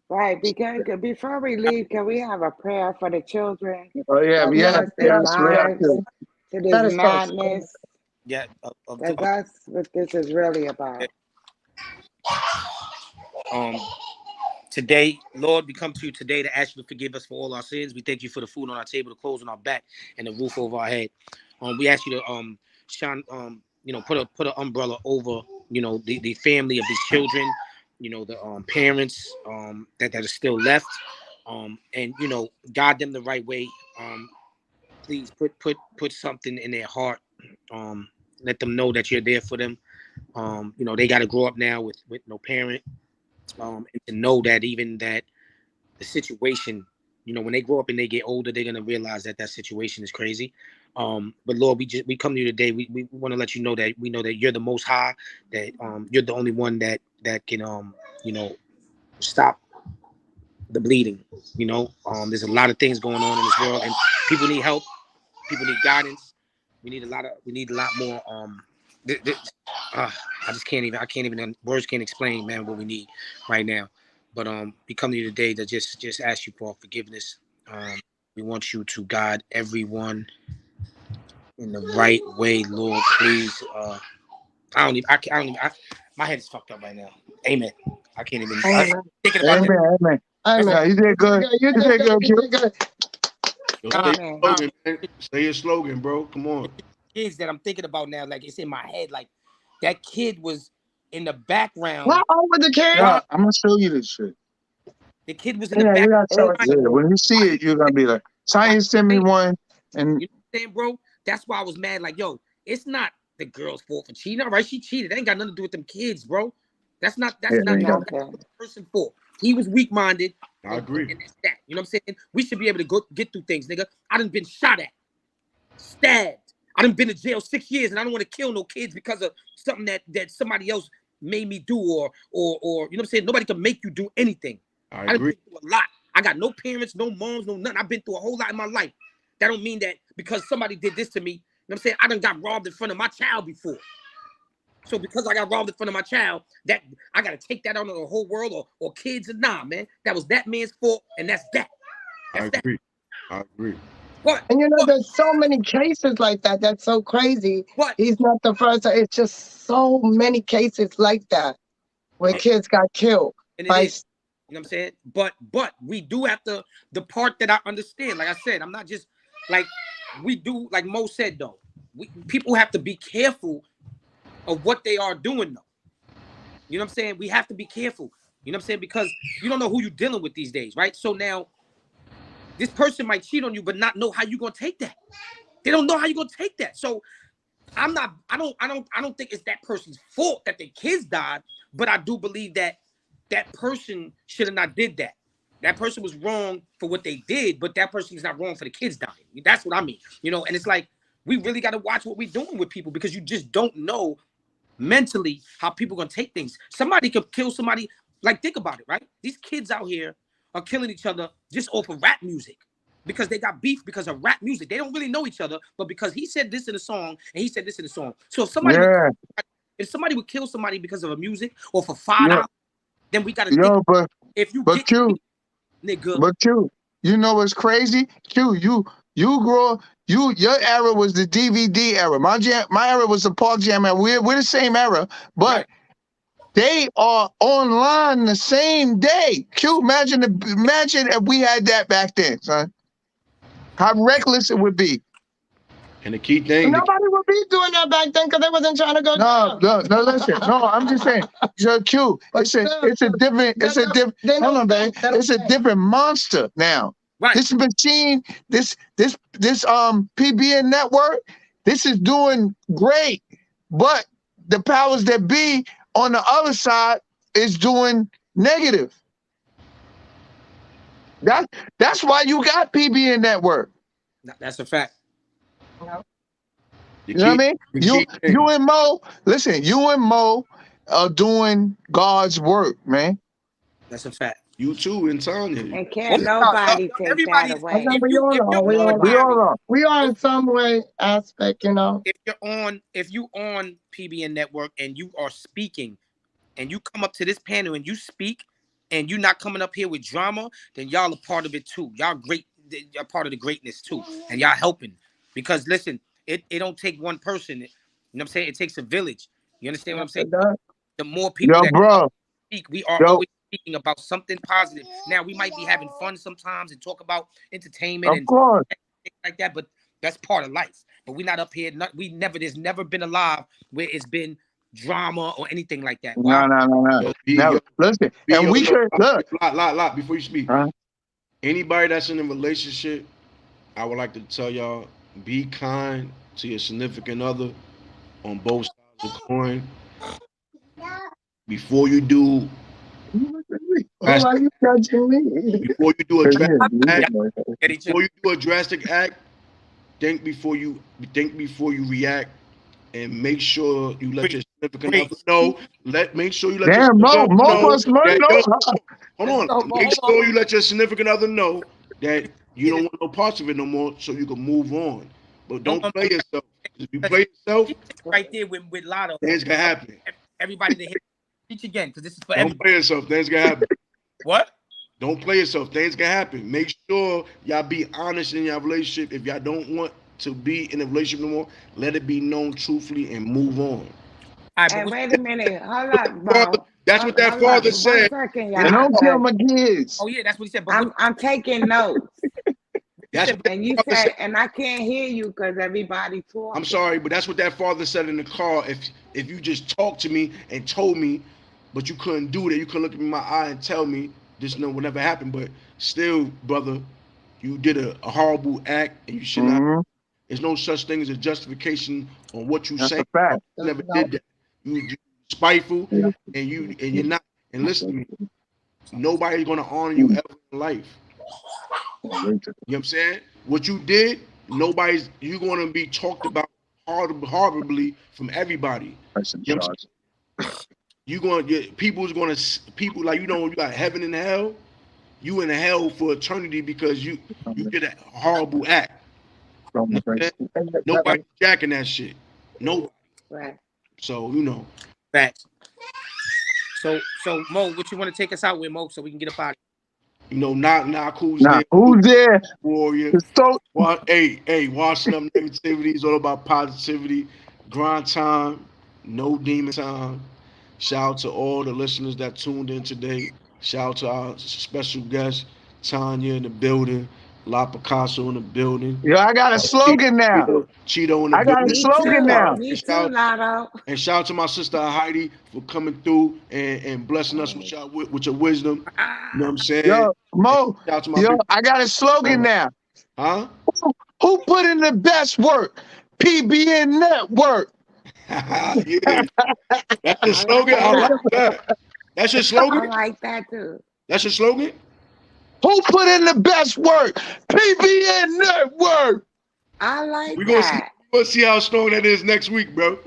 Right, because before we leave, can we have a prayer for the children? Oh yeah, To this madness. Yeah. Because that's what this is really about. Today, Lord, we come to you today to ask you to forgive us for all our sins. We thank you for the food on our table, the clothes on our back, and the roof over our head. We ask you to shine, put an umbrella over, the family of these children, the parents that are still left, and guide them the right way. Please put something in their heart. Let them know that you're there for them. They got to grow up now with no parent. And to know that even that the situation, when they grow up and they get older, they're gonna realize that situation is crazy. But Lord, we come to you today. We want to let you know that we know that you're the Most High, that you're the only one that can stop the bleeding. There's a lot of things going on in this world, and people need help. People need guidance. We need a lot more. I can't even words can't explain, man, what we need right now. But we come to you today to just ask you for forgiveness. We want you to guide everyone in the right way, Lord. Please. My head is fucked up right now. Amen. I can't even. Thinking about that. Amen. Amen. You did good. You did good, kid. Say your slogan, bro. Come on. Kids that I'm thinking about now, like it's in my head, like that kid was in the background. How old was the kid? Yeah, I'm gonna show you this shit. The kid was in the background. Yeah, when you see it, you're gonna be like, Science sent me one, and you know what I'm saying, bro? That's why I was mad. Like, yo, it's not the girl's fault for cheating. All right, she cheated. It ain't got nothing to do with them kids, bro. That's not the person's fault. He was weak-minded. I agree. And that's that. You know what I'm saying? We should be able to get through things, nigga. I done been shot at, stabbed. I done been to jail 6 years, and I don't want to kill no kids because of something that somebody else made me do, or you know what I'm saying? Nobody can make you do anything. I done agree. been through a lot. I got no parents, no moms, no nothing. I've been through a whole lot in my life. That don't mean that because somebody did this to me, you know what I'm saying? I done got robbed in front of my child before. So because I got robbed in front of my child, that I gotta take that out on the whole world or kids, and nah, man. That was that man's fault, and that's that. I agree. I agree. What? And there's so many cases like that. That's so crazy. What? He's not the first. It's just so many cases like that where kids got killed. And it is. You know what I'm saying? But we do have to, the part that I understand, like I said, I'm not just like, we do, like Mo said though, people have to be careful of what they are doing though. You know what I'm saying? We have to be careful. You know what I'm saying? Because you don't know who you're dealing with these days, right? So now, this person might cheat on you, but not know how you're gonna take that. They don't know how you're gonna take that. So I don't think it's that person's fault that their kids died, but I do believe that person should have not did that. That person was wrong for what they did, but that person is not wrong for the kids dying. That's what I mean. And it's like, we really got to watch what we're doing with people, because you just don't know mentally how people are going to take things. Somebody could kill somebody. Like, think about it, right? These kids out here are killing each other just off of rap music because they got beef because of rap music. They don't really know each other, but because he said this in a song and he said this in a song. So if somebody would kill somebody because of a music or for $5, then we got to think. But Q, you know what's crazy? Q, your era was the DVD era. My era was the Park Jam era. We're the same era, but they are online the same day. Q, imagine if we had that back then, son. How reckless it would be. And the key thing, nobody would be doing that back then because they wasn't trying to go. No, listen. No, I'm just saying. So Q, it's a different monster now. Right. This machine, this PBN network, this is doing great, but the powers that be on the other side is doing negative. That's why you got PBN network. That's a fact. You know what I mean? You and Mo, listen, you and Mo are doing God's work, man. That's a fact. You too, and Tanya. And can't nobody take that away. We are in some way aspect, If you on PBN network and you are speaking and you come up to this panel and you speak and you're not coming up here with drama, then y'all are part of it too. Y'all great, y'all part of the greatness too. And y'all helping. Because listen, it don't take one person know what I'm saying? It takes a village. You understand what I'm saying? Yo, The more people that bro. speak, we are Yo, always speaking about something positive. Now we might be having fun sometimes and talk about entertainment of and course. things like that, but that's part of life. But we're not up here. There's never been a live where it's been drama or anything like that. Why? No. Never. Listen, and we could look. Lot before you speak. Huh? Anybody that's in a relationship, I would like to tell y'all, be kind to your significant other on both sides of the coin. Before you do, why are you judging me? before you do a drastic act, think before you react, and make sure you let your significant other know. Make sure you let your significant other know. Hold on. Make sure you let your significant other know that you don't want no parts of it no more, so you can move on. But don't play yourself. If you play yourself, right there with Lotto, things can happen. Everybody to hit each again, because this is for everybody. Don't play yourself. Things can happen. What? Don't play yourself. Things can happen. Make sure y'all be honest in your relationship. If y'all don't want to be in a relationship no more, let it be known truthfully and move on. And wait a minute, hold up, bro. That's what that father said. Don't kill my kids. Oh yeah, that's what he said. But I'm taking notes. That's what and you said, and I can't hear you because everybody talking. I'm sorry, but that's what that father said in the car. If you just talked to me and told me, but you couldn't do that, you couldn't look at me in my eye and tell me this will never happen. But still, brother, you did a horrible act, and you should not. There's no such thing as a justification on what you say. You never did that. You spiteful, and you're not. And listen to me, nobody's gonna honor you ever in life. You know what I'm saying? What you did, you're gonna be talked about horribly from everybody. You know people like, you got heaven and hell. You in hell for eternity because you did a horrible act. Nobody's jacking that shit. Nobody. Right. So Facts. So Mo, what you want to take us out with, Mo, so we can get up out of here? Knock who's there? Who's there? Warrior. Hey, washing up negativity is all about positivity. Grind time, no demon time. Shout out to all the listeners that tuned in today. Shout out to our special guest, Tanya in the building, La Picasso in the building. Yo, I got a slogan now. Cheeto in the building. I got a slogan now. Me too, Lotto. And shout out to my sister Heidi for coming through and blessing us with your wisdom. You know what I'm saying? Yo, Mo, I got a slogan now. Huh? Who put in the best work? PBN Network. Yeah. That's your slogan? I like that. That's your slogan? I like that too. That's your slogan? Who put in the best work? PBN Network. I like We're that. gonna see how strong that is next week, bro.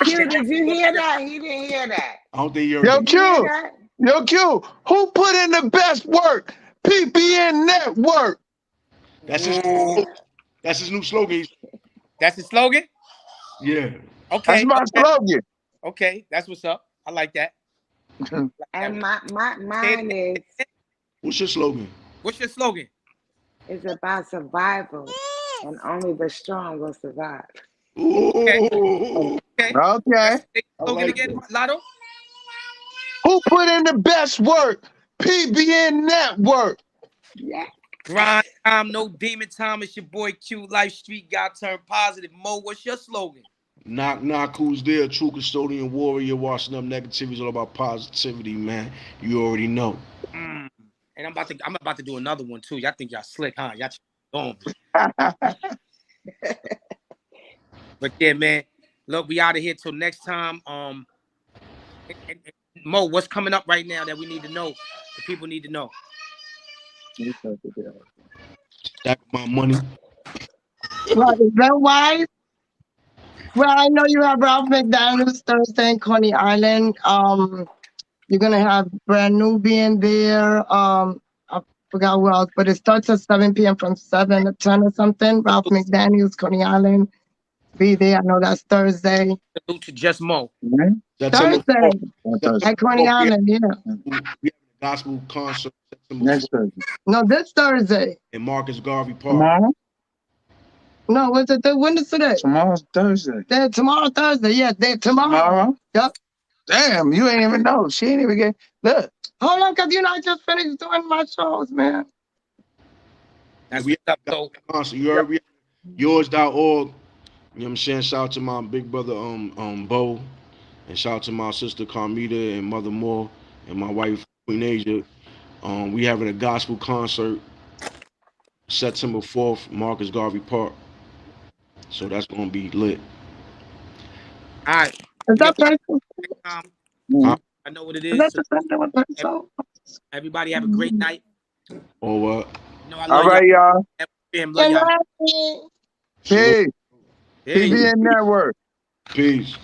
Q, did you hear that? He didn't hear that. I don't think you're. Yo, Q. Who put in the best work? PBN Network. That's his new slogan. That's his slogan? Yeah. Okay. That's my slogan. Okay, that's what's up. I like that. And mine is. What's your slogan? What's your slogan? It's about survival, and only the strong will survive. Ooh. Okay. Slogan again, Lotto? Who put in the best work? PBN Network. Yeah. Grind time, no demon time. It's your boy Q. Life Street got turned positive. Mo, what's your slogan? Knock who's there? True custodian warrior, washing up negativity is all about positivity, man. You already know. And I'm about to do another one too. Y'all think y'all slick, huh? Y'all going. But yeah, man. Look, we out of here till next time. And Mo, what's coming up right now that we need to know? The people need to know. Stack my money. Well, is that wise? Well, I know you have Ralph McDaniels Thursday in Coney Island. You're gonna have Brand Nubian there. I forgot who else, but it starts at 7 p.m. from 7 to 10 or something. Ralph McDaniels, Coney Island. Be there. I know that's Thursday. Salute to Just Mo. Thursday at Coney Island, yeah. We have a gospel concert Next Thursday. No, this Thursday. in Marcus Garvey Park. No, what's it? When is today? Tomorrow's Thursday. Tomorrow, Thursday. Yeah, tomorrow. Tomorrow? Yep. Damn, you ain't even know. She ain't even get. Look. Hold on, cause I just finished doing my shows, man. That's We what's up. So you heard yours.org. You know what I'm saying? Shout out to my big brother Bo, and shout out to my sister Carmita and Mother Moore and my wife Queen Asia. We having a gospel concert September 4th, Marcus Garvey Park. So that's gonna be lit. all right. Is that person? I know what it Is is. that the person with that song? Everybody have a great night. Or what? You know, I love All right, y'all. y'all. Love y'all. Peace. Peace. PBN Network. Peace.